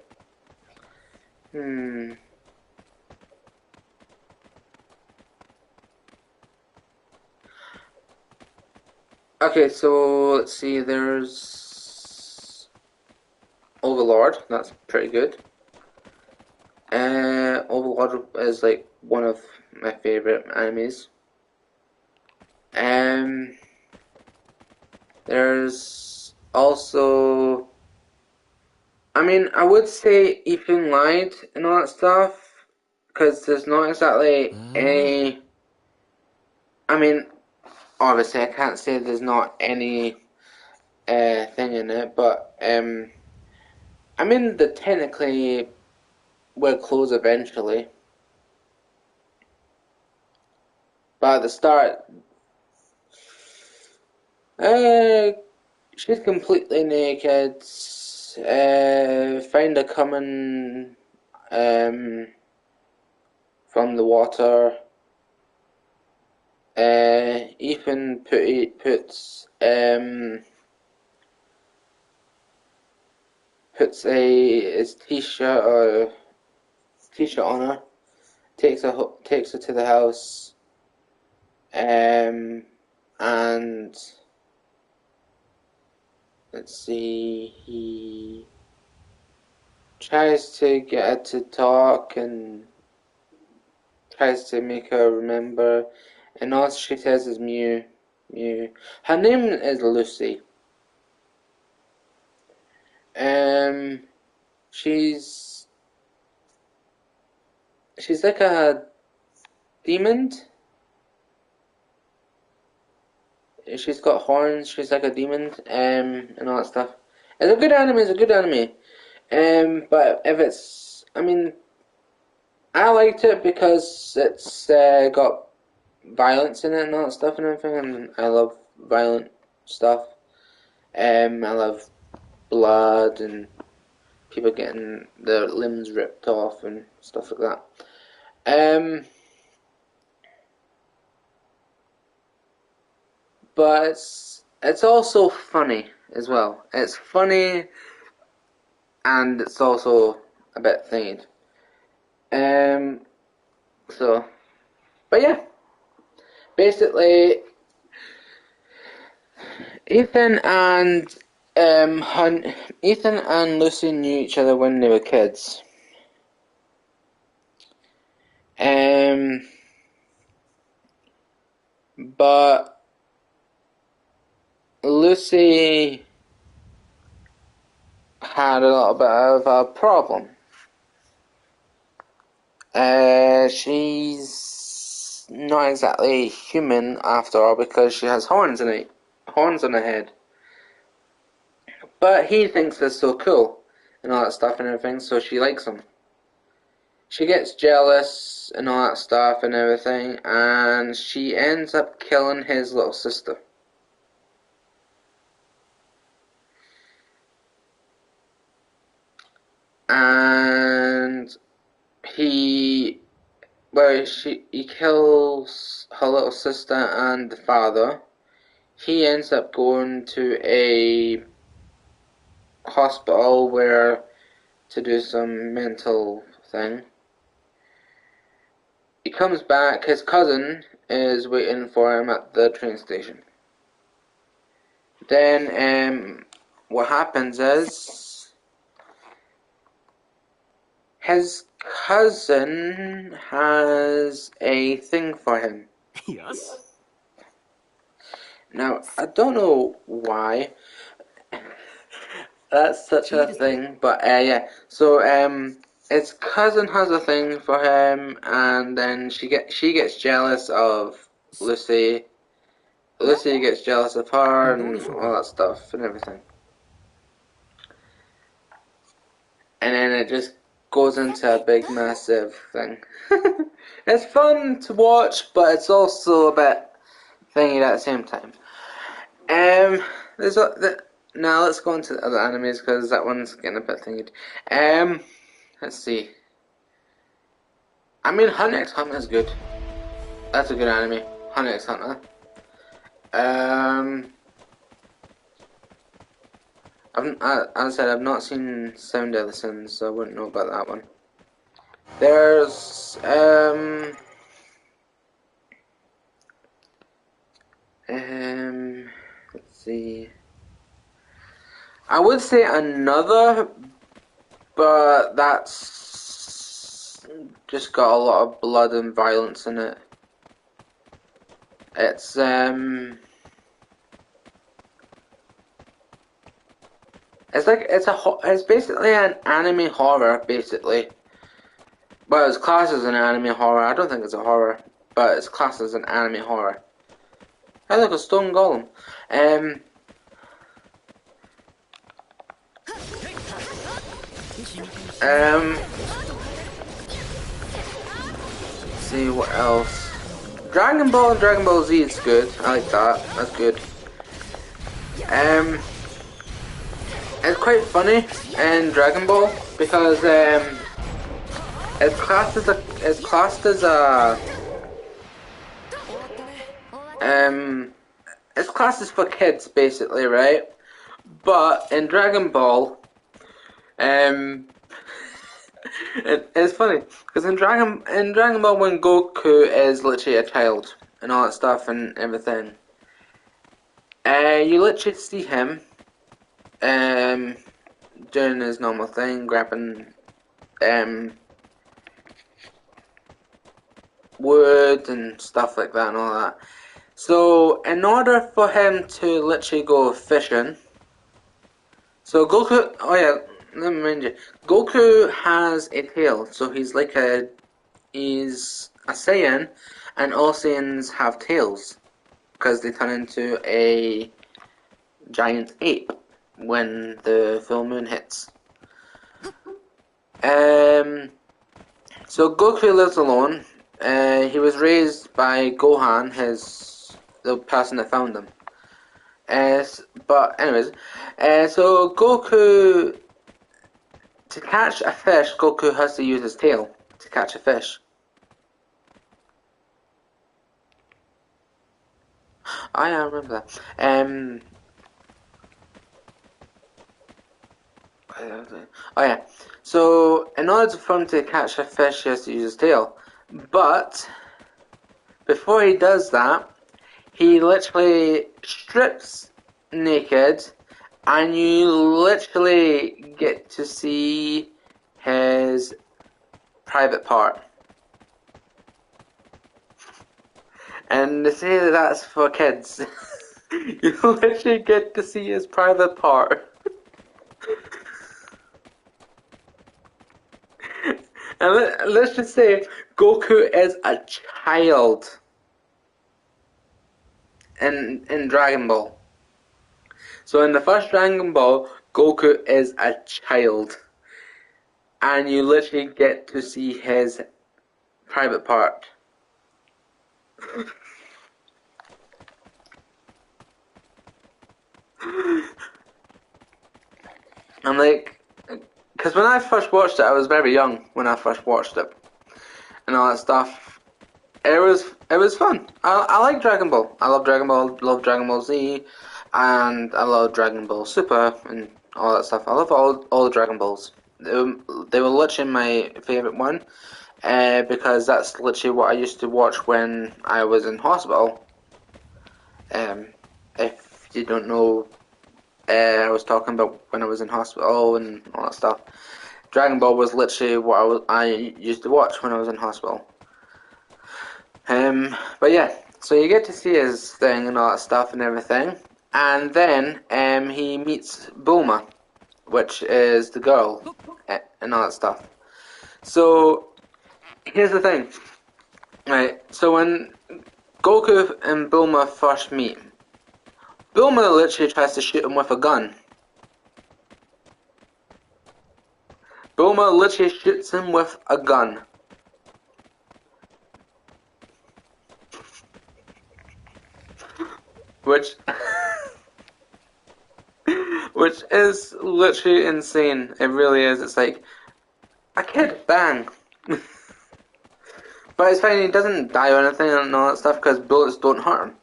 Okay, so let's see. There's Overlord. That's pretty good. Overlord is like one of my favorite animes. There's also, I mean, I would say Ethan lied and all that stuff, because there's not exactly any. I mean, obviously, I can't say there's not any thing in it, but I mean, they technically will close eventually. But at the start, she's completely naked. Find her coming from the water. Ethan puts his t-shirt on her, takes her to the house, and let's see, he tries to get her to talk and tries to make her remember, and all she says is mew, mew. Her name is Lucy. She's like a demon. she's got horns. She's like a demon, and all that stuff. It's a good anime. It's a good anime. But if it's, I mean, I liked it because it's got violence in it and all that stuff and everything, and I love violent stuff. I love blood and people getting their limbs ripped off and stuff like that. But it's also funny as well. It's funny and it's also a bit thingy. So, but yeah, basically, Ethan and Ethan and Lucy knew each other when they were kids. But Lucy had a little bit of a problem. She's not exactly human after all because she has horns on her head. But he thinks they're so cool and all that stuff and everything, so she likes him. She gets jealous and all that stuff and everything, and she ends up killing his little sister. And he kills her little sister and the father. He ends up going to a hospital to do some mental thing. He comes back, his cousin is waiting for him at the train station. Then what happens is his cousin has a thing for him. Yes. Now, I don't know why that's such a thing, but yeah. So his cousin has a thing for him, and then she gets jealous of Lucy. Lucy gets jealous of her and all that stuff and everything. And then it just goes into a big massive thing. It's fun to watch, but it's also a bit thingy at the same time. Now let's go into the other animes because that one's getting a bit thingy. Let's see. I mean, Hunter x Hunter is good. That's a good anime. Hunter x Hunter. As I said, I've not seen Seven Deadly Sins, so I wouldn't know about that one. There's let's see. I would say another, but that's just got a lot of blood and violence in it. It's it's basically an anime horror, basically. But it's classed as an anime horror. I don't think it's a horror, but it's classed as an anime horror. Hey, look, a stone golem. Let's see what else. Dragon Ball and Dragon Ball Z is good. I like that. That's good. It's quite funny in Dragon Ball because it's classed as it's classed as for kids basically, right? But in Dragon Ball, it's funny because in Dragon Ball when Goku is literally a child and all that stuff and everything, you literally see him doing his normal thing, grabbing wood and stuff like that and all that. So in order for him to literally go fishing, so Goku, oh yeah, let me remind you, Goku has a tail, so he's a Saiyan, and all Saiyans have tails, because they turn into a giant ape when the full moon hits. So Goku lives alone. He was raised by Gohan, the person that found him. But anyways, so Goku, to catch a fish, Goku has to use his tail to catch a fish. Oh yeah, I remember that. Oh yeah. So in order for him to catch a fish, he has to use his tail. But before he does that, he literally strips naked, and you literally get to see his private part. And they say that that's for kids. You literally get to see his private part. And let's just say Goku is a child in Dragon Ball. So in the first Dragon Ball, Goku is a child. And you literally get to see his private part. I'm like, because when I first watched it, I was very young when I first watched it, and all that stuff. It was fun. I like Dragon Ball. I love Dragon Ball. Love Dragon Ball Z, and I love Dragon Ball Super and all that stuff. I love all the Dragon Balls. They were literally my favorite one, because that's literally what I used to watch when I was in hospital. If you don't know, I was talking about when I was in hospital and all that stuff. Dragon Ball was literally what I used to watch when I was in hospital. But yeah, so you get to see his thing and all that stuff and everything, and then he meets Bulma, which is the girl, and all that stuff. So here's the thing, right? So when Goku and Bulma first meet, Bulma literally tries to shoot him with a gun. Bulma literally shoots him with a gun. Which which is literally insane. It really is. It's like a kid, bang. But it's fine, he doesn't die or anything and all that stuff because bullets don't hurt him.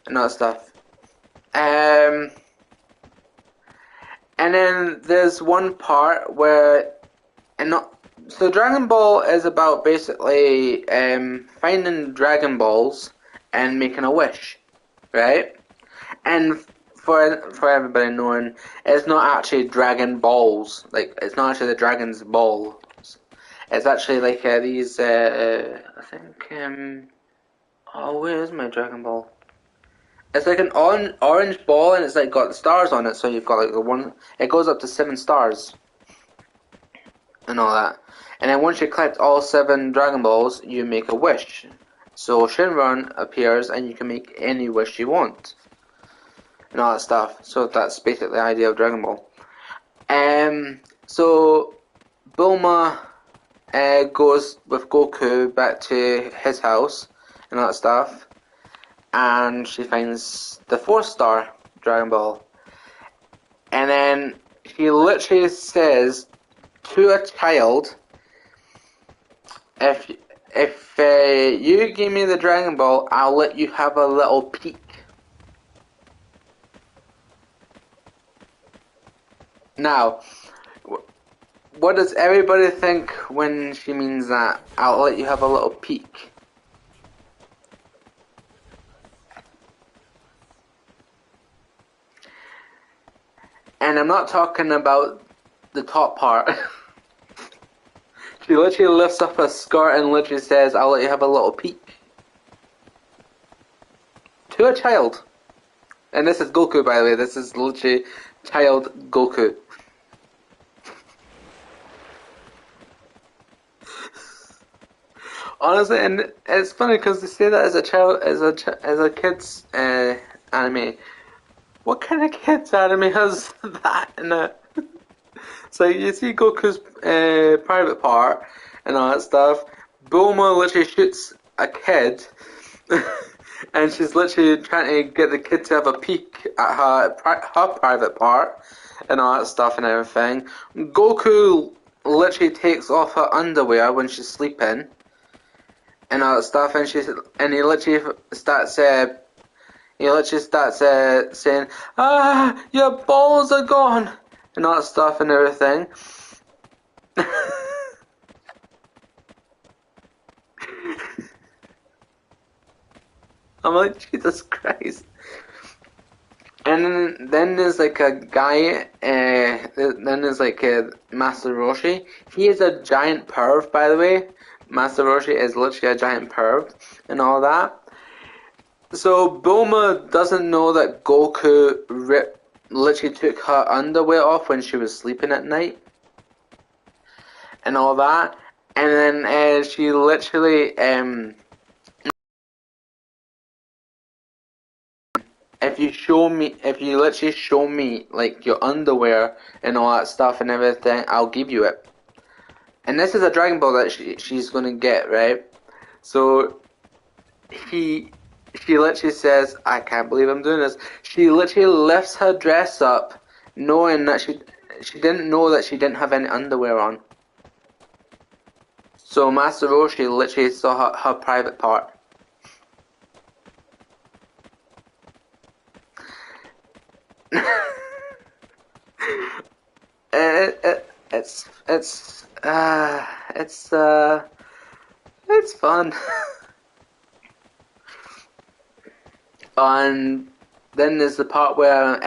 And all that stuff. And then there's one part where, so Dragon Ball is about basically finding Dragon Balls and making a wish, right? And for everybody knowing, it's not actually Dragon Balls. Like, it's not actually the Dragon's Balls. It's actually like these. I think. Oh, where is my Dragon Ball? It's like an orange ball, and it's like got the stars on it. So you've got like the one. It goes up to 7 stars, and all that. And then once you collect all 7 Dragon Balls, you make a wish. So Shenron appears, and you can make any wish you want, and all that stuff. So that's basically the idea of Dragon Ball. So Bulma goes with Goku back to his house and all that stuff, and she finds the 4th star Dragon Ball, and then he literally says to a child, if you give me the Dragon Ball, I'll let you have a little peek. Now, what does everybody think when she means that? I'll let you have a little peek. And I'm not talking about the top part. She literally lifts up her skirt and literally says, I'll let you have a little peek. To a child. And this is Goku, by the way. This is literally child Goku. Honestly, and it's funny because they say that as a child, as a kids anime. What kind of kids anime has that in it? So you see Goku's private part and all that stuff. Bulma literally shoots a kid, and she's literally trying to get the kid to have a peek at her private part and all that stuff and everything. Goku literally takes off her underwear when she's sleeping and all that stuff, and he literally starts saying, "Ah, your balls are gone," and all that stuff and everything. I'm like, Jesus Christ. And then there's like a guy, then there's like Master Roshi. He is a giant perv, by the way. Master Roshi is literally a giant perv and all that. So Bulma doesn't know that Goku literally took her underwear off when she was sleeping at night and all that. And then she literally, if you literally show me like your underwear and all that stuff and everything, I'll give you it. And this is a Dragon Ball that she's gonna get, right? So he she literally says, I can't believe I'm doing this. She literally lifts her dress up knowing that she didn't know that she didn't have any underwear on. So Master Roshi literally saw her private part. It's it's fun. And then there's the part where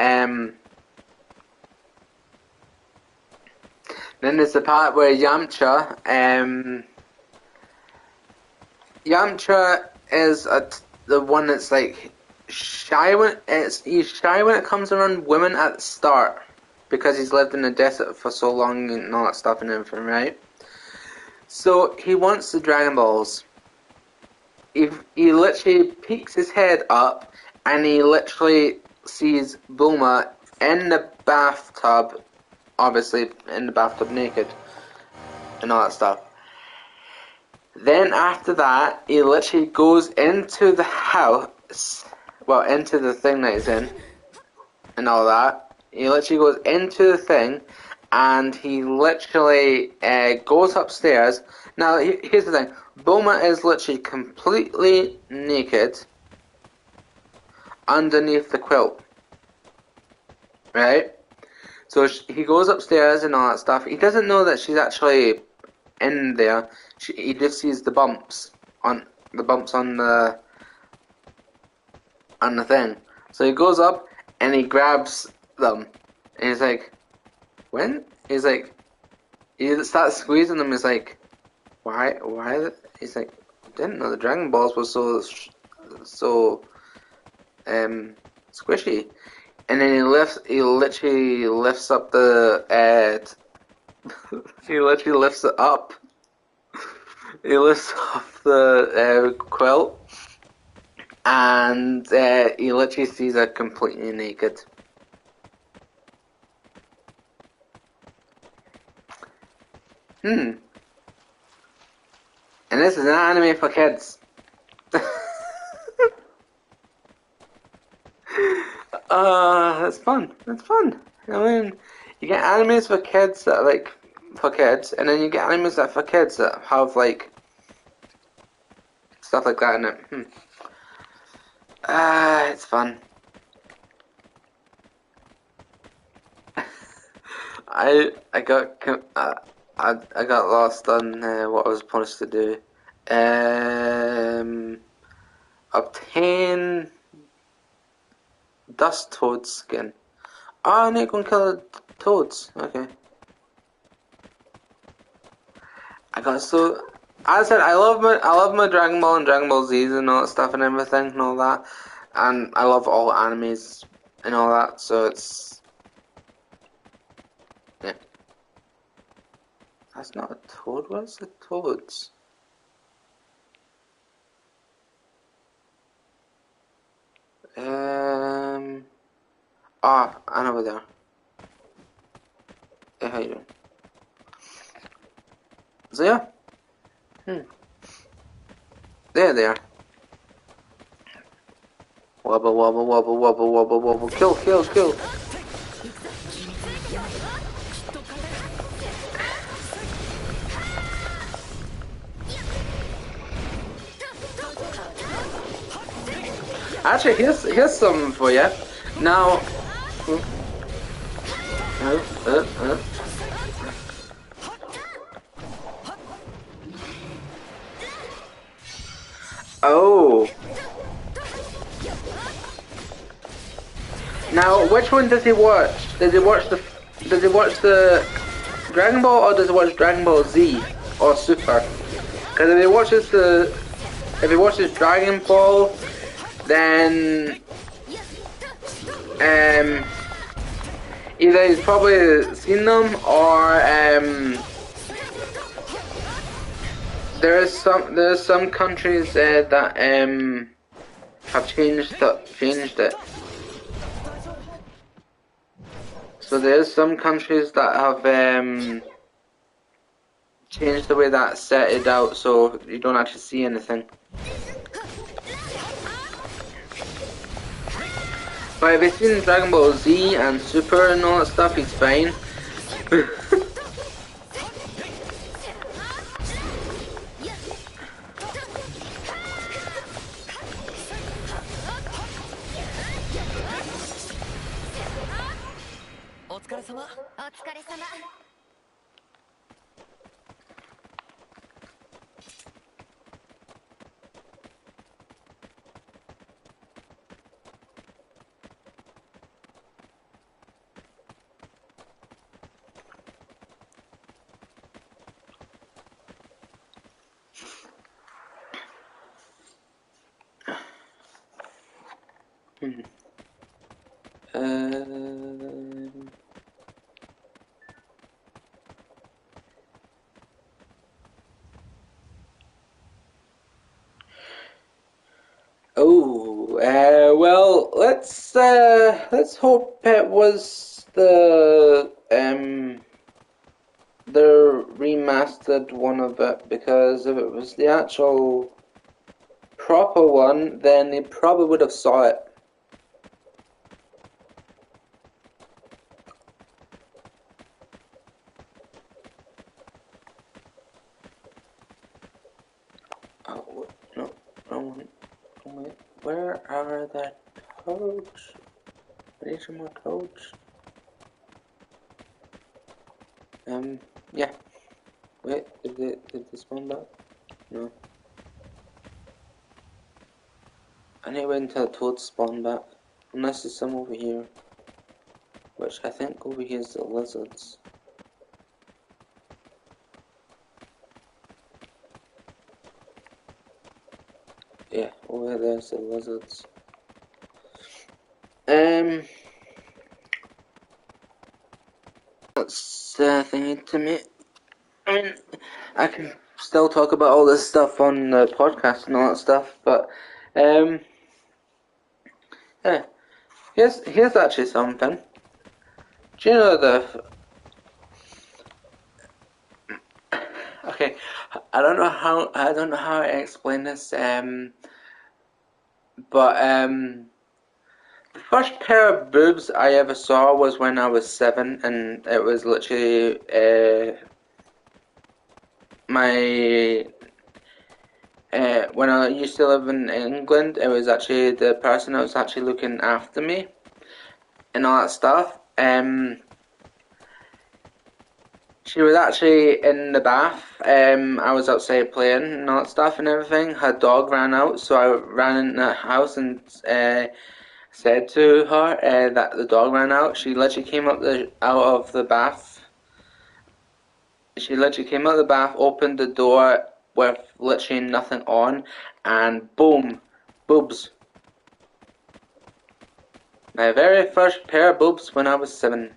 Yamcha is the one that's like he's shy when it comes around women at the start because he's lived in the desert for so long and all that stuff and everything, right? So he wants the Dragon Balls. He literally peeks his head up and he literally sees Bulma in the bathtub, obviously in the bathtub naked and all that stuff. Then after that, he literally goes into the house, well, into the thing that he's in, and all that. He literally goes into the thing, and he literally goes upstairs. Now, here's the thing. Bulma is literally completely naked underneath the quilt, right? So he goes upstairs and all that stuff. He doesn't know that she's actually in there. He just sees the bumps on the thing. So he goes up and he grabs them. And he's like, when? He's like, he starts squeezing them. He's like, why? He's like, I didn't know the Dragon Balls were so squishy. And then he literally lifts up the he literally lifts it up. He lifts off the quilt, and he literally sees her completely naked. And this is an anime for kids. It's fun. It's fun. I mean, you get animes for kids that are like for kids, and then you get animes that are for kids that have like stuff like that in it. It's fun. I got lost on what I was supposed to do. Obtain dust toad skin. Oh, I need to go and kill the toads. Okay. I said I love my Dragon Ball and Dragon Ball Z's and all that stuff and everything and all that, and I love all animes and all that. So it's yeah. That's not a toad. What is a toads? I know where they are. Hey, how you doing? Is there? There they are. Wobble, wobble, wobble, wobble, wobble, wobble. Kill, kill, kill. Actually, here's something for you. Now, oh. Now, which one does he watch? Does he watch the Dragon Ball, or does he watch Dragon Ball Z or Super? Because if he watches Dragon Ball, then either he's probably seen them, or there's some countries that have changed it. So there's some countries that have changed the way that set it out, so you don't actually see anything. But if you've seen Dragon Ball Z and Super and all that stuff, he's fine. Well, let's hope it was the remastered one of it, because if it was the actual proper one, then he probably would have saw it. Oh, no, wait, where are the toads? I need some more toads. Yeah. Wait, did they spawn back? No. I need to wait until the toads spawn back. Unless there's some over here. Which I think over here is the lizards. Yeah, over there's the lizards. That's thingy to me. I mean, I can still talk about all this stuff on the podcast and all that stuff, but yeah. Here's actually something. Do you know the? Okay, I don't know how I explain this. But the first pair of boobs I ever saw was when I was 7, and it was literally my when I used to live in England. It was actually the person that was actually looking after me and all that stuff. She was actually in the bath. I was outside playing and all that stuff and everything. Her dog ran out, so I ran in the house and said to her that the dog ran out. She literally came out of the bath. She literally came out of the bath, opened the door with literally nothing on, and boom, boobs. My very first pair of boobs when I was 7.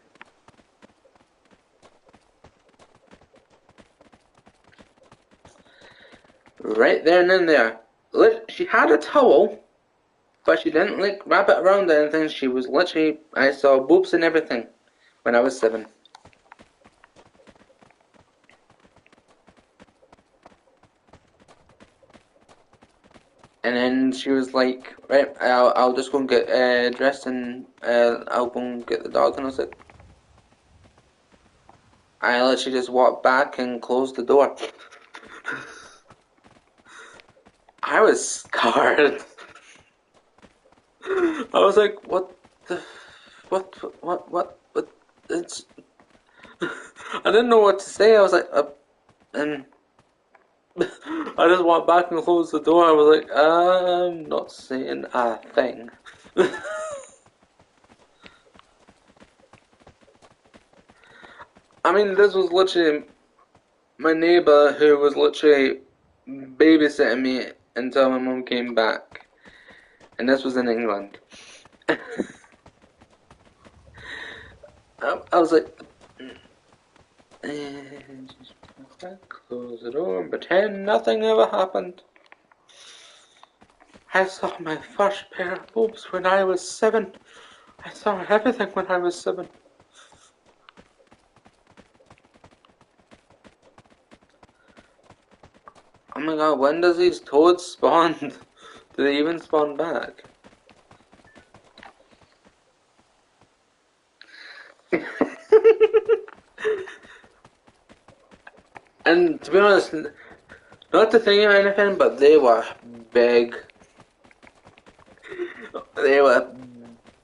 Right there and then there. She had a towel, But she didn't like wrap it around or anything. She was literally, I saw boobs and everything when I was 7. And then she was like, right, I'll just go and get dressed and I'll go and get the dog. And I was like, I literally just walked back and closed the door. I was scarred. I was like, what the, what, it's, I didn't know what to say. I was like, and I just walked back and closed the door. I was like, I'm not saying a thing. I mean, this was literally my neighbour who was literally babysitting me until my mum came back. And this was in England. I was like, close the door and pretend nothing ever happened. I saw my first pair of boobs when I was 7. I saw everything when I was 7. Oh my god, when does these toads spawn? Do they even spawn back? And to be honest, not to think of anything, but they were big. They were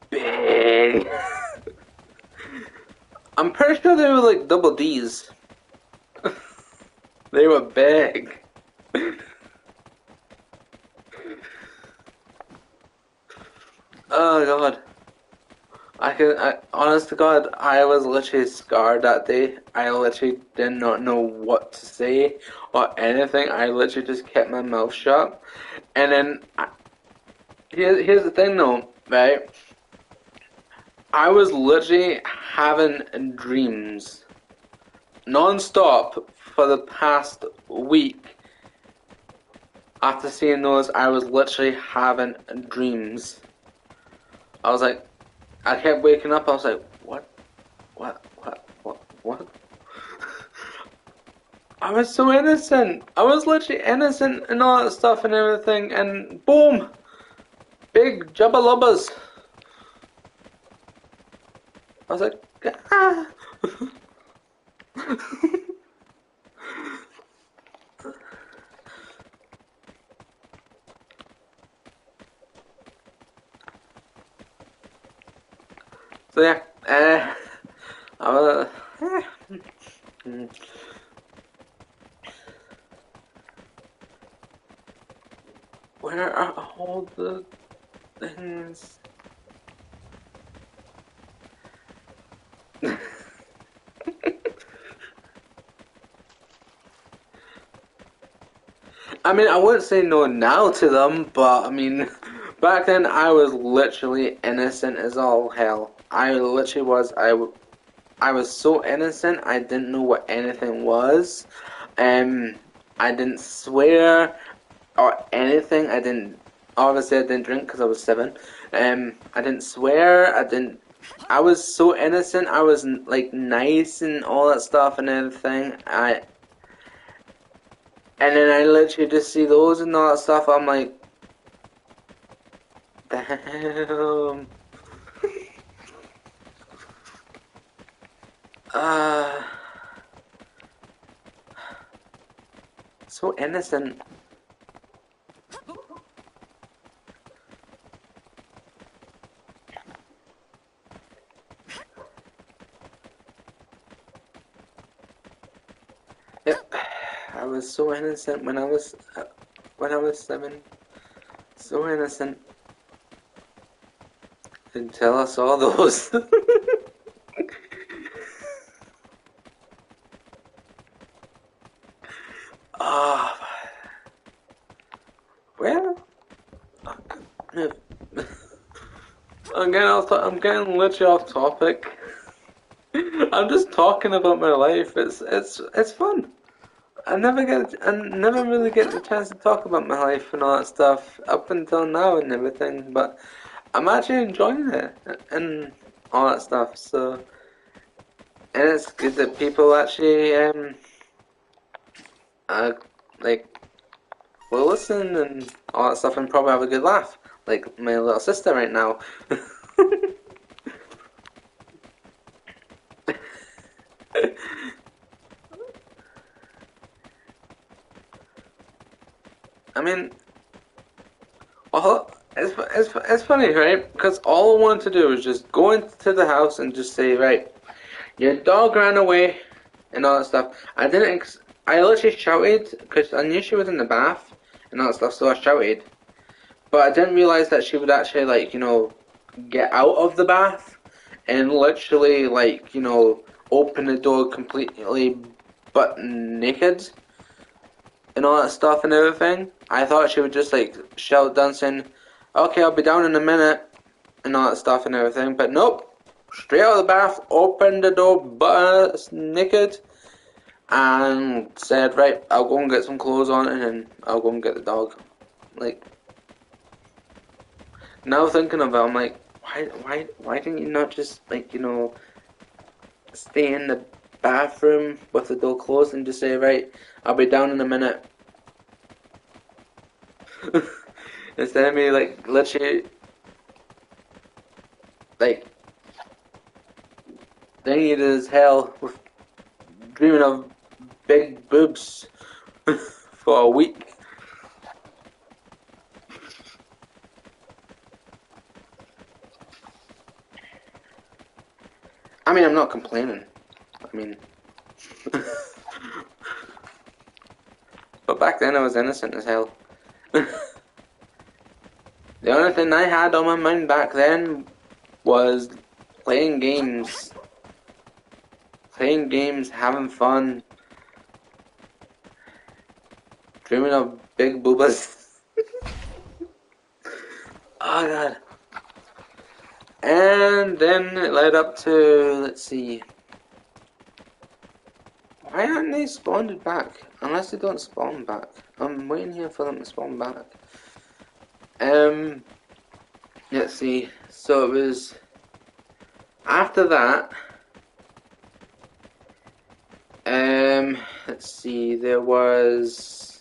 big. I'm pretty sure they were like double D's. They were big. Oh god. Honest to God, I was literally scarred that day. I literally did not know what to say or anything. I literally just kept my mouth shut. And then, here's the thing though, right? I was literally having dreams non-stop for the past week. After seeing those, I was literally having dreams. I was like, I kept waking up, I was like, what? I was so innocent. I was literally innocent and all that stuff and everything, and boom! Big jubba lubbas. I was like, ah! So yeah, I was, where are all the things? I mean, I wouldn't say no now to them, but I mean, back then I was literally innocent as all hell. I literally was. I was so innocent. I didn't know what anything was. I didn't swear or anything. I didn't. Obviously, I didn't drink because I was 7. I didn't swear. I didn't. I was so innocent. I was like nice and all that stuff and everything. And then I literally just see those and all that stuff. I'm like, damn. Uh, so innocent. Yep. I was so innocent when I was 7. So innocent. Until I saw those. Ah, well, I'm getting literally off topic. I'm just talking about my life. It's fun. I never really get the chance to talk about my life and all that stuff up until now and everything, but I'm actually enjoying it and all that stuff. So, and it's good that people actually uh like will listen and all that stuff and probably have a good laugh, like my little sister right now. I mean, it's funny, right? Because all I wanted to do was just go into the house and just say, right, your dog ran away and all that stuff. I literally shouted because I knew she was in the bath and all that stuff, so I shouted. But I didn't realize that she would actually, like, get out of the bath and literally, like, open the door completely butt naked and all that stuff and everything. I thought she would just, like, shout down saying, okay, I'll be down in a minute and all that stuff and everything. But nope. Straight out of the bath, opened the door butt naked and said, right, I'll go and get some clothes on and then I'll go and get the dog. Like, now thinking about it, I'm like, why didn't you not just, like, stay in the bathroom with the door closed and just say, right, I'll be down in a minute. Instead of me, like, literally, like, thinking as hell with dreaming of big boobs for a week. I mean, I'm not complaining. I mean, but back then I was innocent as hell. The only thing I had on my mind back then was playing games. Playing games, having fun, dreaming of big boobas. Oh god. And then it led up to, let's see. Why aren't they spawned back? Unless they don't spawn back. I'm waiting here for them to spawn back. Let's see. So it was after that. Let's see. There was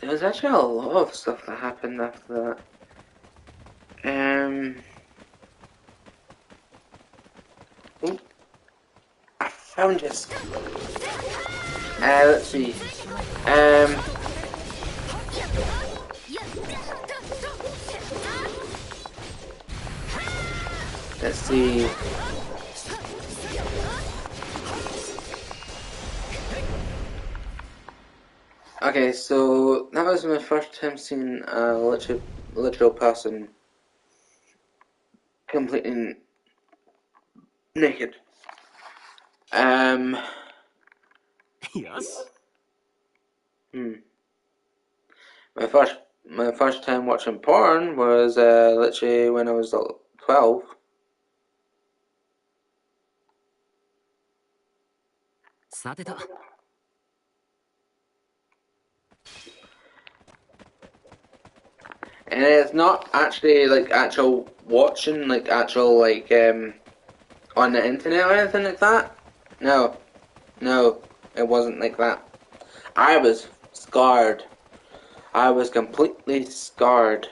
actually a lot of stuff that happened after that. Oh, I found this. Let's see. Let's see. Okay, so that was my first time seeing a literal person completely naked. Yes. Hmm. My first time watching porn was literally when I was 12. さてと。And it's not actually like actual watching, like actual like on the internet or anything like that. No, no, it wasn't like that. I was scarred. I was completely scarred.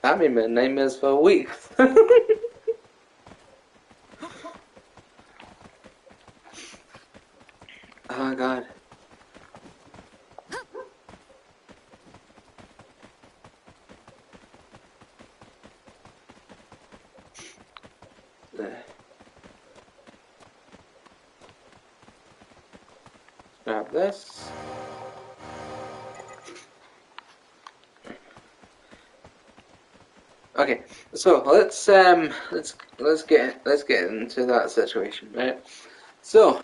That made me nightmares for a week. Oh god. Grab this. Okay, so let's get into that situation, right? So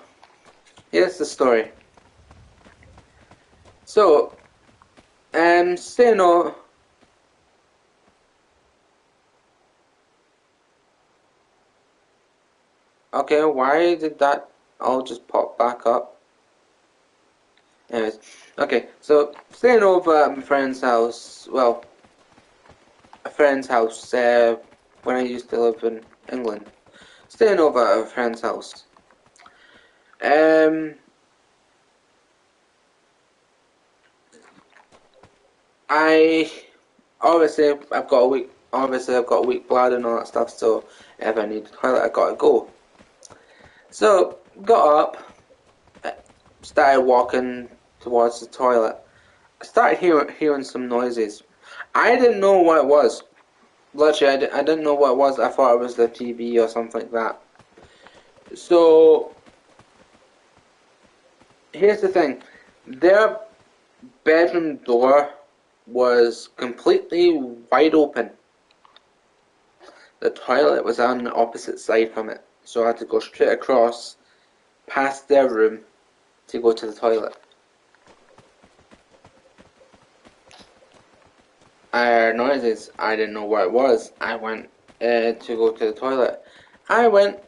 here's the story. So Seno Okay, why did that all just pop back up? Anyways, okay, so staying over at my friend's house, well, a friend's house, when I used to live in England. Staying over at a friend's house. I obviously I've got a weak bladder and all that stuff, so if I need the toilet I gotta go. So got up, started walking towards the toilet. I started hearing some noises. I didn't know what it was. Literally, I didn't know what it was. I thought it was the TV or something like that. So here's the thing. Their bedroom door was completely wide open. The toilet was on the opposite side from it, so I had to go straight across, past their room, to go to the toilet. I heard noises. I didn't know what it was. I went to go to the toilet. I went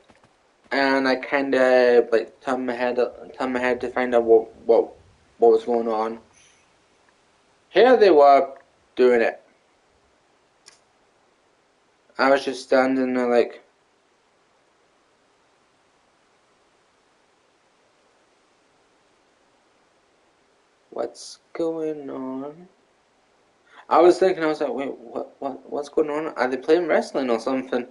and I kind of like turned my head to find out what was going on. Here they were doing it. I was just standing there like, what's going on? I was like, wait, what's going on? Are they playing wrestling or something?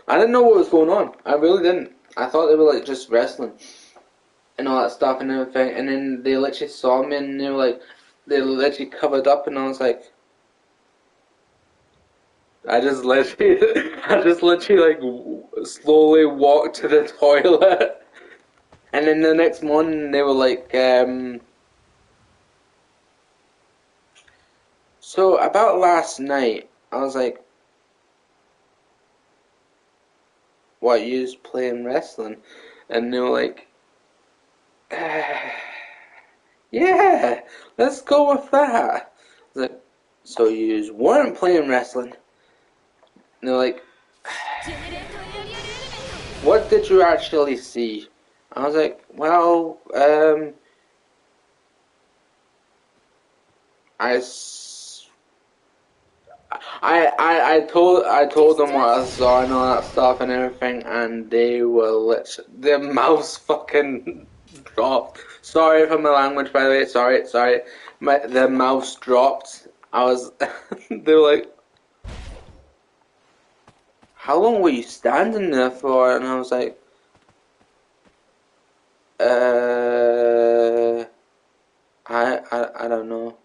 I didn't know what was going on. I really didn't. I thought they were like just wrestling and all that stuff and everything. And then they literally saw me and they were like, they literally covered up and I was like, I just literally like slowly walked to the toilet. And then the next morning they were like, so about last night, I was like, what, you was playing wrestling? And they were like, yeah, let's go with that. I was like, so you weren't playing wrestling? And they're like, what did you actually see? I was like, well, I told them what I saw and all that stuff and everything, and they were literally, their mouths fucking dropped. Sorry for my language, by the way. Sorry. Their mouths dropped. I was, they were like, how long were you standing there for? And I was like, I don't know.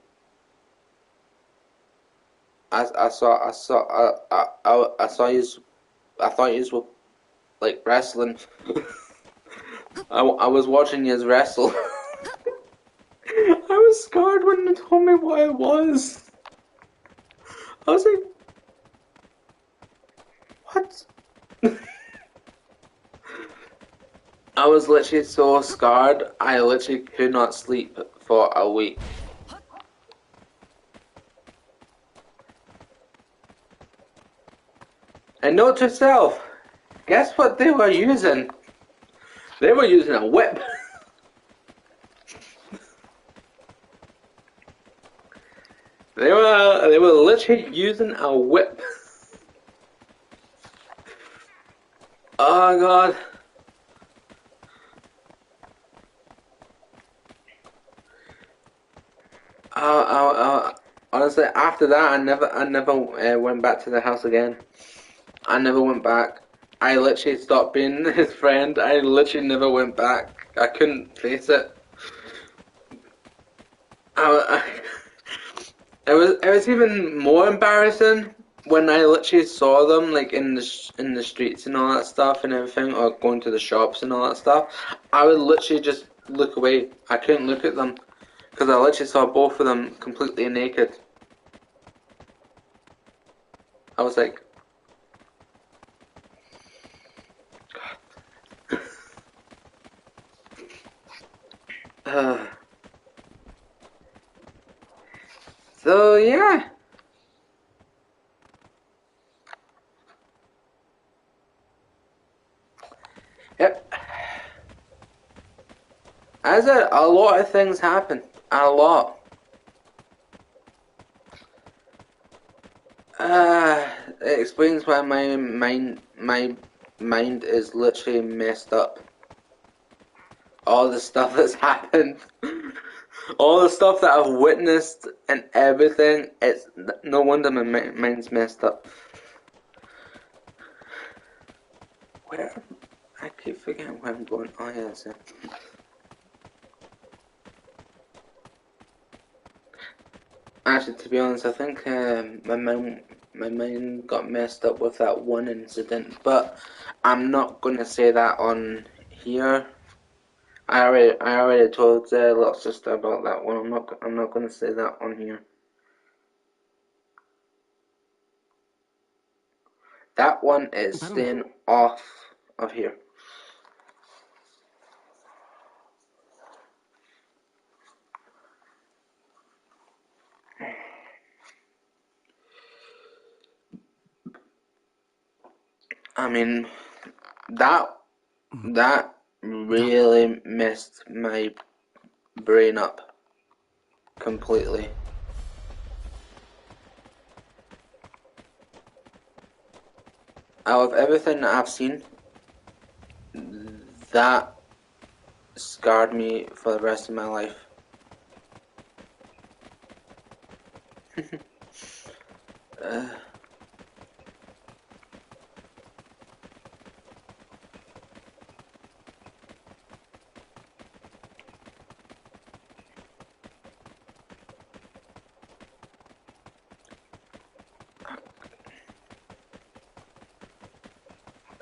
I saw you. I thought you were like wrestling. I was watching you wrestle. I was scarred when they told me what it was. I was like, what? I was literally so scarred, I literally could not sleep for a week. And note to self, guess what they were using? They were using a whip. They were literally using a whip. Oh god. Honestly, after that, I never went back to the house again. I never went back. I literally stopped being his friend. I literally never went back. I couldn't face it. It was even more embarrassing when I literally saw them like in the streets and all that stuff and everything, or going to the shops and all that stuff. I would literally just look away. I couldn't look at them because I literally saw both of them completely naked. I was like, so yeah. Yep. As a lot of things happen. A lot. It explains why my mind is literally messed up. All the stuff that's happened, all the stuff that I've witnessed and everything, it's no wonder my mind's messed up. Where? I keep forgetting where I'm going. Oh yeah, that's it. Actually, to be honest, I think my mind got messed up with that one incident, but I'm not gonna say that on here. I already told little sister about that one. I'm not gonna say that on here. That one is staying off of here. I mean, that really messed my brain up completely. Out of everything that I've seen, that scarred me for the rest of my life.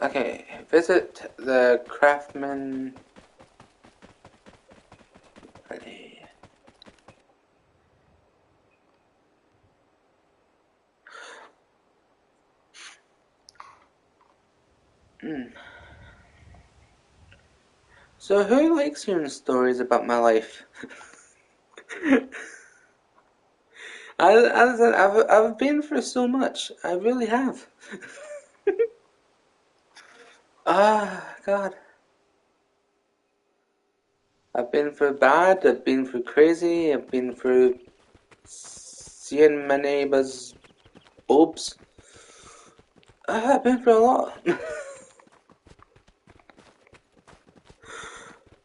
Okay, visit the craftsman. So who likes hearing stories about my life? As I said, I've been through so much. I really have. God. I've been through bad, I've been through crazy, I've been through seeing my neighbour's boobs. I've been through a lot.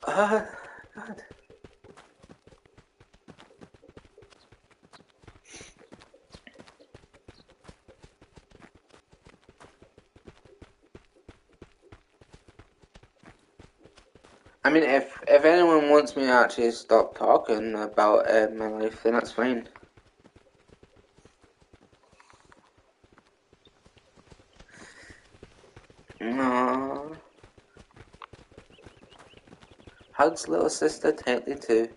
God. I mean, if anyone wants me to actually stop talking about my life, then that's fine. Aww. Hugs, little sister, tightly too.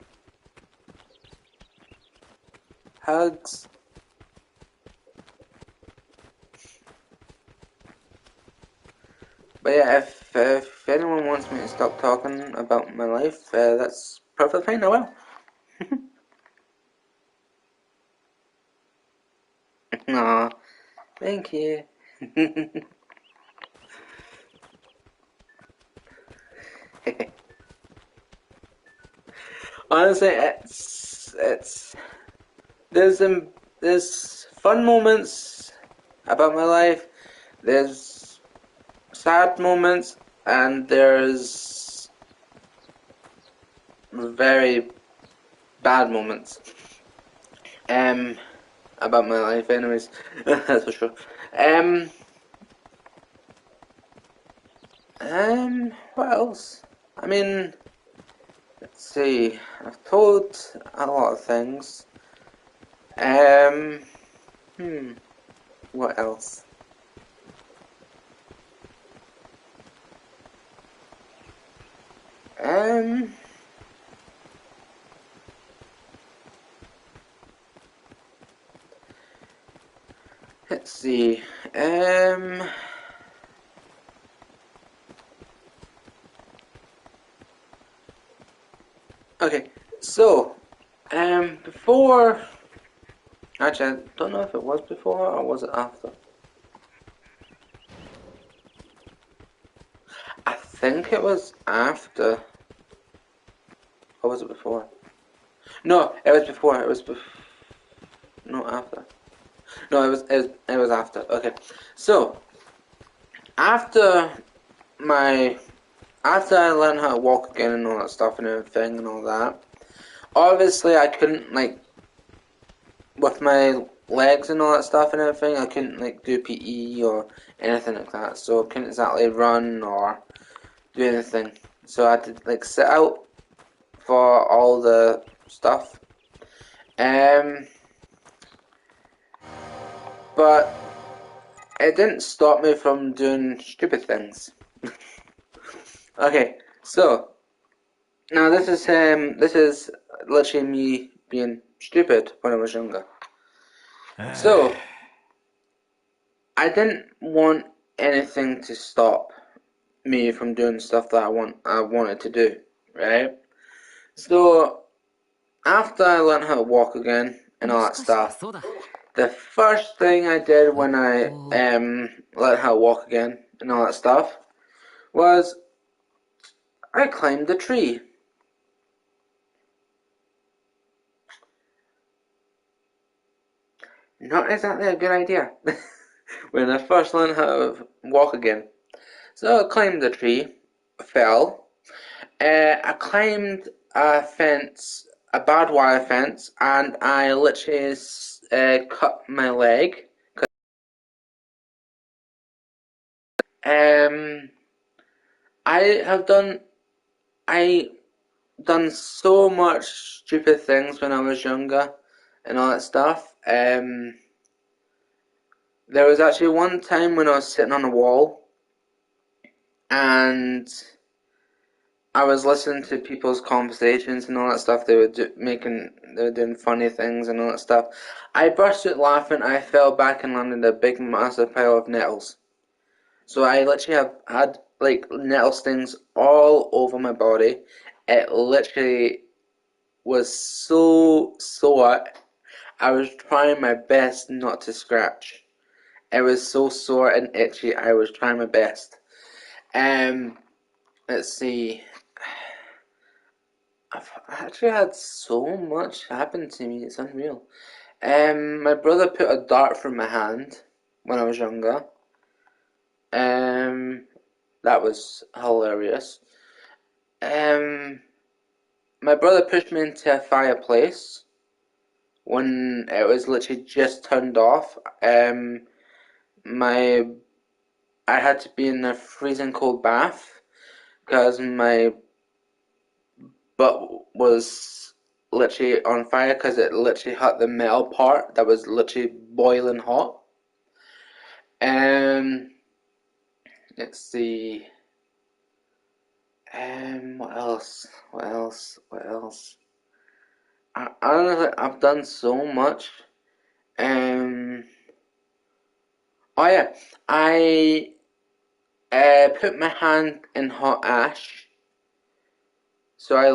Hugs. But yeah, if anyone wants me to stop talking about my life, that's perfectly fine, I will. Aw, thank you. Honestly, it's there's fun moments about my life. There's sad moments, and there's very bad moments. About my life, anyways. That's for sure. What else? I mean, let's see. I've told a lot of things. What else? Let's see. Okay, so, before, actually, I don't know if it was before or was it after. I think it was after. Or was it before? No, it was before. It was no, after. No, it was after. Okay, so after my after I learned how to walk again and all that stuff and everything and all that, obviously I couldn't like with my legs and all that stuff and everything. I couldn't like do PE or anything like that. So I couldn't exactly run or do anything. So I had to like sit out for all the stuff. But it didn't stop me from doing stupid things. Okay, so now this is literally me being stupid when I was younger. So I didn't want anything to stop me from doing stuff that I wanted to do, right? So after I learned how to walk again and all もし that かして stuff, そうだ the first thing I did when I learned how to walk again and all that stuff was I climbed a tree. Not exactly a good idea when I first learned how to walk again. So I climbed the tree, fell. I climbed a fence, a barbed wire fence, and I literally cut my leg. Um, I have done I done so much stupid things when I was younger and all that stuff. There was actually one time when I was sitting on a wall and I was listening to people's conversations and all that stuff. They were they were doing funny things and all that stuff. I burst out laughing. I fell back and landed in a big, massive pile of nettles. So I literally have had like nettle stings all over my body. It literally was so sore. I was trying my best not to scratch. It was so sore and itchy. I was trying my best. Um, let's see. I've actually had so much happen to me. It's unreal. My brother put a dart through my hand when I was younger. That was hilarious. Um, my brother pushed me into a fireplace when it was literally just turned off. My I had to be in a freezing cold bath because my butt was literally on fire because it literally hit the metal part that was literally boiling hot. Um, let's see. What else? What else? What else? I don't know. I've done so much. Um. Oh yeah, I put my hand in hot ash. So I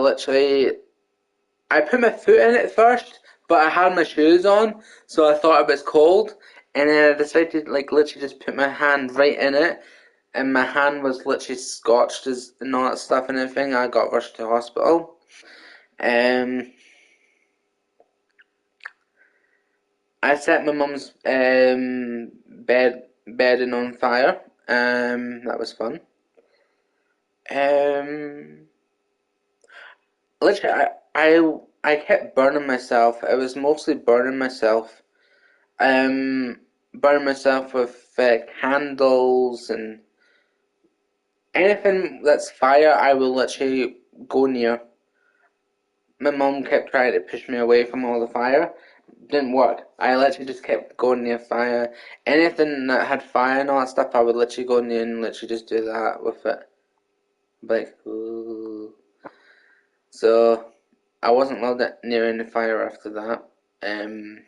put my foot in it first, but I had my shoes on, so I thought it was cold. And then I decided to like literally just put my hand right in it, and my hand was literally scorched and all that stuff and everything. I got rushed to hospital. Um, I set my mum's bedding on fire. That was fun. Um, literally, I kept burning myself. I was mostly burning myself. Um, burning myself with candles and anything that's fire. I will literally go near. My mum kept trying to push me away from all the fire. Didn't work. I literally just kept going near fire. Anything that had fire and all that stuff, I would literally go near and literally just do that with it. Like, ooh. So I wasn't allowed near any fire after that. Um,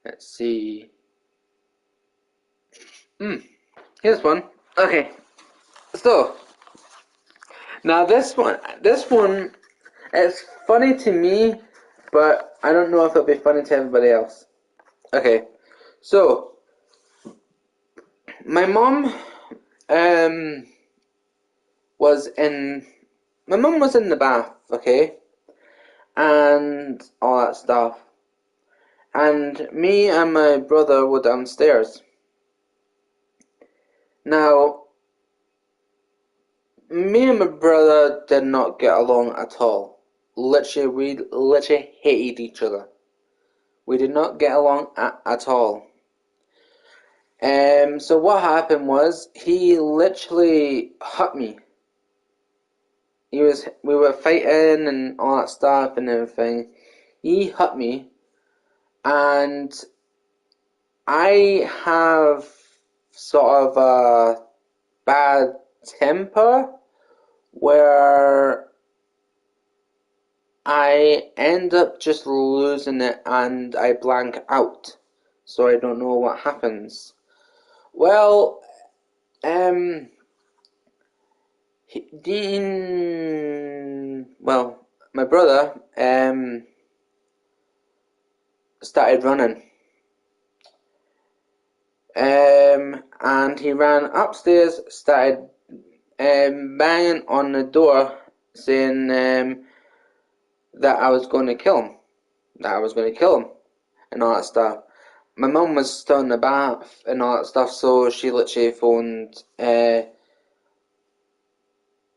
let's see. Here's one. Okay, so now this one, it's funny to me, but I don't know if it'll be funny to everybody else. Okay, so my mom um was in my mum was in the bath, okay, and all that stuff. And me and my brother were downstairs. Now, me and my brother did not get along at all. Literally, we literally hated each other. We did not get along at all. So what happened was he literally hurt me. We were fighting and all that stuff and everything. He hurt me, and I have sort of a bad temper where I end up just losing it and I blank out, so I don't know what happens. Well, my brother, started running. And he ran upstairs, started banging on the door, saying that I was going to kill him, and all that stuff. My mum was still in the bath and all that stuff, so she literally phoned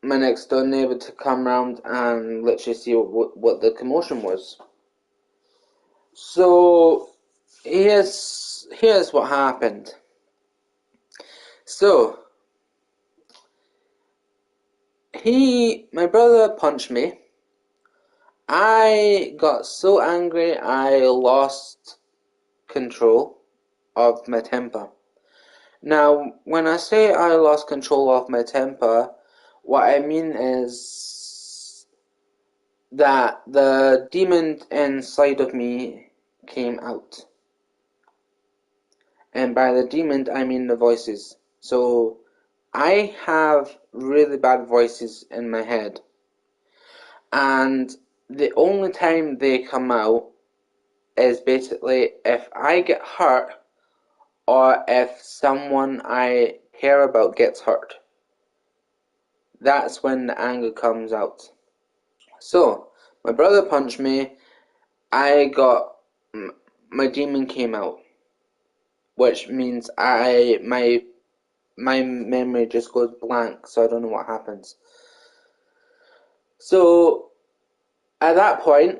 my next door neighbour to come round and literally see what the commotion was. So here's what happened. So my brother punched me. I got so angry I lost control of my temper. Now, when I say I lost control of my temper, what I mean is that the demon inside of me came out. And by the demon, I mean the voices. So, I have really bad voices in my head. And the only time they come out is basically if I get hurt or if someone I care about gets hurt. That's when the anger comes out. So, my brother punched me, my demon came out, which means my memory just goes blank, so I don't know what happens. So, at that point,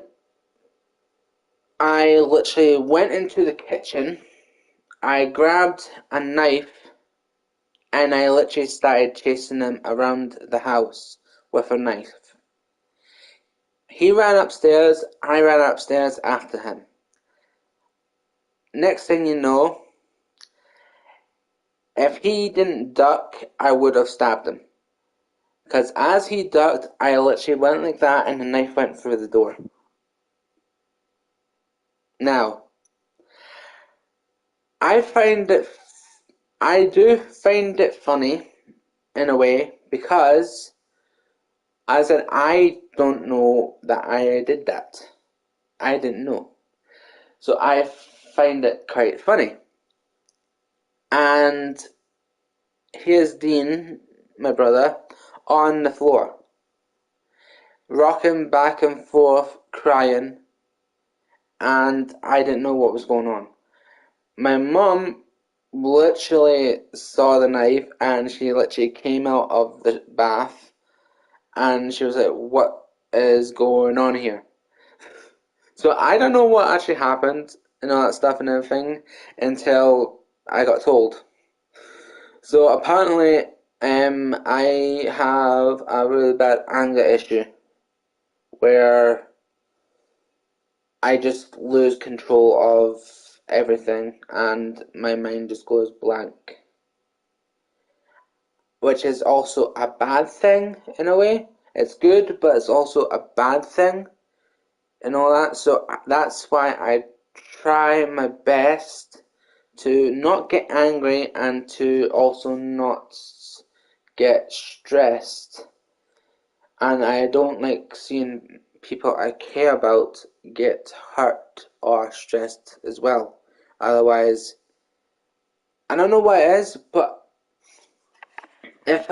I literally went into the kitchen, I grabbed a knife, and I literally started chasing him around the house with a knife. He ran upstairs, I ran upstairs after him. Next thing you know, if he didn't duck, I would have stabbed him. Because as he ducked, I literally went like that and the knife went through the door. Now, I do find it funny in a way because I said I don't know that I did that. I didn't know. So I find it quite funny. And here's Dean, my brother, on the floor, rocking back and forth, crying, and I didn't know what was going on. My mum literally saw the knife and she literally came out of the bath and she was like, "What is going on here?" So I don't know what actually happened and all that stuff and everything until I got told. So apparently, I have a really bad anger issue where I just lose control of everything and my mind just goes blank. Which is also a bad thing in a way. It's good, but it's also a bad thing and all that. So that's why I try my best to not get angry and to also not get stressed. And I don't like seeing people I care about get hurt or stressed as well. Otherwise, I don't know what it is, but if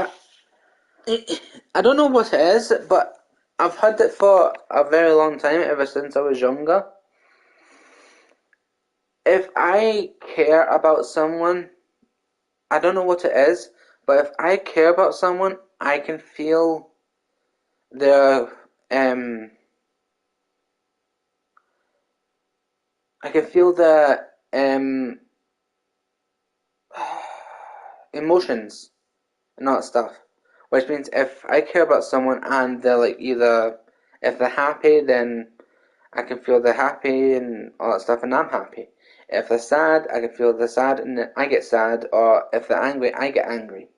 I don't know what it is, but I've had it for a very long time, ever since I was younger. If I care about someone, I don't know what it is, but if I care about someone, I can feel their I can feel the emotions and all that stuff. Which means if I care about someone and they're like either if they're happy, then I can feel they're happy and all that stuff, and I'm happy. If they're sad, I can feel they're sad and I get sad, or if they're angry, I get angry.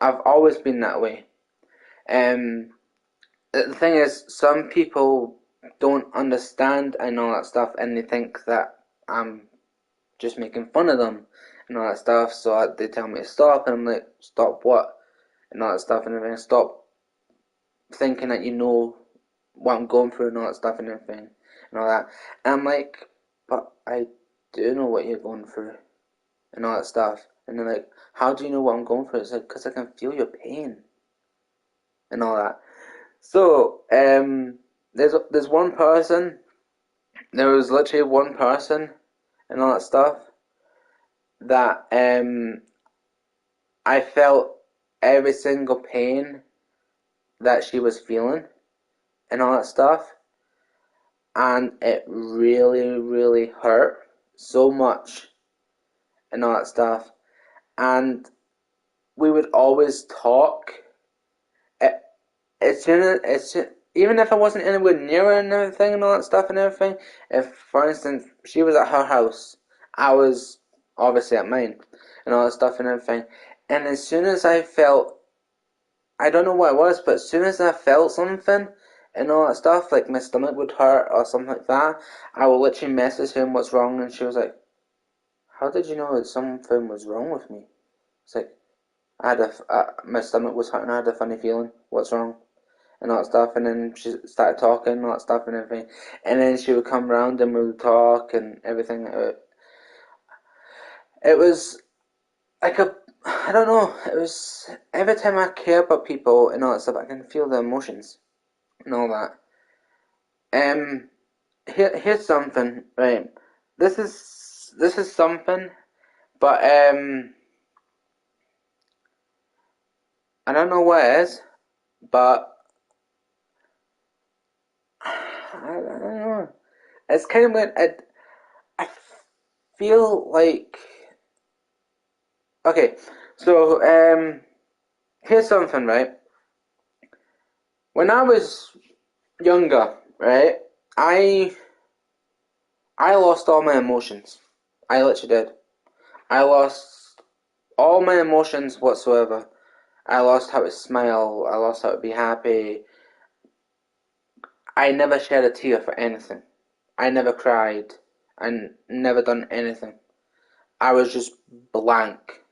I've always been that way. Um, the thing is, some people don't understand and all that stuff, and they think that I'm just making fun of them and all that stuff. So they tell me to stop, and I'm like, stop what? And all that stuff, and everything. Stop thinking that you know what I'm going through and all that stuff and everything and all that. And I'm like, but I do know what you're going through and all that stuff. And they're like, how do you know what I'm going through? It's like, because I can feel your pain and all that. So, there's one person, there was literally one person and all that stuff that I felt every single pain that she was feeling and all that stuff, and it really, really hurt so much and all that stuff. And we would always talk. It, even if I wasn't anywhere near her and everything and all that stuff and everything. If, for instance, she was at her house, I was obviously at mine and all that stuff and everything. And as soon as I felt, I don't know what it was, but as soon as I felt something and all that stuff, like my stomach would hurt or something like that, I would literally message him what's wrong, and she was like, "How did you know that something was wrong with me?" It's like, my stomach was hurting, I had a funny feeling, what's wrong? And all that stuff, and then she started talking, and all that stuff and everything. And then she would come round and we would talk and everything. It was like I don't know, it was, every time I care about people and all that stuff, I can feel the emotions and all that. Here's something, right? This is something, but I don't know what it is, but I don't know. It's kind of weird. I feel like, okay, so here's something, right? When I was younger, right, I I lost all my emotions. I literally did. I lost all my emotions whatsoever. I lost how to smile. I lost how to be happy. I never shed a tear for anything. I never cried. I never done anything. I was just blank.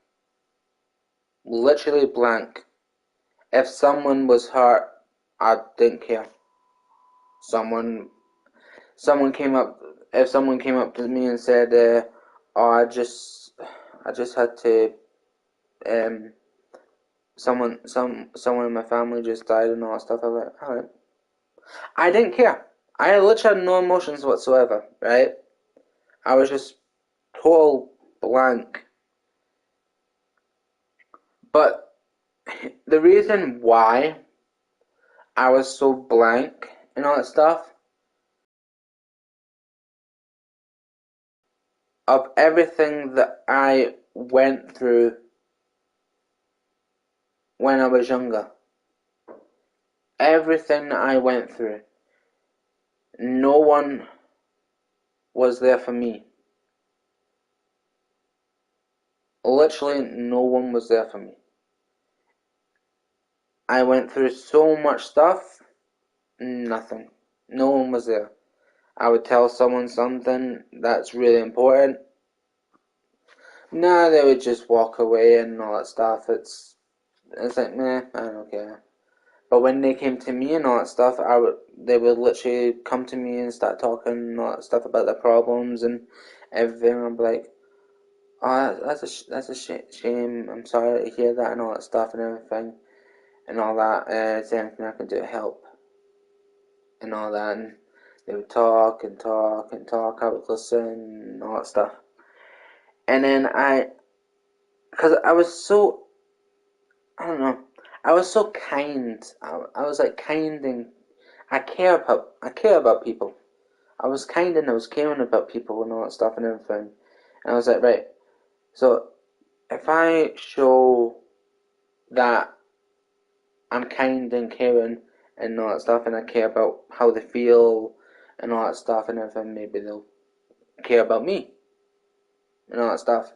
Literally blank. If someone was hurt, I didn't care. Someone, someone came up. If someone came up to me and said, "Oh, I just had to, um, someone in my family just died and all that stuff," I was like, "All right." I didn't care. I literally had no emotions whatsoever. Right? I was just total blank. But the reason why I was so blank and all that stuff, of everything that I went through when I was younger, everything that I went through, no one was there for me. Literally, no one was there for me. I went through so much stuff, nothing. No one was there. I would tell someone something that's really important. Nah, they would just walk away and all that stuff. It's like, meh, I don't care. But when they came to me and all that stuff, they would literally come to me and start talking and all that stuff about their problems and everything. I'm like, oh, that's a shame. I'm sorry to hear that and all that stuff and everything. and all that. Is there anything I can do to help? And all that. And they would talk and talk and talk. I would listen and all that stuff. And then because I was so, I don't know, I was so kind. I was like kind, and I care about people. I was kind and I was caring about people and all that stuff and everything. And I was like, right, so if I show that I'm kind and caring and all that stuff, and I care about how they feel and all that stuff and everything, maybe they'll care about me and all that stuff.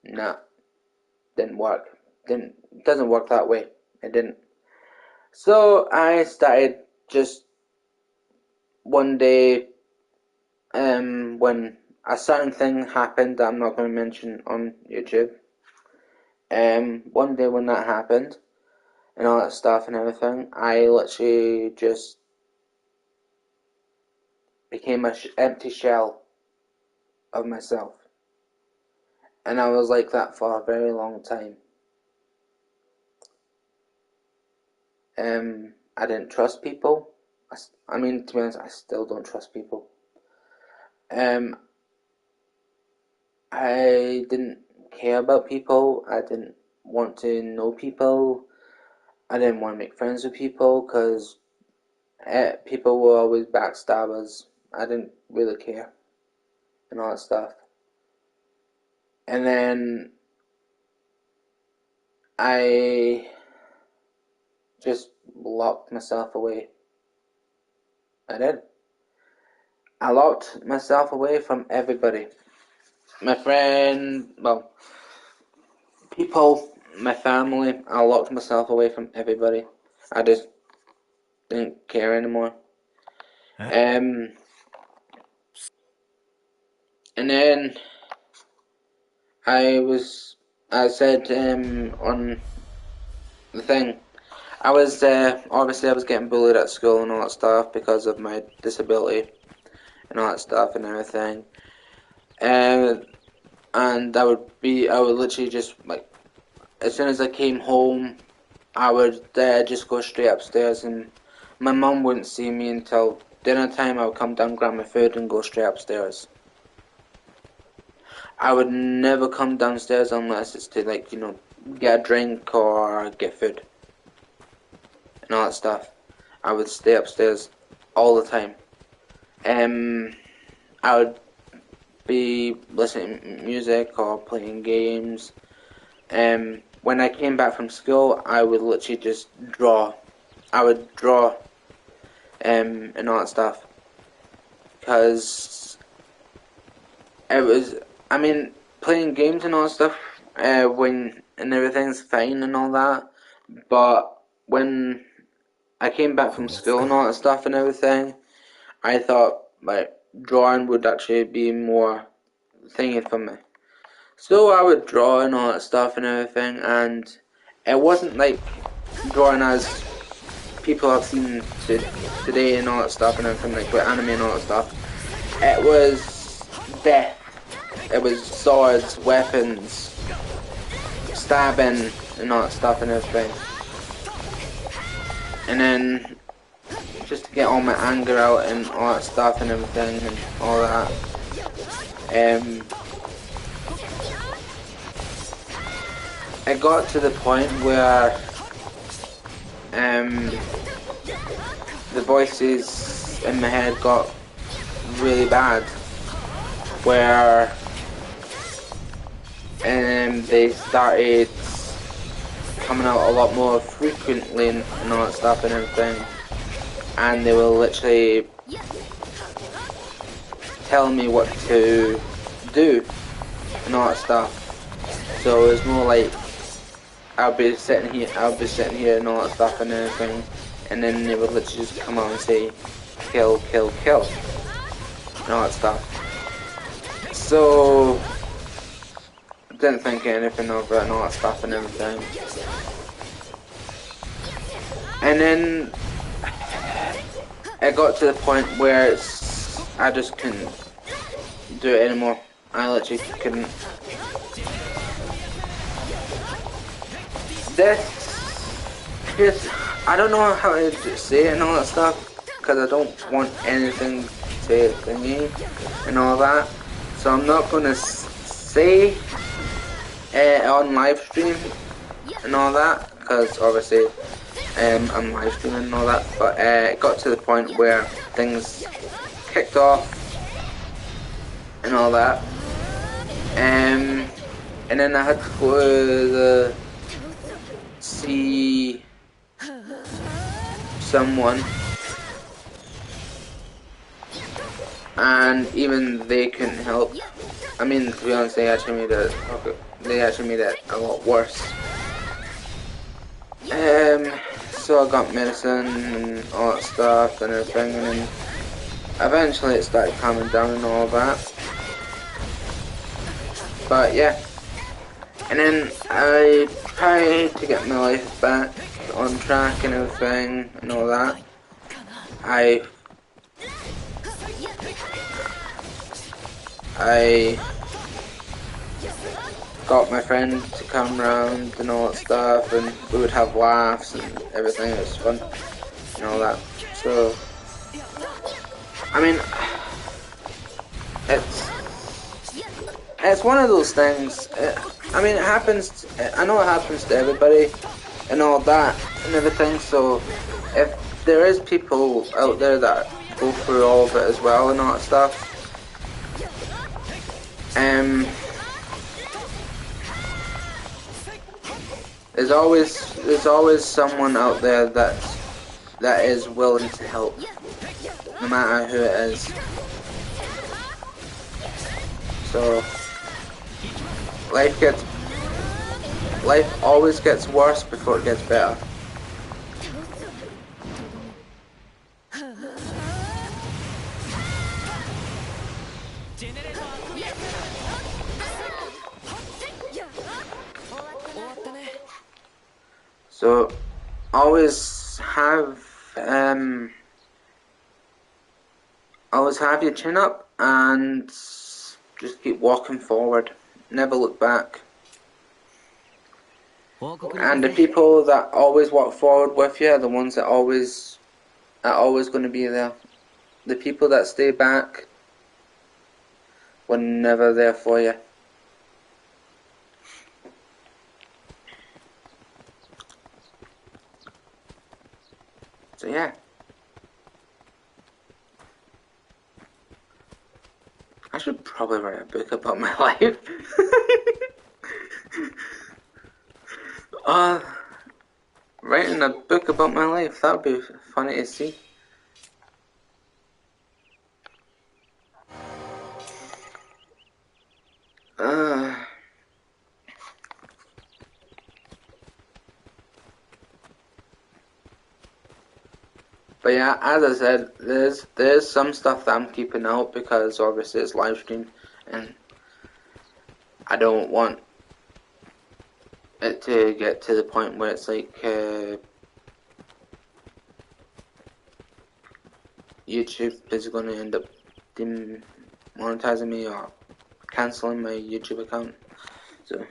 Nah, didn't work. Doesn't work that way. It didn't. So I started just one day, when a certain thing happened that I'm not going to mention on YouTube. One day when that happened and all that stuff and everything, I literally just became an empty shell of myself. And I was like that for a very long time. I didn't trust people. I mean, to be honest, I still don't trust people. I didn't care about people. I didn't want to know people. I didn't want to make friends with people because people were always backstabbers. I didn't really care and all that stuff. And then I just locked myself away. I did. I locked myself away from everybody. My friend, well, people, my family. I locked myself away from everybody. I just didn't care anymore. And then I said on the thing, I was obviously I was getting bullied at school and all that stuff because of my disability and all that stuff and everything. And I would literally just like, as soon as I came home, I would just go straight upstairs, and my mum wouldn't see me until dinner time. I would come down, grab my food, and go straight upstairs. I would never come downstairs unless it's to, like, get a drink or get food and all that stuff. I would stay upstairs all the time. I would be listening to music or playing games. When I came back from school, I would literally just draw. I would draw and all that stuff. Because it was, I mean, playing games and all that stuff, and everything's fine and all that. But when I came back from school and all that stuff and everything, I thought, like, drawing would actually be more thingy for me. So I would draw and all that stuff and everything, and it wasn't like drawing as people have seen today and all that stuff and everything, like with anime and all that stuff. It was death. It was swords, weapons, stabbing and all that stuff and everything. And then just to get all my anger out and all that stuff and everything and all that. It got to the point where the voices in my head got really bad, where they started coming out a lot more frequently and all that stuff and everything, and they were literally telling me what to do and all that stuff. So it was more like I'll be sitting here and all that stuff and everything, and then they would literally just come out and say, kill, kill, kill, and all that stuff. So didn't think anything of it and all that stuff and everything. And then it got to the point where I just couldn't do it anymore. I literally couldn't. Because I don't know how to say it and all that stuff, because I don't want anything to thingy and all that. So I'm not going to say it on live stream and all that, because obviously I'm live streaming and all that. But it got to the point where things kicked off and all that. And then I had to go to see someone, and even they couldn't help. I mean, to be honest, they actually made it a lot worse. So I got medicine and all that stuff and everything, and then eventually it started calming down and all that. But yeah, and then I tried to get my life back on track and everything and all that. I got my friend to come round and all that stuff, and we would have laughs and everything. It was fun and all that. So, I mean, it's one of those things. I mean, it happens. I know it happens to everybody and all that and everything. So, if there is people out there that go through all of it as well and all that stuff, there's always someone out there that is willing to help, no matter who it is. So life always gets worse before it gets better. So always have your chin up and just keep walking forward. Never look back. And the people that always walk forward with you are the ones that are always going to be there. The people that stay back were never there for you. So yeah. I should probably write a book about my life. Writing a book about my life, that would be funny to see. But yeah, as I said, there's some stuff that I'm keeping out because obviously it's live stream, and I don't want it to get to the point where it's like YouTube is going to end up demonetizing me or cancelling my YouTube account. So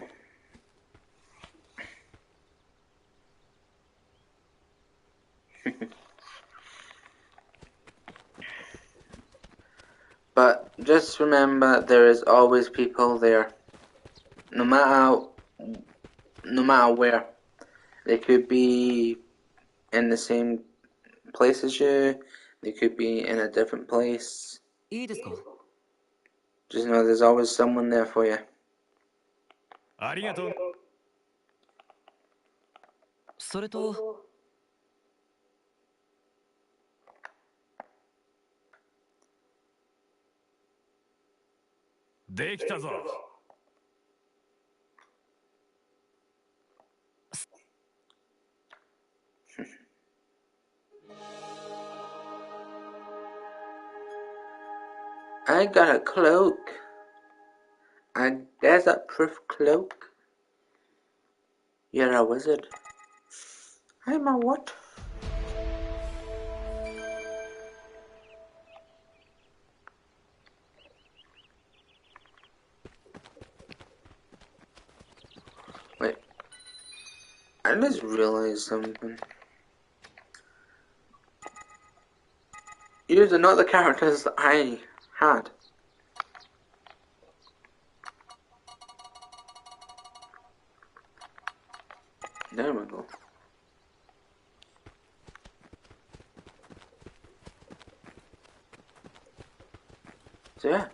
but just remember, there is always people there, no matter where. They could be in the same place as you, they could be in a different place. Just know there's always someone there for you. ありがとう。それとできたぞ。I got a cloak. A desert-proof cloak. You're a wizard. I'm a what? Wait. I just realized something. These are not the characters that I had. There we go. So yeah.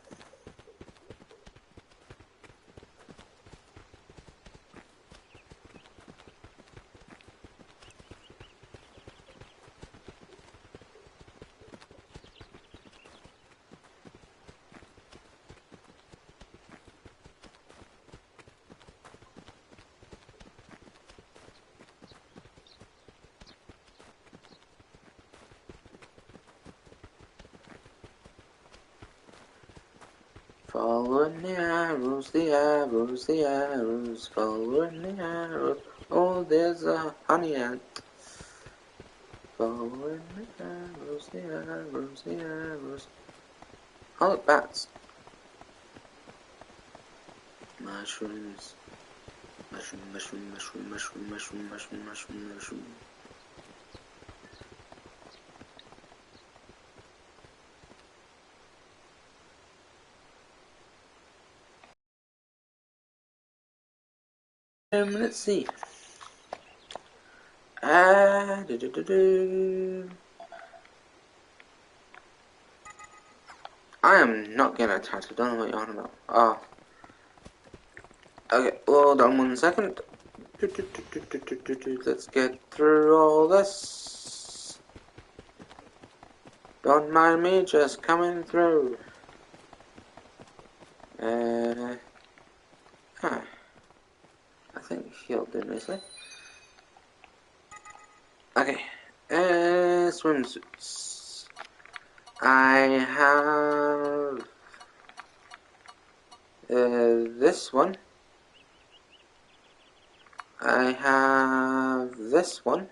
Following the arrows, the arrows, the arrows, following the arrows. Oh, there's a honey ant. Following the arrows, the arrows, the arrows. Oh, look, bats. Mushrooms. Mushroom, mushroom, mushroom, mushroom, mushroom, mushroom, mushroom, mushroom. Let's see. I am not getting attacked. I don't know what you're on about. Oh. Okay, hold on 1 second. Let's get through all this. Don't mind me, just coming through. I think he'll do nicely. Okay, swimsuits. I have this one. I have this one.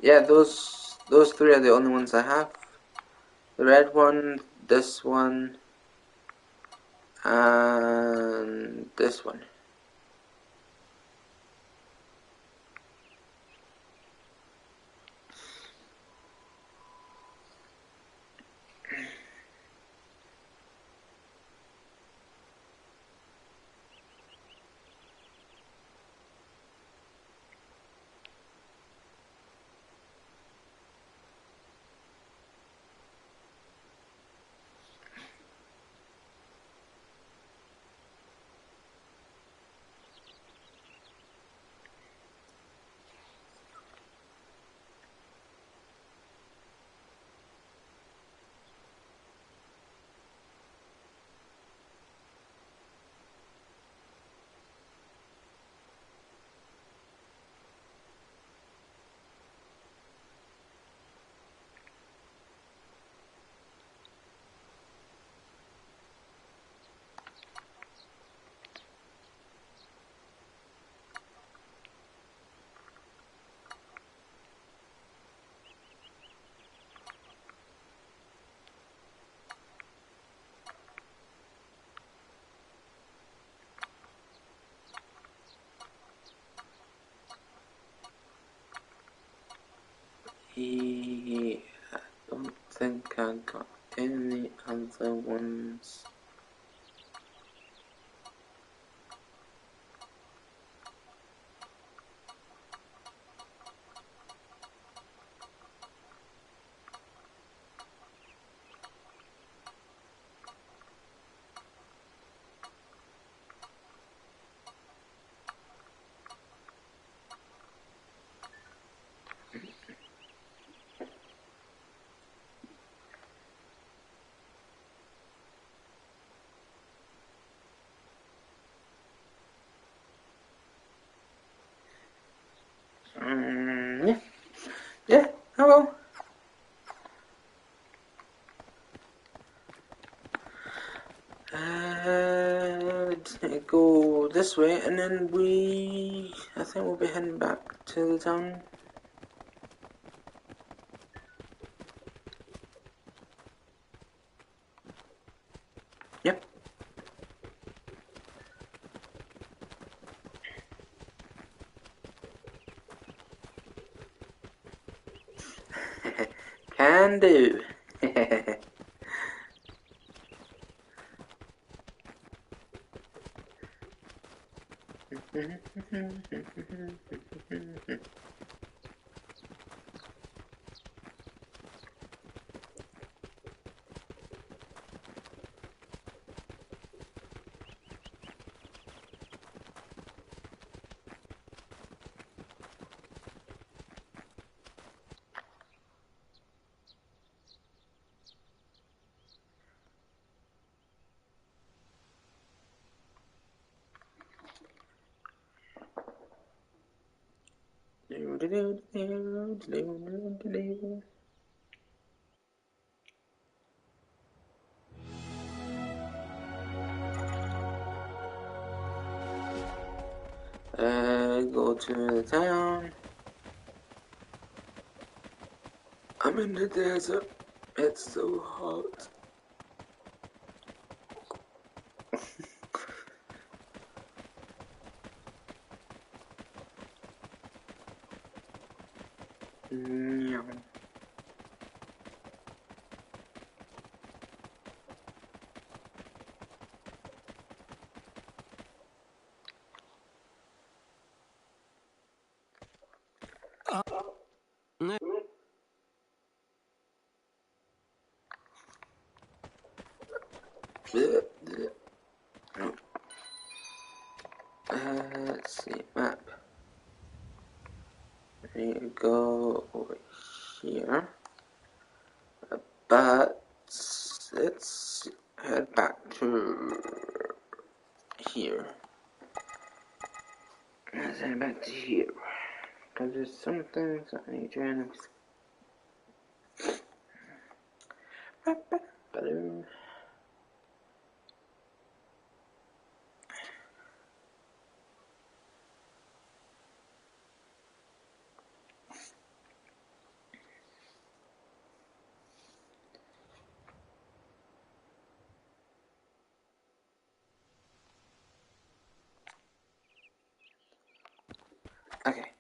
Yeah, those three are the only ones I have. The red one, this one, and this one. I don't think I got any other ones. Yeah. Yeah, hello. Just need to go this way, and then I think we'll be heading back to the town. Yep. Can do. Go to the town. I'm in the desert. It's so hot. Meow.ね Let's see, map. I need to go over here. But let's head back to here. Let's head back to here. Because there's some things I need to analyze. Okay.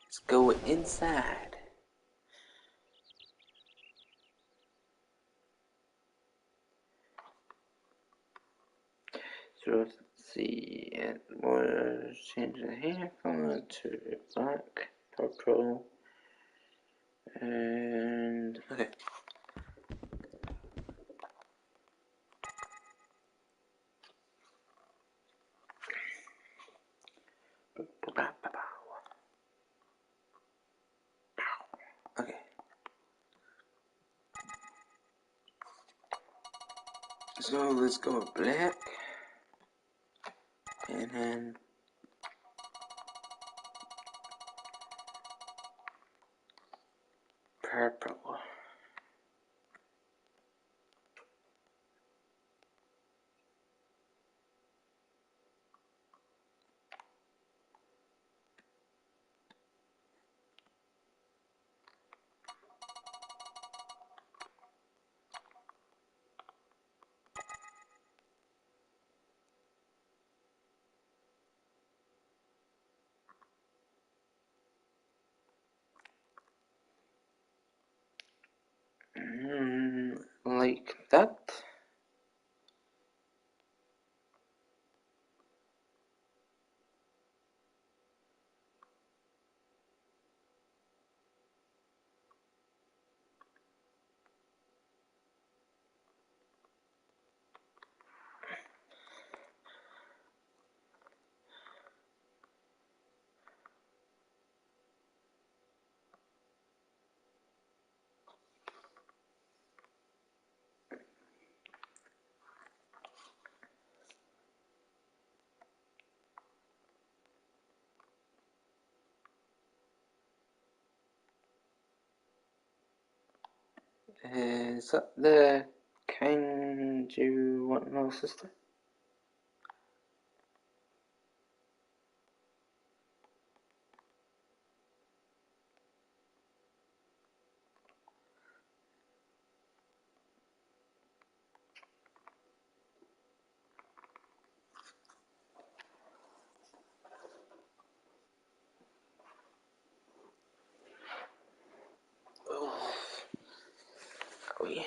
Let's go inside. So let's see, it was change the hair color to black, purple, and okay. Okay. So let's go black, and then purple. Like that. Is that the kind you want, little sister? we?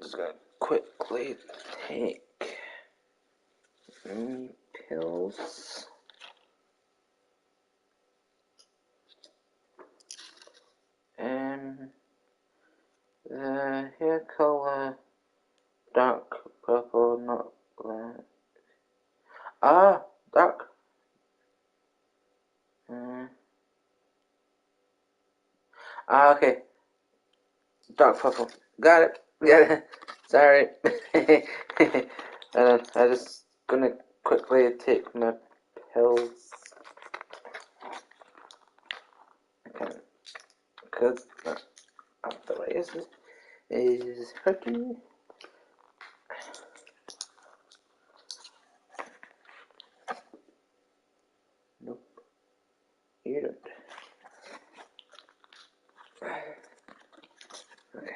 Just gonna quickly take pills. The hair color dark purple, not black. Dark. Okay. Dark purple. Got it. Got it. Sorry. I just gonna quickly take my pills. Okay. Because the way is hurting. Nope. You don't. Okay.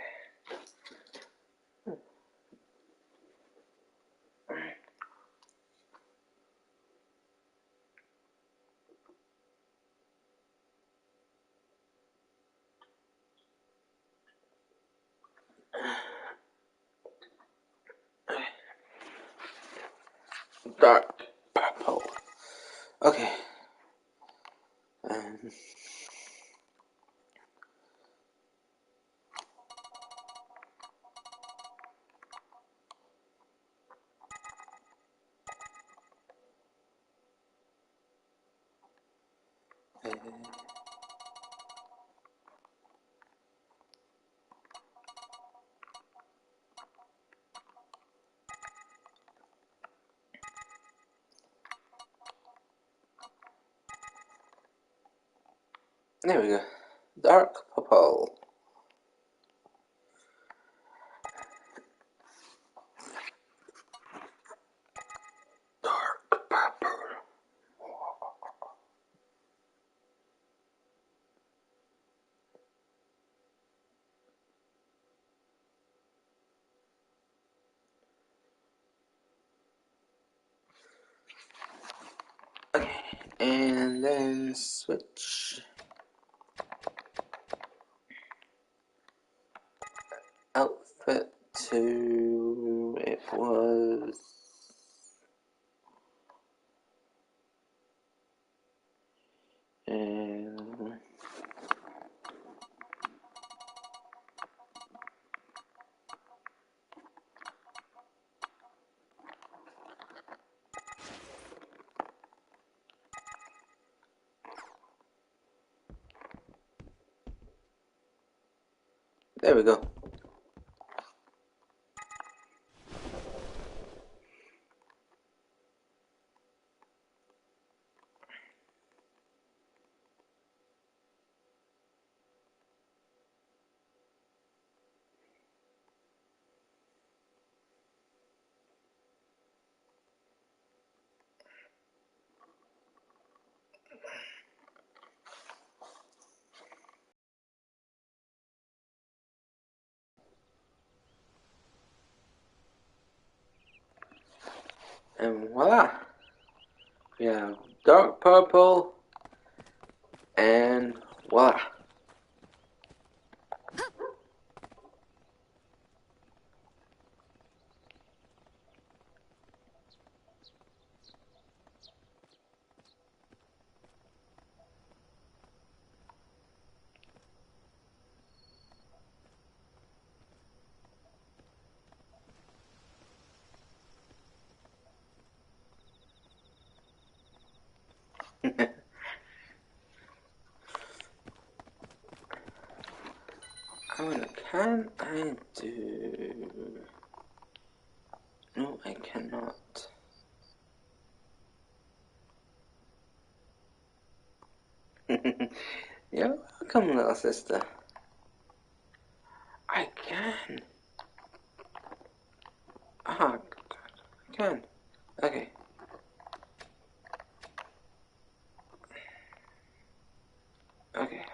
Dark purple. Okay. There we go. Dark purple. Dark purple. Okay, and then switch outfit to it was and there we go. And voila! We have dark purple and voila! Can I do? No, I cannot. You're welcome, little sister. I can. Ah, I can. Okay. Okay.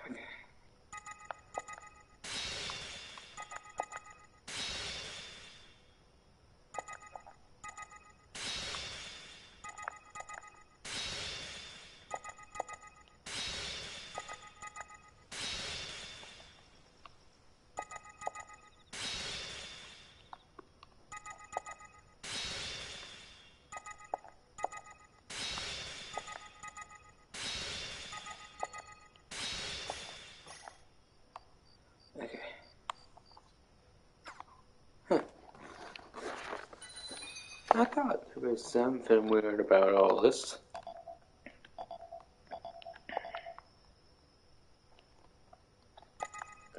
I thought there was something weird about all this.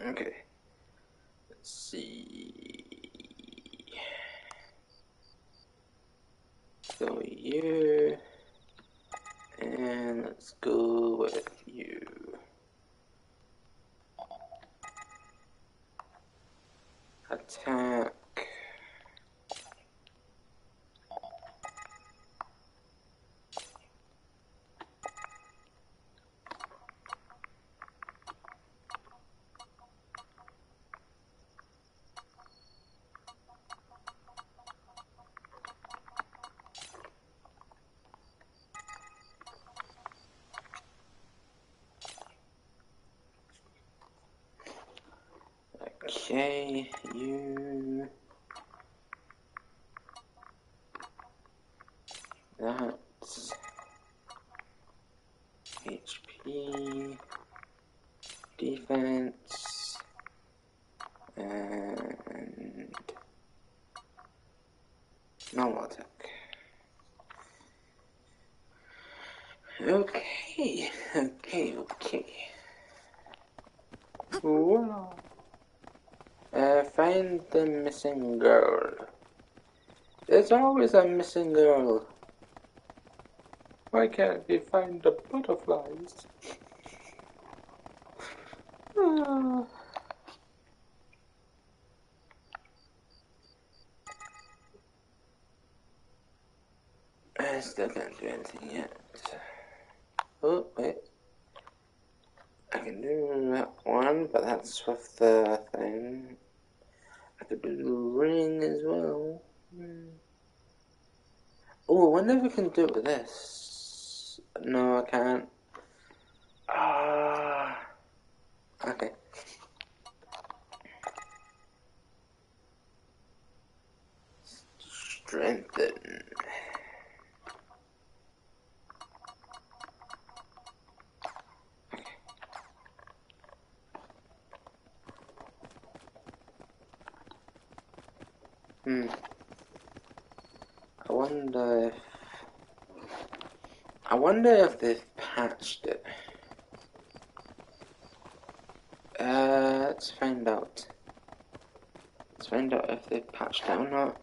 Okay. Let's see. Go you. And let's go with you. Attack. Okay, you. That's HP, defense, and normal attack. Okay. Wow. Find the missing girl. There's always a missing girl. Why can't we find the butterflies? Ah. I still can't do anything yet. Oh, wait. I can do that one, but that's with the thing. I could do the ring as well. Oh, I wonder if we can do it with this. No, I can't. Ah. Okay. Strengthen. I wonder if they've patched it. Let's find out. Let's find out if they've patched it or not.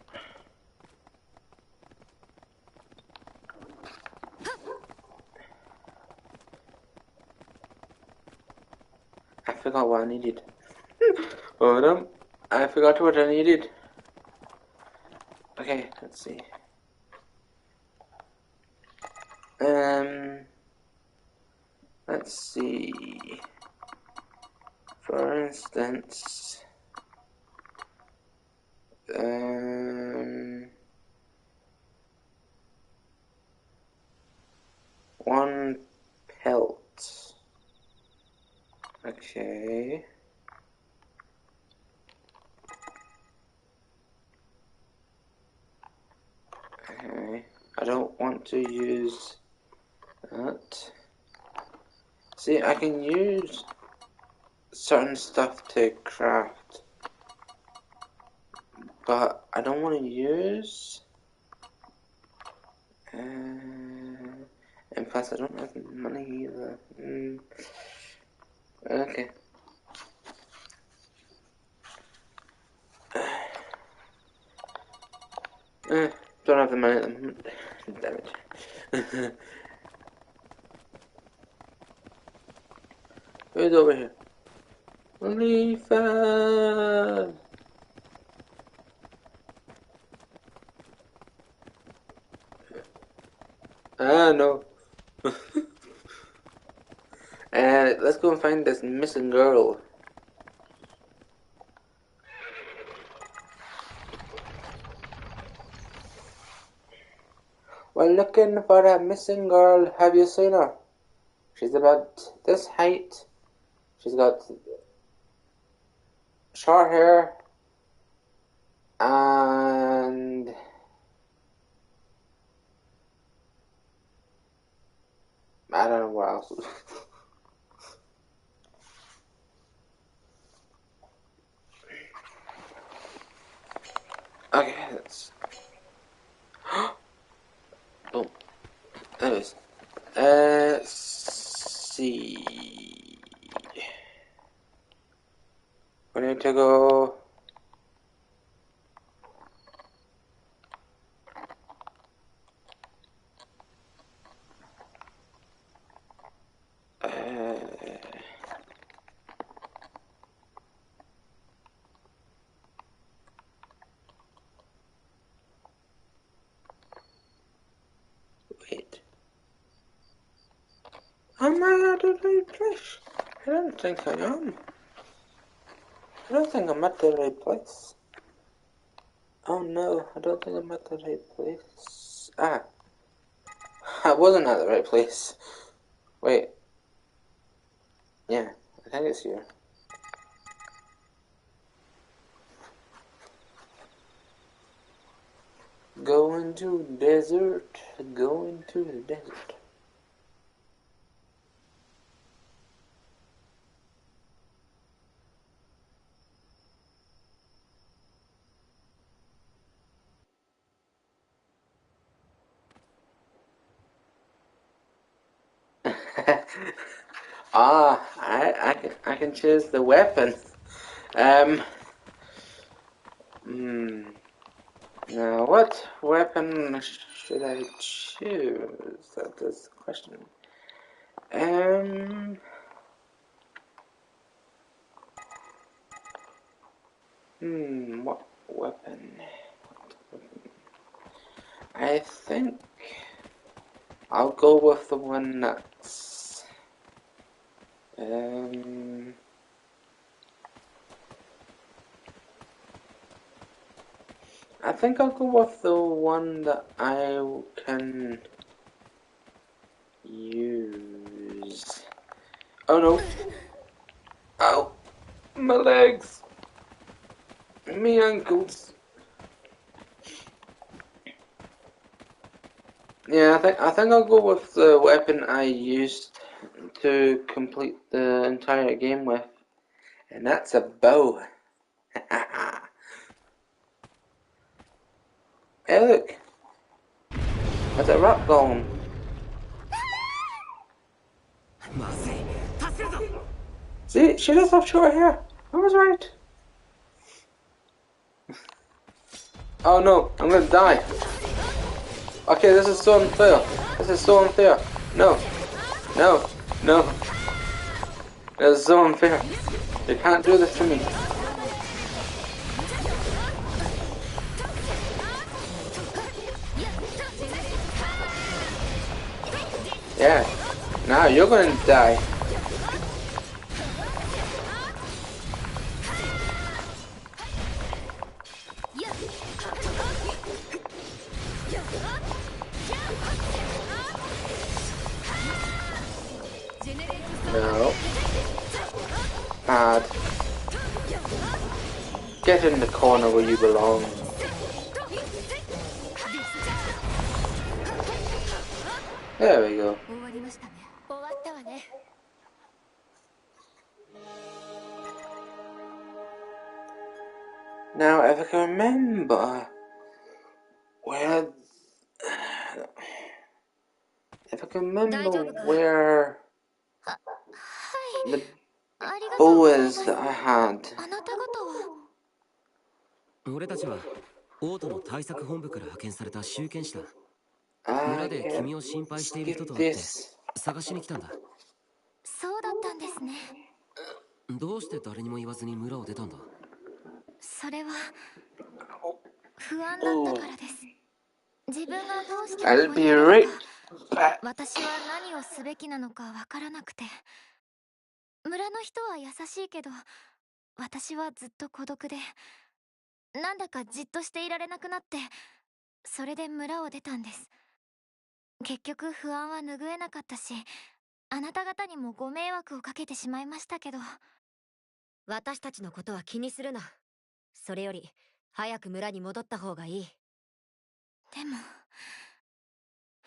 I forgot what I needed. Hold on. I forgot what I needed. Okay, let's see. Let's see. For instance, one pelt. Okay. Okay. I don't want to use that. See, I can use certain stuff to craft, but I don't want to use. And plus, I don't have money either. Okay. Don't have the money at the moment. Damn it. Who's over here? Leafan! Ah, no. Let's go and find this missing girl. We're looking for a missing girl. Have you seen her? She's about this height. She's got short hair and I don't know what else. Okay, let's. Anyways, let's see. We need to go. Wait. Am I at the right place? I don't think I am. I don't think I'm at the right place. Oh no, I don't think I'm at the right place. Ah. I wasn't at the right place. Wait. Yeah, I think it's here. Going to the desert. Going to the desert. I can choose the weapon. Now what weapon should I choose? That is the question. What weapon? I think I'll go with the one that's I think I'll go with the one that I can use. Oh no. Ow. My legs. Me ankles. Yeah, I think I'll go with the weapon I used to complete the entire game with. And that's a bow. Hey look. That's a rock golem. See, she does have short hair. I was right. Oh no, I'm gonna die. Okay, this is so unfair. This is so unfair. No. No. No. This is so unfair. You can't do this to me. Yeah. Now you're gonna die. No. Bad. Get in the corner where you belong. There we go. Now, if I can remember where... If I can remember where the bow is that I had. 俺たちはオートの対策本部から派遣された集権士だ。 I 村で can 君を心配している人 skip と会って this. 探しに来たんだ。そうだったんですね。どうして誰にも言わずに村を出たんだ？それは不安だったからです。自分がどうしてこ I'll こ be にいるの right か、 back. 私は何をすべきなのかわからなくて。村の人は優しいけど、私はずっと孤独で、なんだかじっとしていられなくなって、それで村を出たんです。結局不安は拭えなかったし、あなた方にもご迷惑をかけてしまいましたけど。私たちのことは気にするな。それより早く村に戻った方がいい。でも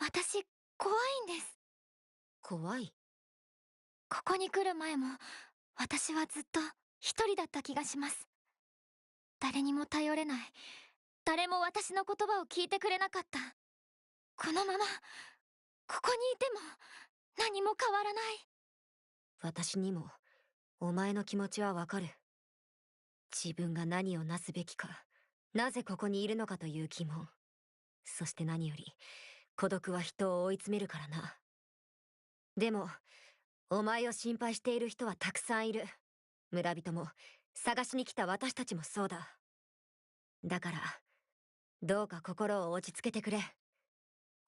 私怖いんです。怖い？ここに来る前も私はずっと一人だった気がします。誰にも頼れない、誰も私の言葉を聞いてくれなかった。このままここにいても何も変わらない。私にもお前の気持ちはわかる。自分が何をなすべきか、なぜここにいるのかという疑問。そして何より孤独は人を追い詰めるからな。でもお前を心配している人はたくさんいる。村人も探しに来た私たちもそうだ。だからどうか心を落ち着けてくれ。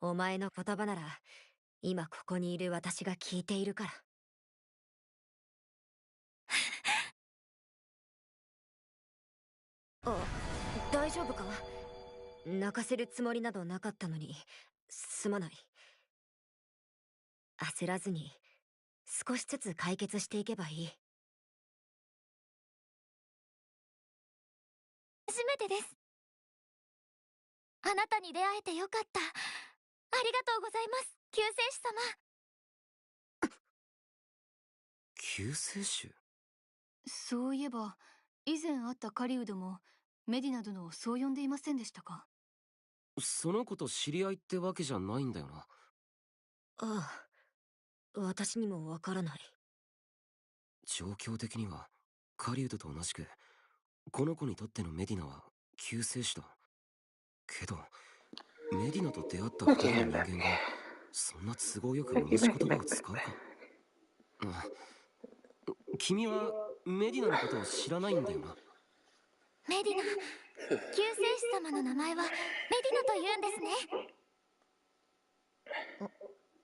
お前の言葉なら今ここにいる私が聞いているから。あ、大丈夫か？泣かせるつもりなどなかったのに、すまない。焦らずに少しずつ解決していけばいい。初めてです。あなたに出会えてよかった。ありがとうございます、救世主様。救世主？そういえば以前会った狩人もメディナ殿をそう呼んでいませんでしたか？その子と知り合いってわけじゃないんだよな。ああ、私にもわからない。状況的には狩人と同じくこの子にとってのメディナは救世主だけど、メディナと出会った二人の人間がそんな都合よく同じ言葉を使うか？君はメディナのことを知らないんだよな。メディナ、救世主様の名前はメディナと言うんですね。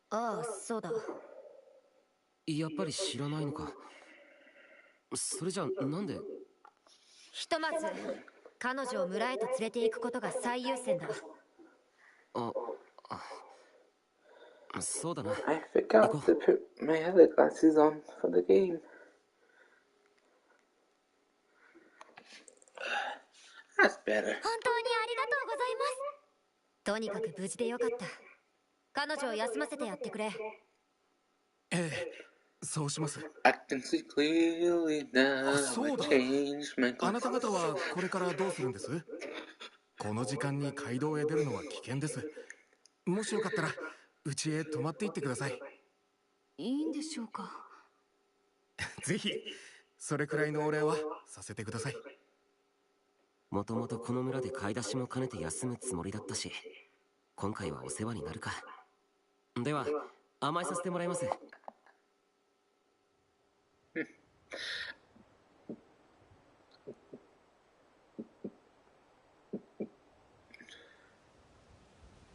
ああ、そうだ。やっぱり知らないのか。それじゃなんで？ひとまず彼女を村へと連れて行くことが最優先だ。そうだな。I forgot to put my other glasses on for the game. That's better. 本当にありがとうございます。とにかく無事でよかった。彼女を休ませてやってくれ。ええ、そうします。 I can see clearly now. そう I だ。 changed my あなた glasses. 方はこれからどうするんです？この時間に街道へ出るのは危険です。もしよかったら家へ泊まっていってください。いいんでしょうか？ぜひそれくらいのお礼はさせてください。もともとこの村で買い出しも兼ねて休むつもりだったし、今回はお世話になるか。では甘えさせてもらいます。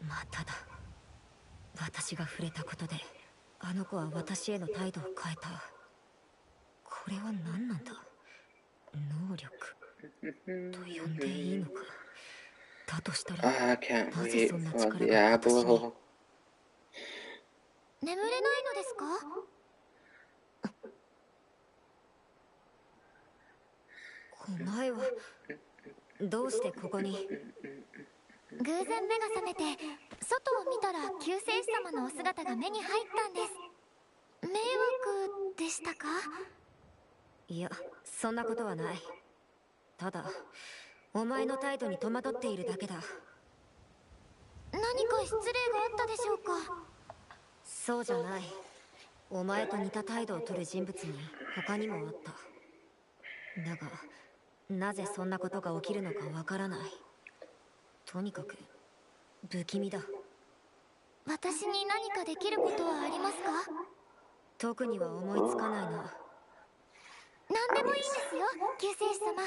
まただ。私が触れたことであの子は私への態度を変えた。これは何なんだ？能力と呼んでいいのか。だとしたら I can't なぜ wait そんな for 力が私に。 Diablo. 眠れないのですか？お前はどうしてここに？偶然目が覚めて外を見たら救世主様のお姿が目に入ったんです。迷惑でしたか？いや、そんなことはない。ただお前の態度に戸惑っているだけだ。何か失礼があったでしょうか？そうじゃない。お前と似た態度を取る人物に他にもあった。だがなぜそんなことが起きるのかわからない。とにかく不気味だ。私に何かできることはありますか？特には思いつかないな。何でもいいですよ、救世主様。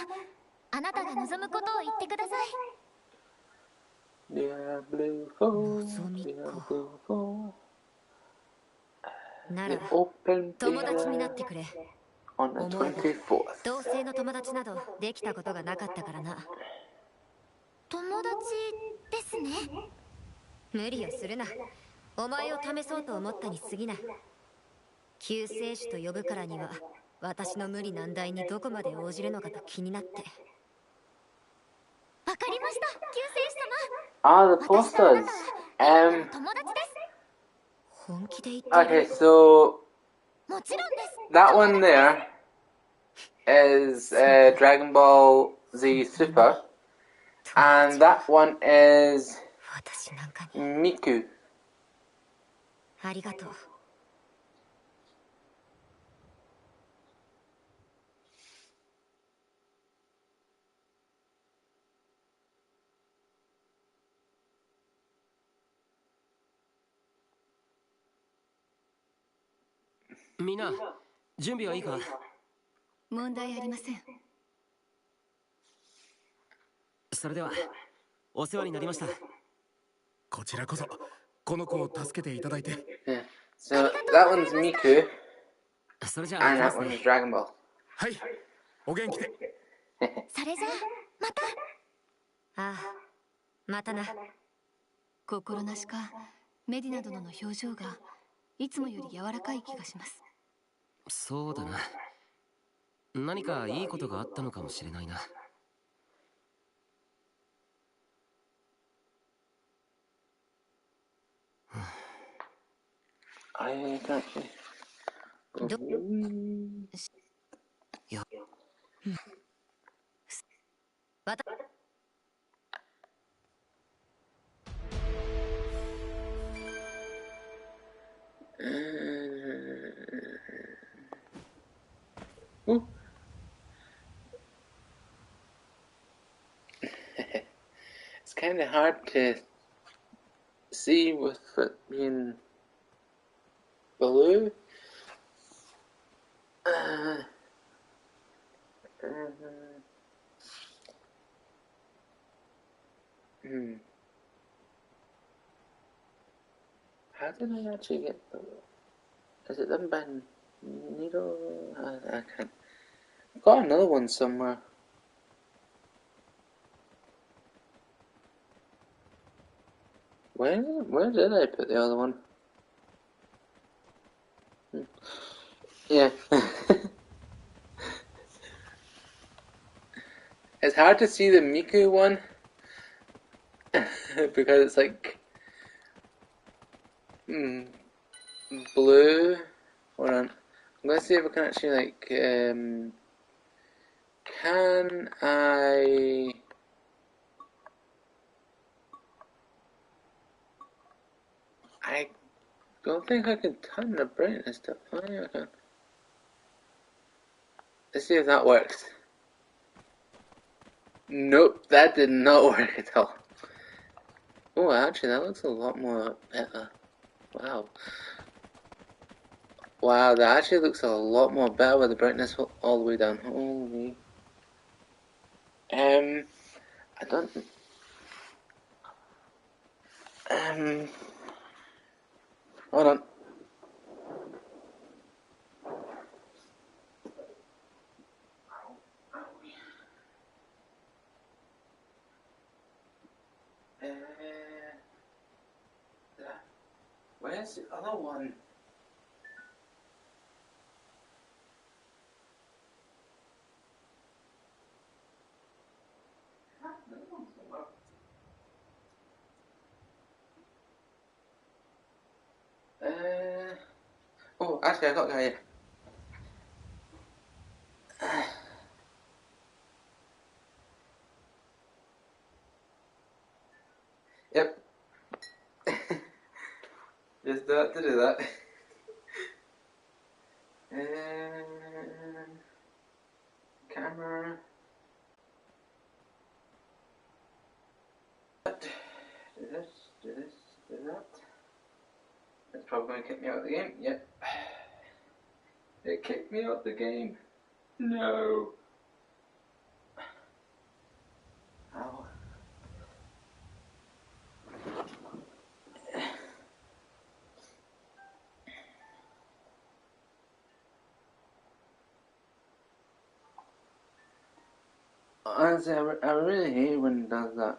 あなたが望むことを言ってください。Diablo 4. 望みか。 Diablo 4. なら You opened 友達にな the ってくれ。 on the 思えば 24th. 同性の友達などできたことがなかったからな。友達ですね。無理をするな。お前を試そうと思ったに過ぎない。救世主と呼ぶからには私の無理難題にどこまで応じるのかと気になって。わかりました、救世主様。 Ah, the 私とあな posters. たは今の友達です。本気で言ってい Okay, る？ so もちろんです。 that one there is Dragon Ball Z Super, and that one is 私なんかに Miku. ありがとう。みんな準備はいいか？問題ありません。それではお世話になりました。こちらこそこの子を助けていただいて。 Yeah. So that one's Miku, それじゃあ行 and きま that す one's ね。 Dragon Ball. はい、お元気で。それじゃあまた。ああ、またな。心なしかメディナ殿の表情がいつもより柔らかい気がします。そうだな。何かいいことがあったのかもしれないな。I can't see. いや、わたOoh. It's kind of hard to see with it being blue. How did I actually get the... Is it them by needle? I can't... I've got another one somewhere. Where did I put the other one? Yeah. It's hard to see the Miku one because it's like blue. Hold on. I'm gonna see if I can actually like can I don't think I can turn the brightness to... Oh yeah, I can. Let's see if that works. Nope, that did not work at all. Oh, actually, that looks a lot more better. Wow. Wow, that actually looks a lot more better with the brightness all the way down. Holy. I don't... Hold on. Where's the other one? Oh, actually, I got that here. Yep. Just that to do that. And camera. Do this, do this, do that. It's probably going to kick me out of the game. Yep. It kicked me out of the game. No. Ow. Honestly, I really hate when it does that.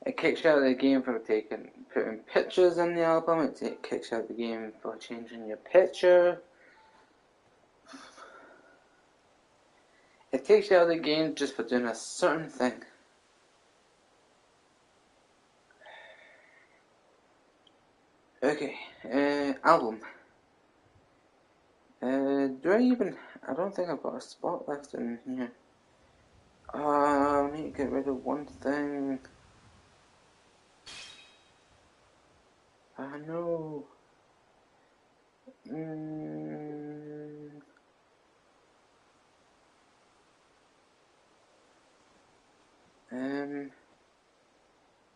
It kicks you out of the game for putting pictures in the album. It kicks you out of the game for changing your picture. It takes you out of the game just for doing a certain thing. Okay, album. I don't think I've got a spot left in here. I need to get rid of one thing. I know.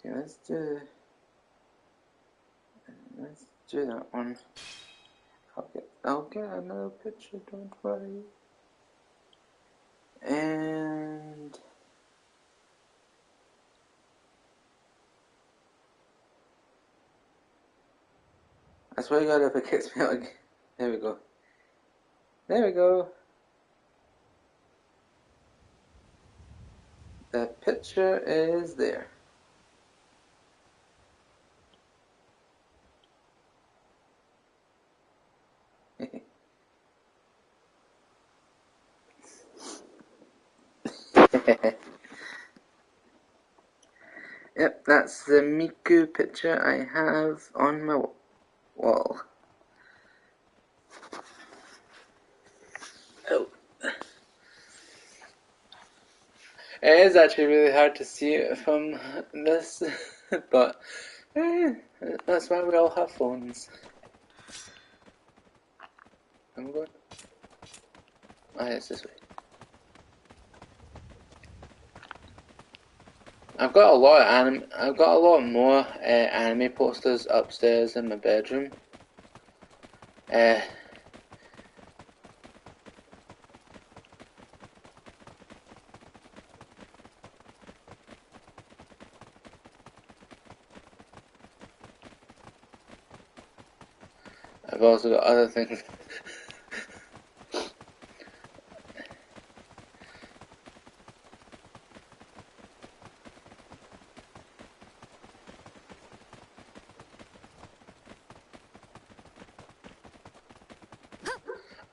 Yeah, let's do that one. I'll get another picture, don't worry. And I swear to God, if it kicks me out again. There we go. There we go. The picture is there. Yep, that's the Miku picture I have on my wall. Oh. It is actually really hard to see it from this, but that's why we all have phones. I'm going. Ah, it's this way. I've got a lot of anime. I've got a lot more anime posters upstairs in my bedroom. I've also got other things.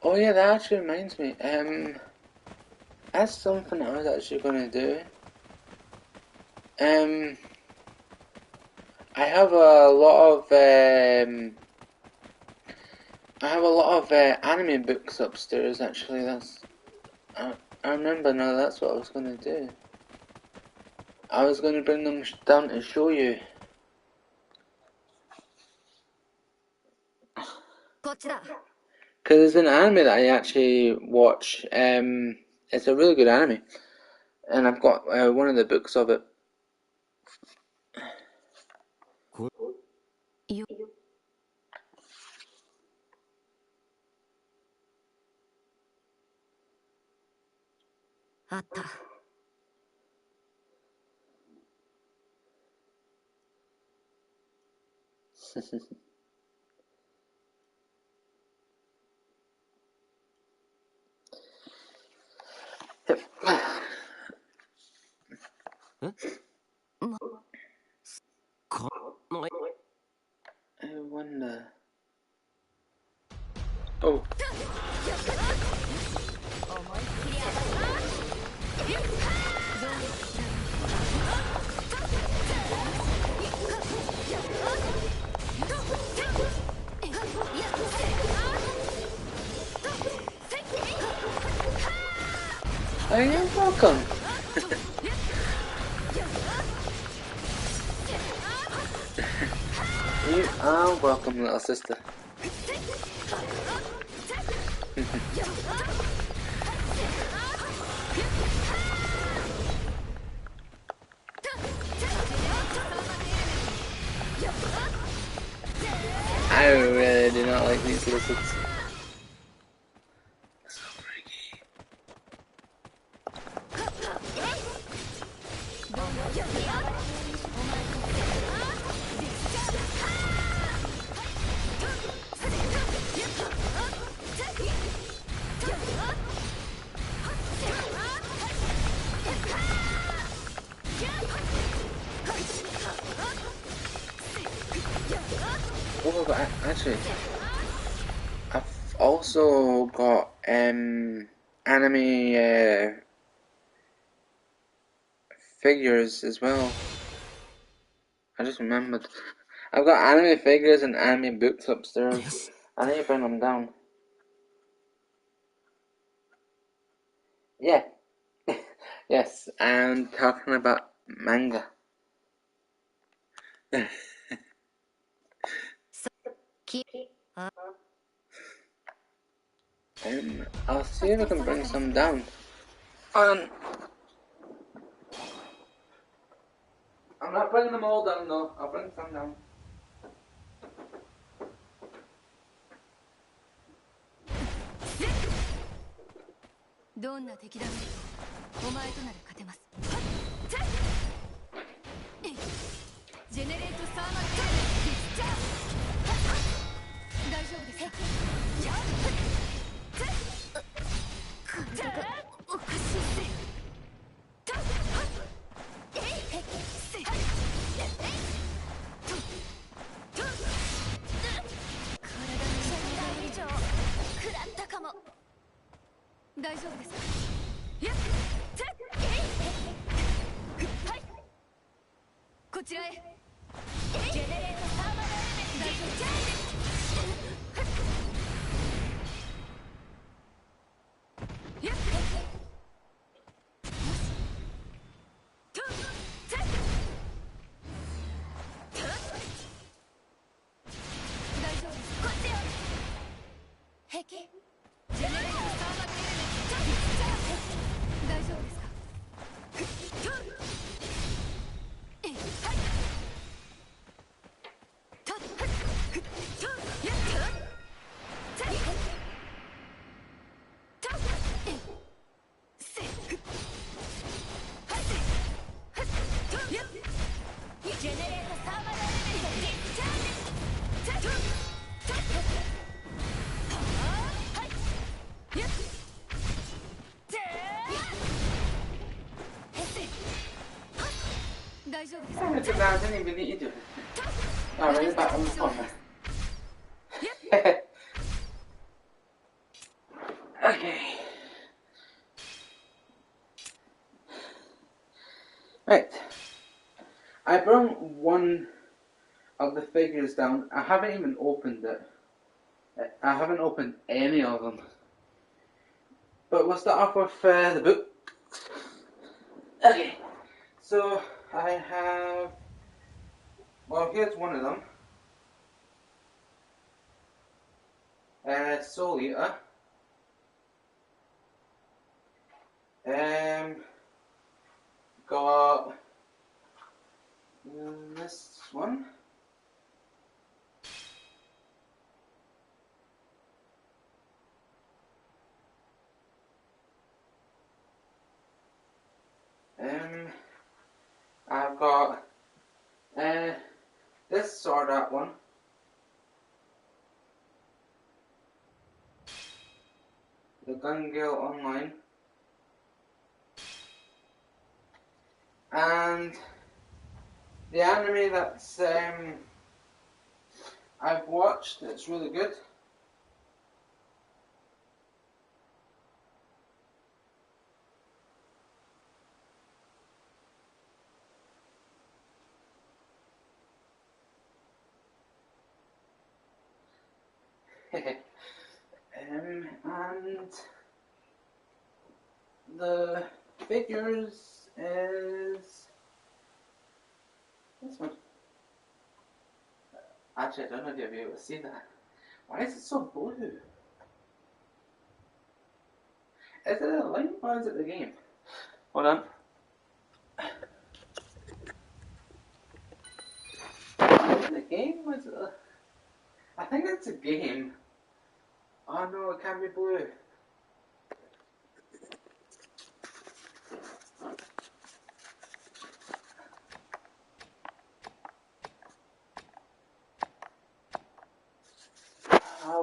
Oh yeah, that actually reminds me. That's something I was actually gonna do. I have a lot of anime books upstairs. Actually, I remember now. That's what I was gonna do. I was gonna bring them down to show you. Because it's an anime that I actually watch. It's a really good anime, and I've got one of the books of it. あった。I wonder. Oh. Oh, you're welcome. You are welcome, little sister. I really do not like these lizards. So freaky. Oh, but actually, I've also got anime figures as well. I just remembered. I've got anime figures and anime books upstairs. I need to bring them down. Yeah. Yes, I'm talking about manga. I'll see if I can bring some down. I'm not bringing them all down though. I'll bring some down. どんな敵だろう。お前となら勝てます。ジェネレートサーマルカーディスチャージ。大丈夫ですか。おかしいぜ。大丈夫ですか。はい。こちらへ。ジェネレートサーマルエレメント。大丈夫です。I didn't even need to do it. Oh, really? Back on the corner. Okay. Right. I brought one of the figures down. I haven't even opened it. I haven't opened any of them. But we'll start off with the book. Okay. So I have. Well, here's one of them. Soul Eater. Got this one. I've got this sword art one. The Gun Gale Online. And the anime that's I've watched, it's really good. And the figures is this one. Actually, I don't know if you'll be able to see that. Why is it so blue? Is it a light or is it the game? Hold on. Is it the game or is it a... I think it's a game. Oh no, it can't be blue.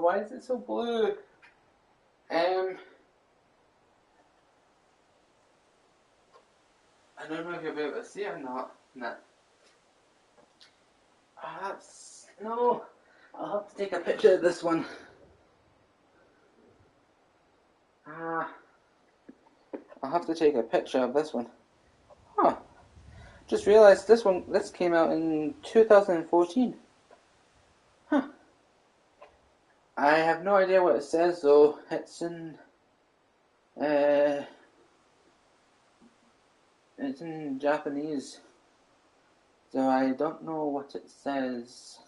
Why is it so blue? I don't know if you'll be able to see it or not. No. No. I'll have to take a picture of this one. I'll have to take a picture of this one. Huh. Just realized this came out in 2014. Huh. I have no idea what it says though. It's in Japanese. So I don't know what it says.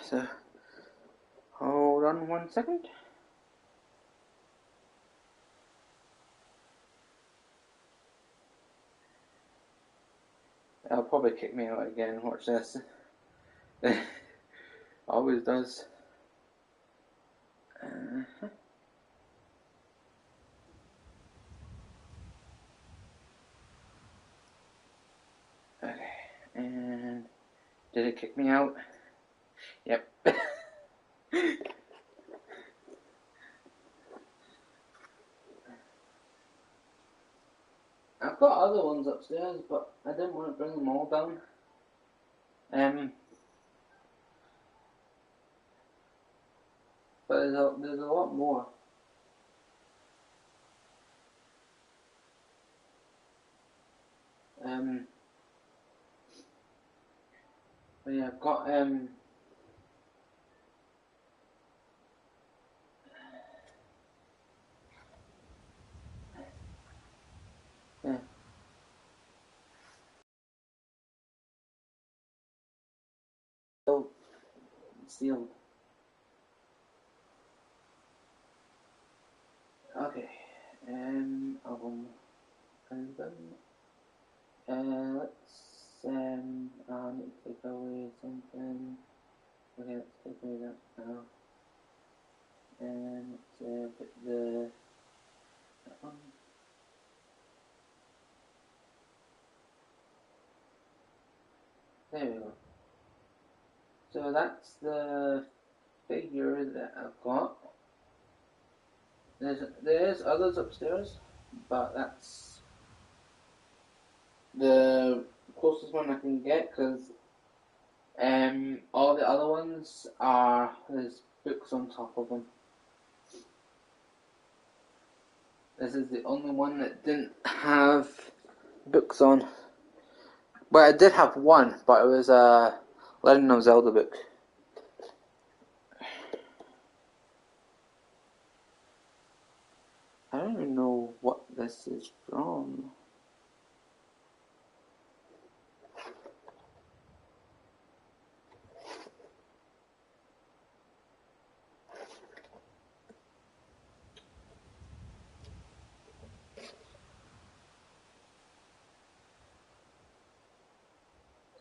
So, hold on 1 second. It'll probably kick me out again. Watch this. Always does. Okay, and did it kick me out? Yep. I've got other ones upstairs, but I didn't want to bring them all down. But there's a lot more. But yeah, I've got yeah. Sealed. Okay. Album. Let's I need to take away something. Okay, let's take away that now. And let's put that one. There we go. So that's the figure that I've got. There's others upstairs, but that's the closest one I can get because all the other ones there's books on top of them. This is the only one that didn't have books on. Well, I did have one, but it was a Legend of Zelda book. I don't even know what this is from.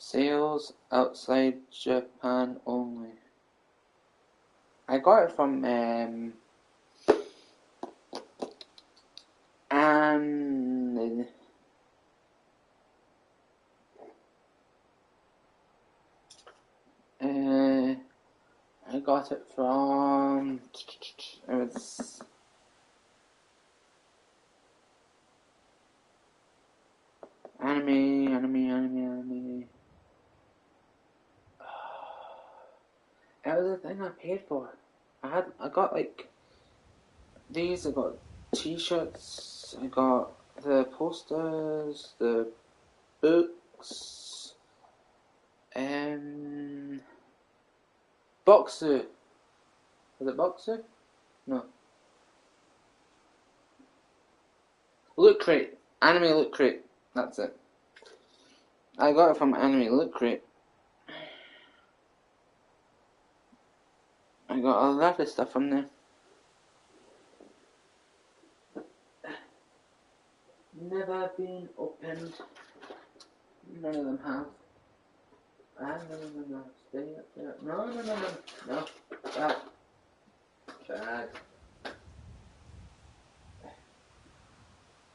Sales outside Japan only. I got it from and I got it from it was anime. That was the thing I paid for. I got like these. I got T-shirts. I got the posters, the books, and Boxu. Was it Boxu? No. Loot Crate. Anime Loot Crate. That's it. I got it from Anime Loot Crate. I got a lot of stuff from there. Never been opened. None of them have. No. Stay up there. No. Bad.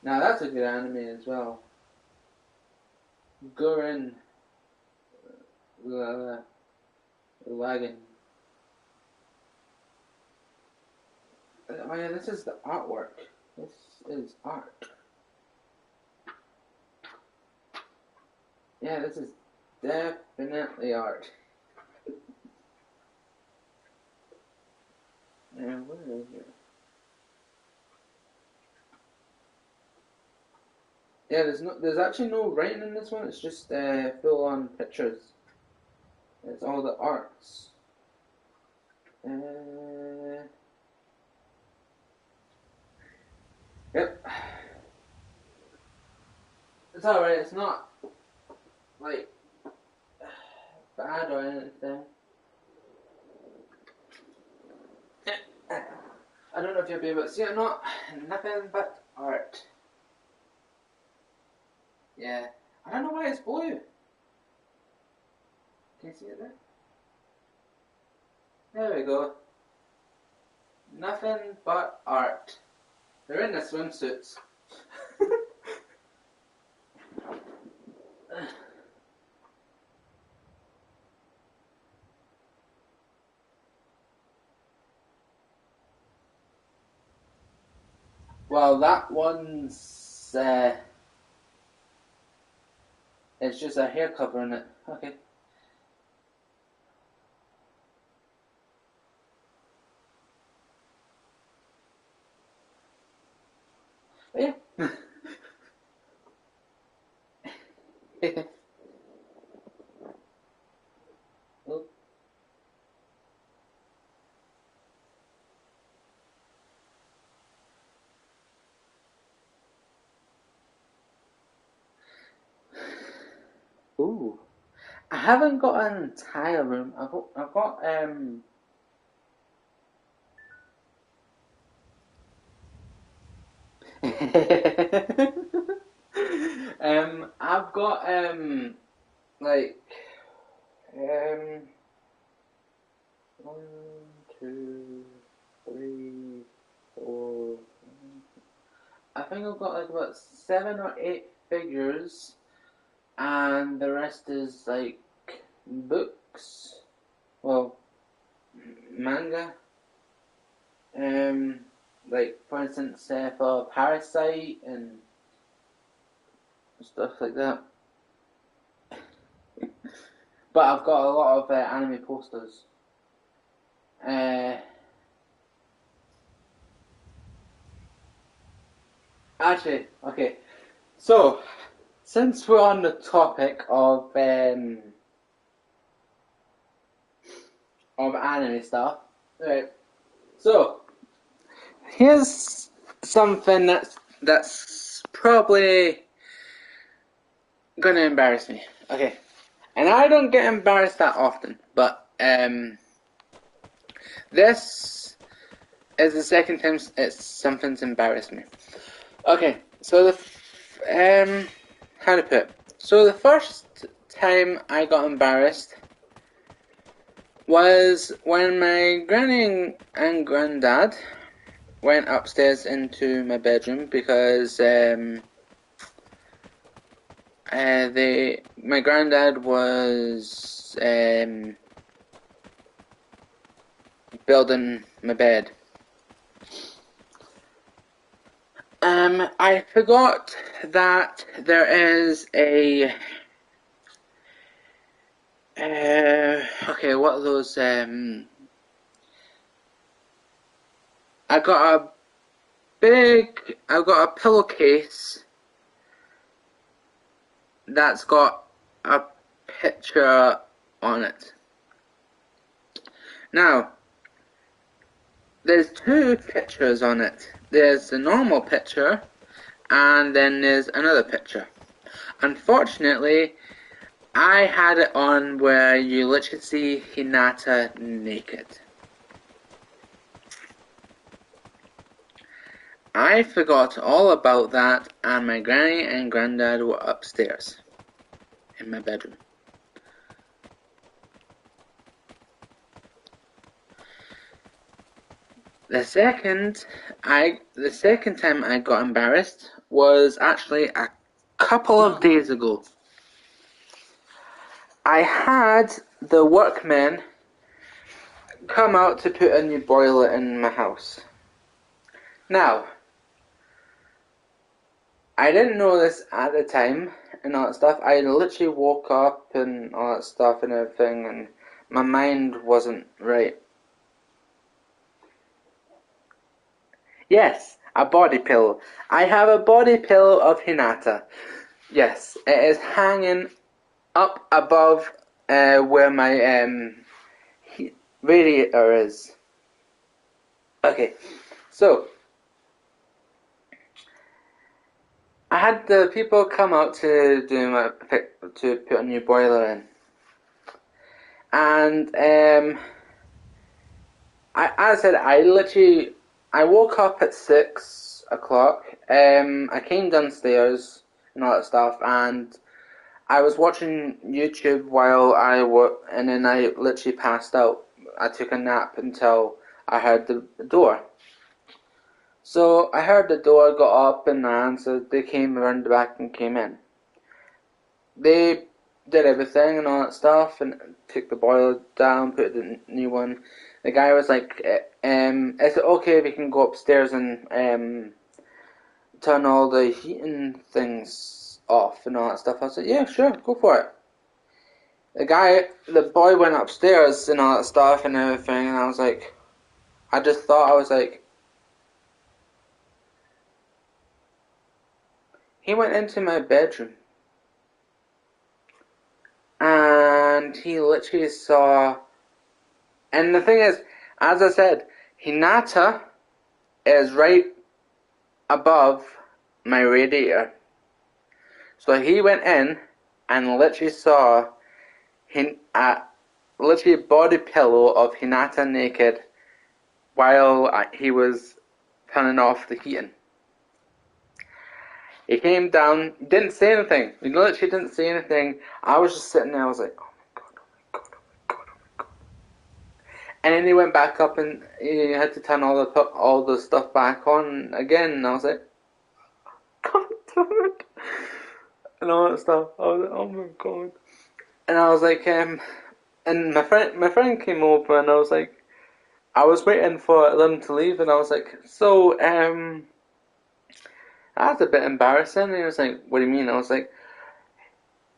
Now that's a good anime as well. Gurren Lagann. Oh yeah, this is the artwork. This is art. Yeah, this is definitely art. Yeah, what is it? Yeah, there's actually no writing in this one. It's just full on pictures. It's all the arts. Yep. It's alright. It's not like bad or anything. I don't know if you'll be able to see it or not. Nothing but art. Yeah. I don't know why it's blue. Can you see it there? There we go. Nothing but art. They're in the swimsuits. Well, that one's it's just a hair covering it. Okay. Yeah. Oh. Ooh. I haven't got an entire room. I've got I've got like um 1, 2, 3, 4. I think I've got like about 7 or 8 figures, and the rest is like books. Well, manga. Like for instance, for Parasite and stuff like that. But I've got a lot of anime posters. Actually, okay. So, since we're on the topic of anime stuff, right? So, here's something that's probably gonna embarrass me. Okay, and I don't get embarrassed that often, but this is the second time something's embarrassed me. Okay, so how to put it? So the first time I got embarrassed was when my granny and granddad went upstairs into my bedroom because my granddad was building my bed. I forgot that there is a okay, what are those I got a pillowcase that's got a picture on it. Now, there's 2 pictures on it. There's the normal picture, and then there's another picture. Unfortunately, I had it on where you literally see Hinata naked. I forgot all about that, and my granny and granddad were upstairs in my bedroom. The second time I got embarrassed was actually a couple of days ago. I had the workmen come out to put a new boiler in my house. Now, I didn't know this at the time and all that stuff. I literally woke up and all that stuff and everything, and my mind wasn't right. Yes, a body pillow. I have a body pillow of Hinata. Yes, it is hanging up above where my radiator is. Okay, so I had the people come out to put a new boiler in, and as I said, I woke up at 6 o'clock. I came downstairs and all that stuff, and I was watching YouTube while and then I literally passed out. I took a nap until I heard the door. So I heard the door, got up and I answered. They came around the back and came in. They did everything and all that stuff, and took the boiler down, put the new one. The guy was like, is it okay if we can go upstairs and turn all the heating things off and all that stuff? I said, yeah, sure, go for it. The boy went upstairs and all that stuff and everything, and I was like, he went into my bedroom. And he literally saw, and the thing is, as I said, Hinata is right above my radiator. So he went in and literally saw literally a body pillow of Hinata naked while he was turning off the heating. He came down, didn't say anything. He literally didn't say anything. I was just sitting there, I was like, oh my god, oh my god, oh my god, oh my god. And then he went back up and he had to turn all the stuff back on again, and I was like, God damn it. And all that stuff. I was like, oh my god. And I was like, and my friend came over and I was like, I was waiting for them to leave and I was like, so, that's a bit embarrassing. And he was like, what do you mean? I was like,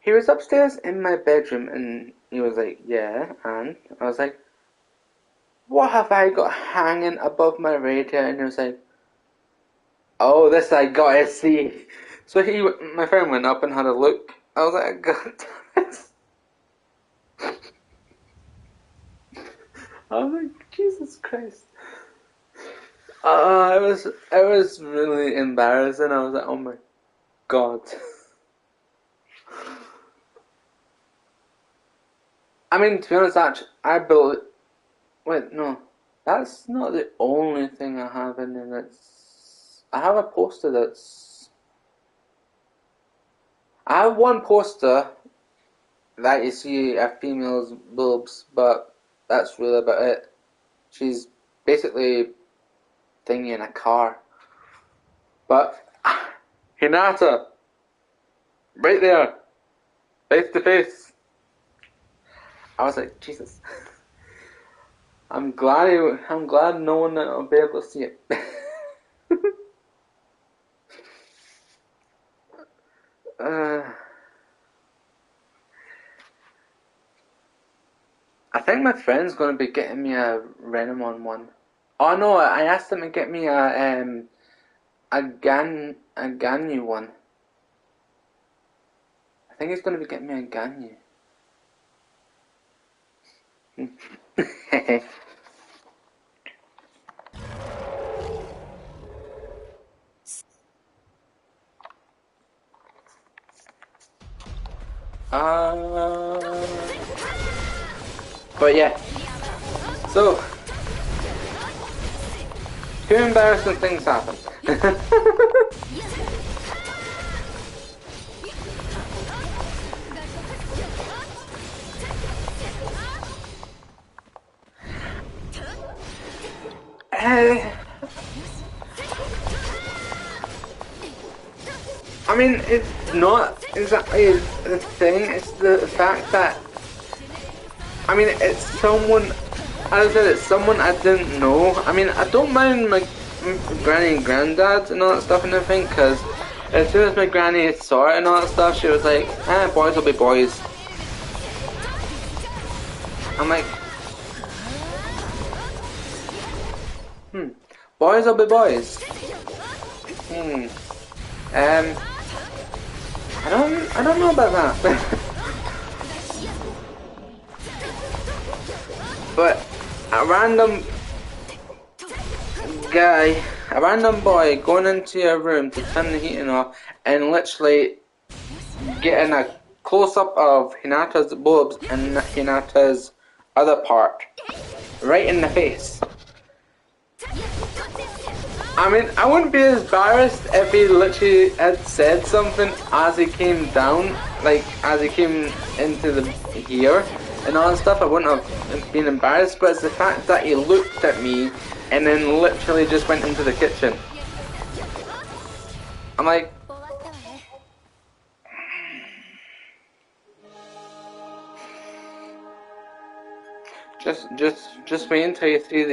he was upstairs in my bedroom and he was like, yeah, and I was like, what have I got hanging above my radiator? And he was like, oh, this I gotta see. So my friend went up and had a look. I was like, God damn it. I was like, Jesus Christ. It was really embarrassing. I was like, oh my god. I mean, to be honest, actually, wait, no. That's not the only thing I have in there I have a poster I have one poster that you see a female's boobs, but that's really about it. She's basically thingy in a car. But Hinata, right there, face to face. I was like, Jesus. I'm glad no one will be able to see it. I think my friend's gonna be getting me a Renamon one. Oh no, I asked him to get me a Ganyu one. I think he's gonna be getting me a Ganyu. But yeah. So, two embarrassing things happened. I mean, it's not exactly the thing, it's the fact that, I mean, it's someone, as I said, it's someone I didn't know. I mean, I don't mind my granny and granddad and all that stuff and everything, because as soon as my granny saw it and all that stuff, she was like, boys will be boys. I'm like, boys will be boys. I don't know about that. But a random boy going into your room to turn the heating off and literally getting a close-up of Hinata's boobs and Hinata's other part right in the face. I mean, I wouldn't be as embarrassed if he literally had said something as he came down, like as he came into the here and all that stuff. I wouldn't have been embarrassed, but it's the fact that he looked at me and then literally just went into the kitchen. I'm like, 終わったわね。just wait until you see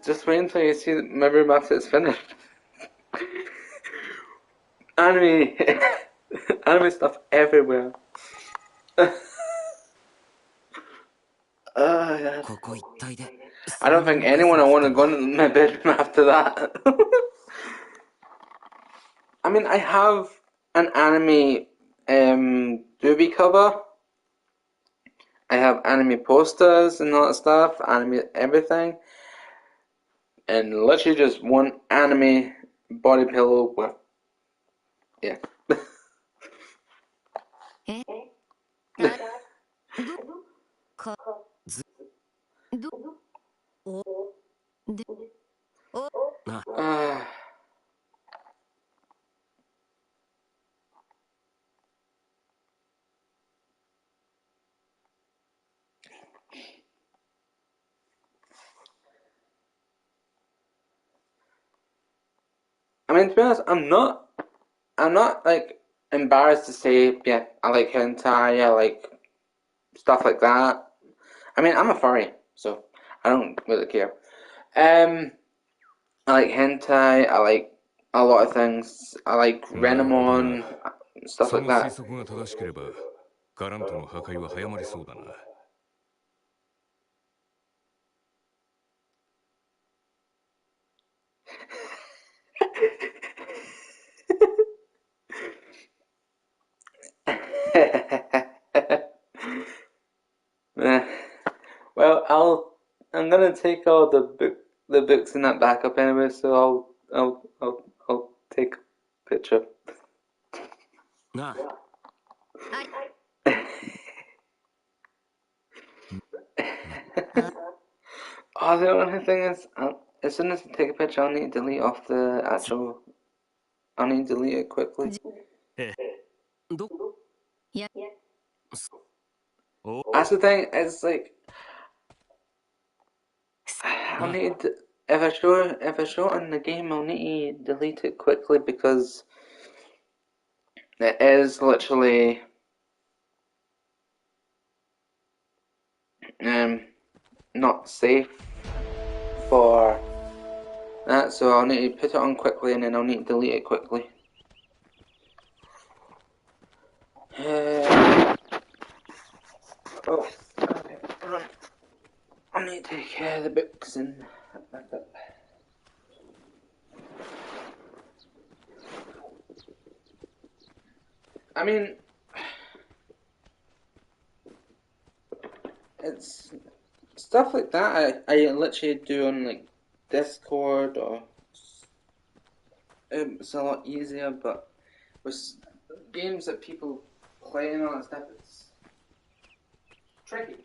just wait until you see my room after it's finished. Anime, anime stuff everywhere. God. ここ一帯で I don't think anyone will want to go in my bedroom after that. I mean, I have an anime doobie cover. I have anime posters and all that stuff, anime everything, and literally just one anime body pillow with, yeah. え、ど、か、ど、お、で、お、な I mean, to be honest, I'm not like embarrassed to say, yeah, I like hentai, I like stuff like that. I mean, I'm a furry, so I don't really care. I like hentai, I like a lot of things. I like なるほどな Renamon, stuff そ like の推 that. 測が正しければガラントの破壊は早まりそうだな Well, I'm gonna take all the books in that back up anyway, so I'll take a picture. な Oh, the only thing is, as soon as I take a picture, I'll need to delete off the actual. I'll need to delete it quickly. ど や、 お That's the thing. It's like I'll need to, if I show it in the game, I'll need to delete it quickly because it is literally not safe for that. So I'll need to put it on quickly and then I'll need to delete it quickly. Oh, okay, hold on. I need to take the books and back up. I mean, it's stuff like that. I literally do on like Discord or it's a lot easier. But with games that people play and all that stuff, it's tricky.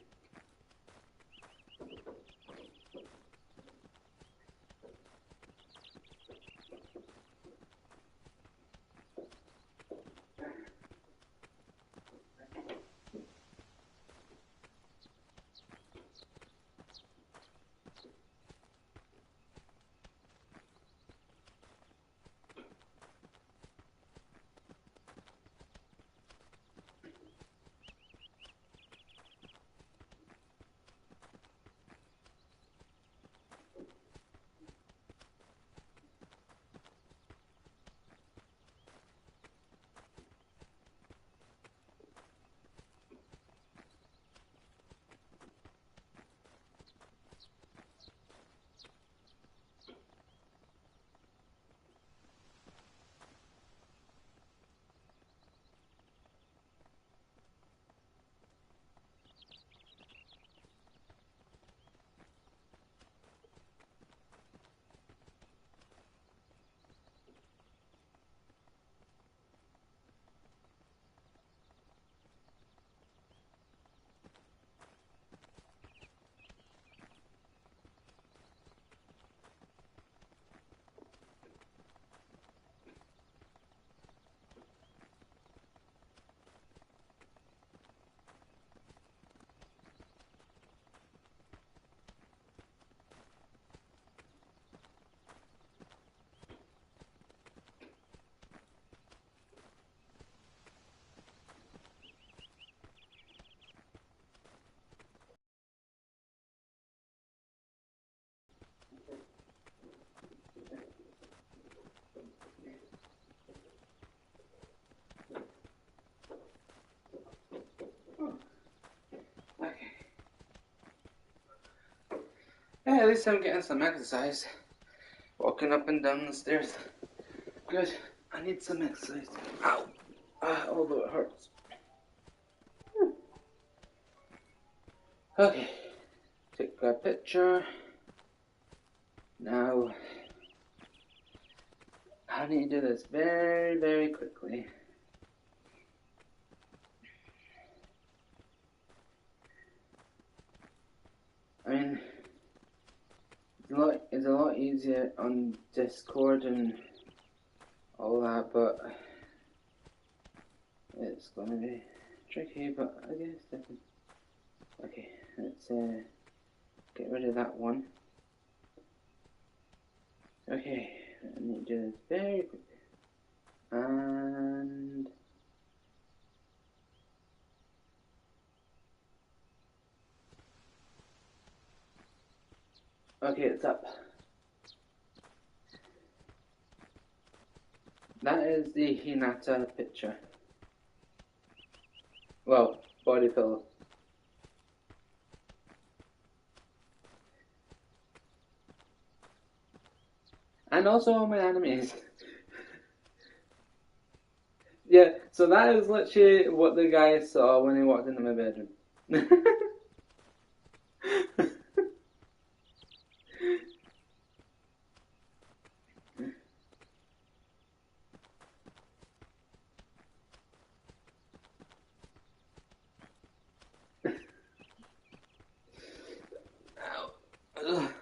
least I'm getting some exercise. Walking up and down the stairs. Good. I need some exercise. Ow. Although it hurts. Okay. Take a picture. Now, I need to do this very, very quickly. I mean, it's a lot easier on Discord and all that, but it's gonna be tricky, but I guess I can. Okay, let's get rid of that one. Okay, I need to do this very quickly. And okay, it's up. That is the Hinata picture. Well, body pillow. And also all my animes. Yeah, so that is literally what the guy saw when he walked into my bedroom. Ugh.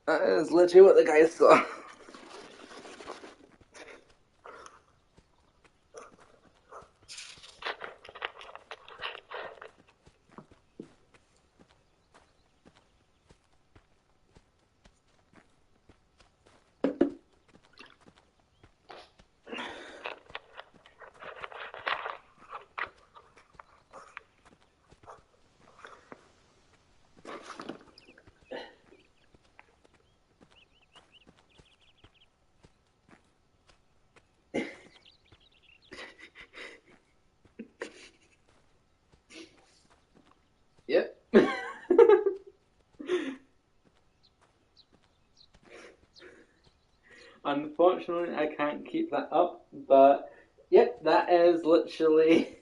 That is literally what the guy saw. Yep. Unfortunately, I can't keep that up, but yep, that is literally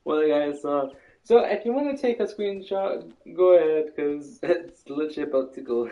what the guy saw. So if you want to take a screenshot, go ahead, because it's literally about to go.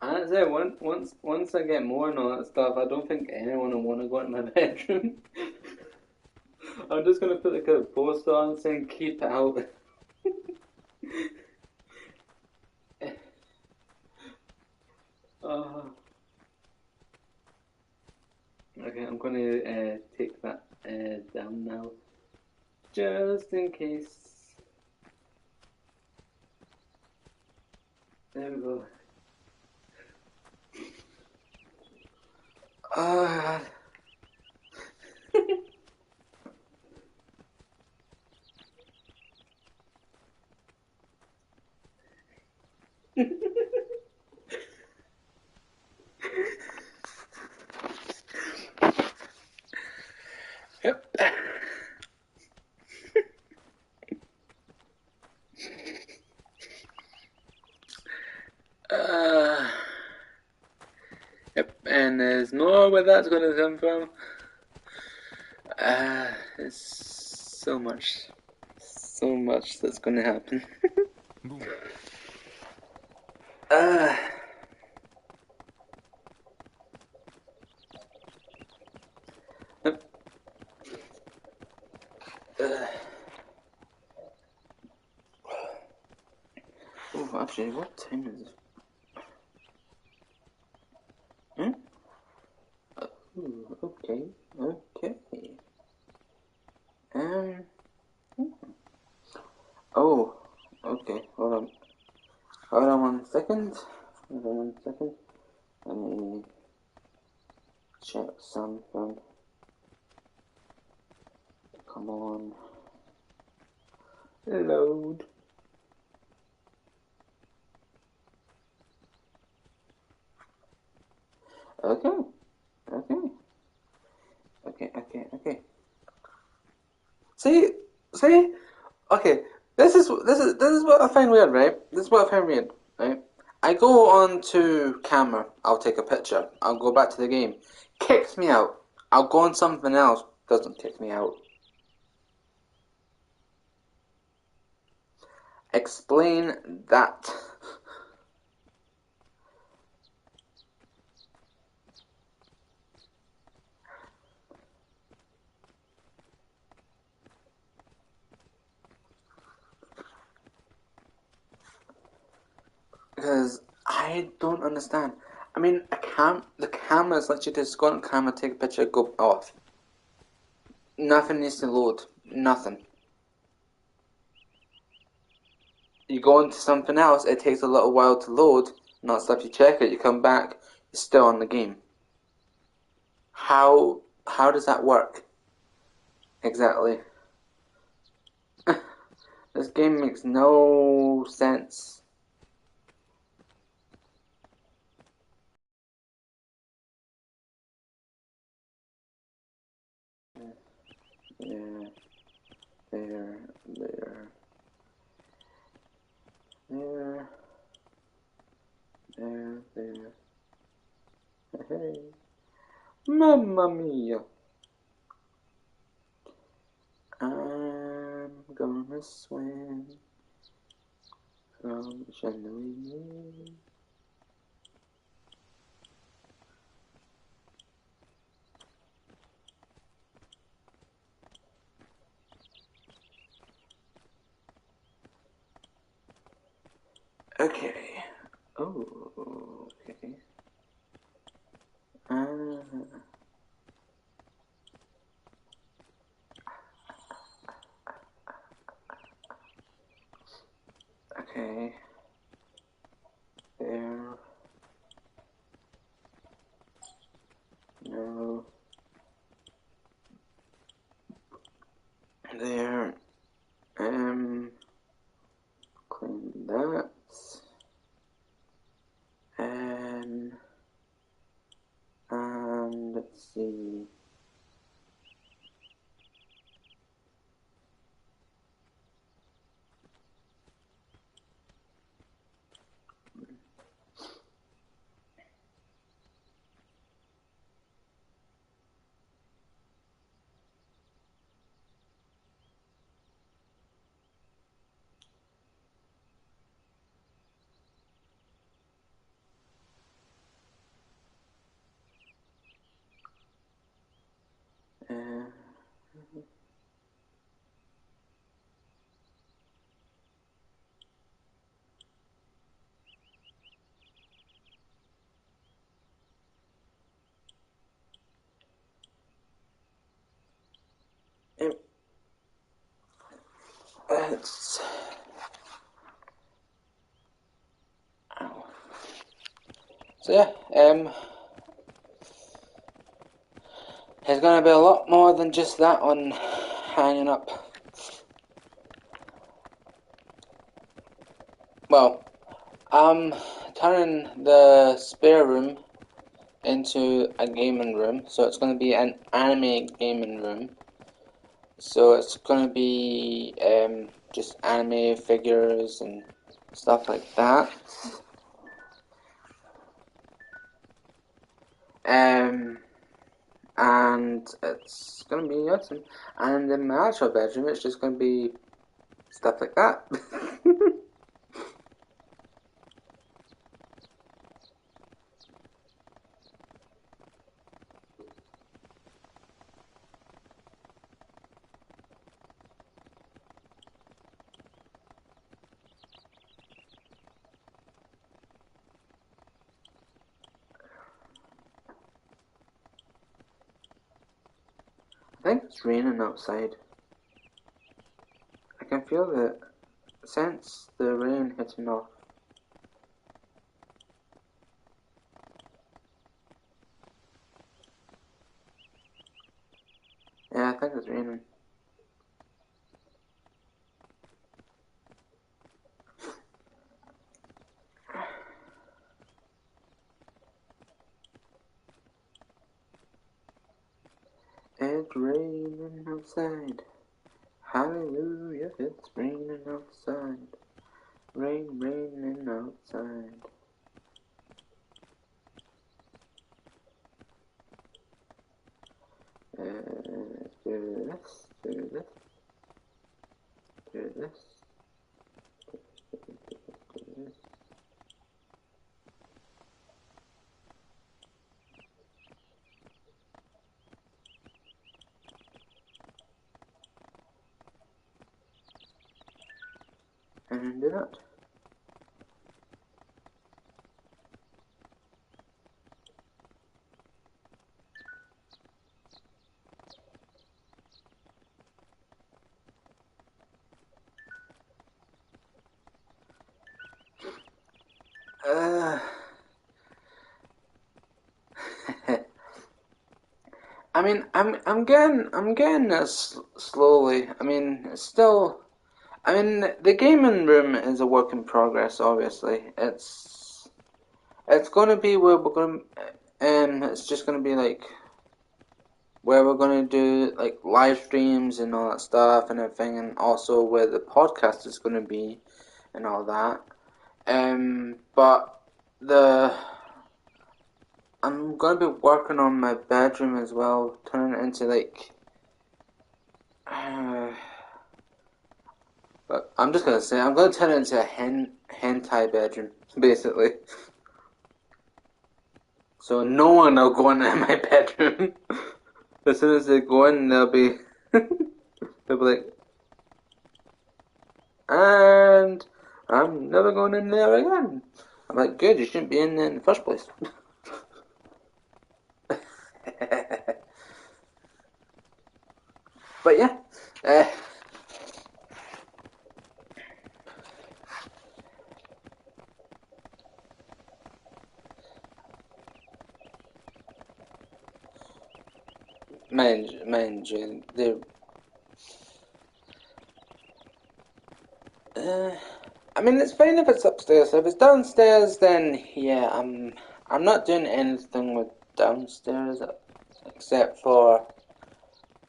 Honestly, once I get more and all that stuff, I don't think anyone will want to go into my bedroom. I'm just gonna put like a poster on saying "keep out." uh, okay, I'm gonna take that down now, just in case. There we go. Ah. Yep. Yep, and there's more where that's going to come from. There's so much that's going to happen. Uh, oh, actually, what time is it? Hmm? Ooh, okay, okay. Um. Oh, okay. Hold on. Hold on 1 second. Hold on 1 second. Let me check something. Come on. Load. Okay. Okay. Okay. See, see. Okay. This is what I find weird, right? This is what I find weird, right? I go on to camera. I'll take a picture. I'll go back to the game. Kicks me out. I'll go on something else. Doesn't kick me out. Explain that. Because I don't understand. I mean, the camera is literally just go on camera, take a picture, go off. Nothing needs to load. Nothing. You go into something else, it takes a little while to load, not stuff you check it, you come back, you're still on the game. How does that work? Exactly. This game makes no sense. Yeah, there, there, there, there. Hey, mamma mia! I'm gonna swim from chandelier. Okay. Oh, okay. Uh, okay. There. No. There. Clean that. Um, and let's see. Uh, it, it's. Ow. So yeah, there's gonna be a lot more than just that on hanging up. Well, I'm turning the spare room into a gaming room, so it's gonna be an anime gaming room. So it's gonna be just anime figures and stuff like that. And it's gonna be awesome. And in my actual bedroom, it's just gonna be stuff like that. think it's raining outside. I can feel the sense the rain hitting off. Yeah, I think it's raining. It's raining outside. Hallelujah, it's raining outside. Rain, raining outside. Do this, do this, do this, do this. And then do that. I mean, I'm getting this slowly. I mean, it's still. I mean, the gaming room is a work in progress. Obviously, it's gonna be where we're gonna, it's just gonna be like where we're gonna do like live streams and all that stuff and everything, and also where the podcast is gonna be and all that. But the I'm gonna be working on my bedroom as well, turning it into like. But I'm just gonna say I'm gonna turn it into a hentai bedroom, basically. So no one will go into my bedroom. As soon as they go in, they'll be like, and I'm never going in there again. I'm like, good, you shouldn't be in there in the first place. But yeah, mind you, I mean, it's fine if it's upstairs. If it's downstairs, then yeah, I'm not doing anything with downstairs except for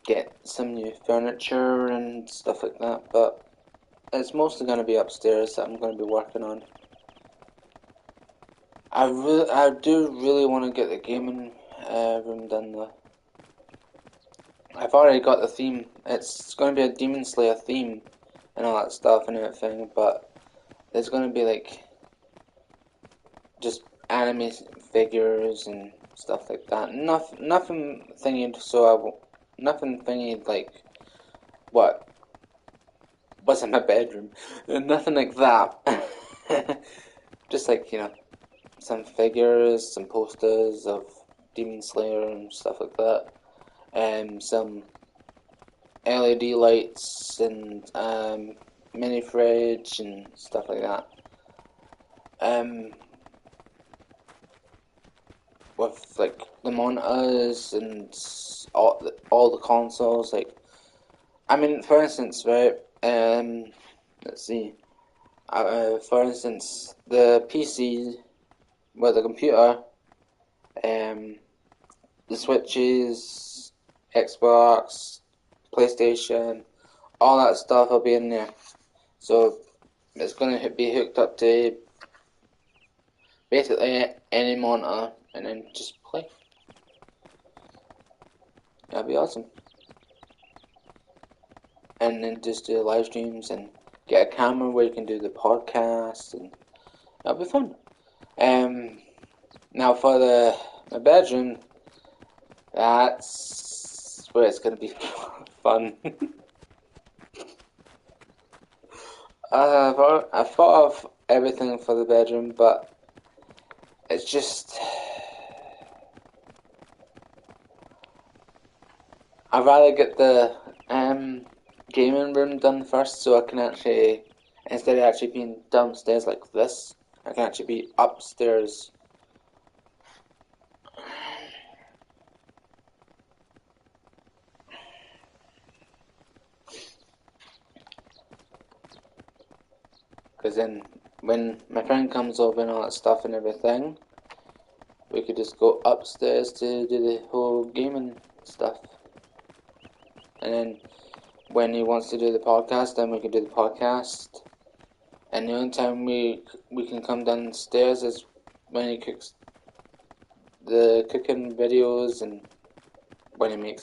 get some new furniture and stuff like that. But it's mostly going to be upstairs that I'm going to be working on. I do really want to get the gaming room done though. I've already got the theme. It's going to be a Demon Slayer theme and all that stuff and everything, but there's going to be like just anime figures and stuff like that. Nothing thingy. Nothing thingy like what's in my bedroom. Nothing like that. Just like some figures, some posters of Demon Slayer and stuff like that. Some LED lights and mini fridge and stuff like that. With like the monitors and all the consoles. Like, I mean, for instance, right? Let's see. For instance, the PC with the computer, the Switches, Xbox, PlayStation, all that stuff will be in there. So it's going to be hooked up to basically any monitor and then just play. That'd be awesome. And then just do live streams and get a camera where you can do the podcast, and that'll be fun. Now for my bedroom, that's where it's gonna be fun. I thought of everything for the bedroom, but it's just I'd rather get the gaming room done first, so I can actually, instead of actually being downstairs like this, I can actually be upstairs. Because then, when my friend comes over and all that stuff and everything, we could just go upstairs to do the whole gaming stuff. And then, when he wants to do the podcast, then we can do the podcast. And the only time we can come downstairs is when he cooks the cooking videos and when he makes the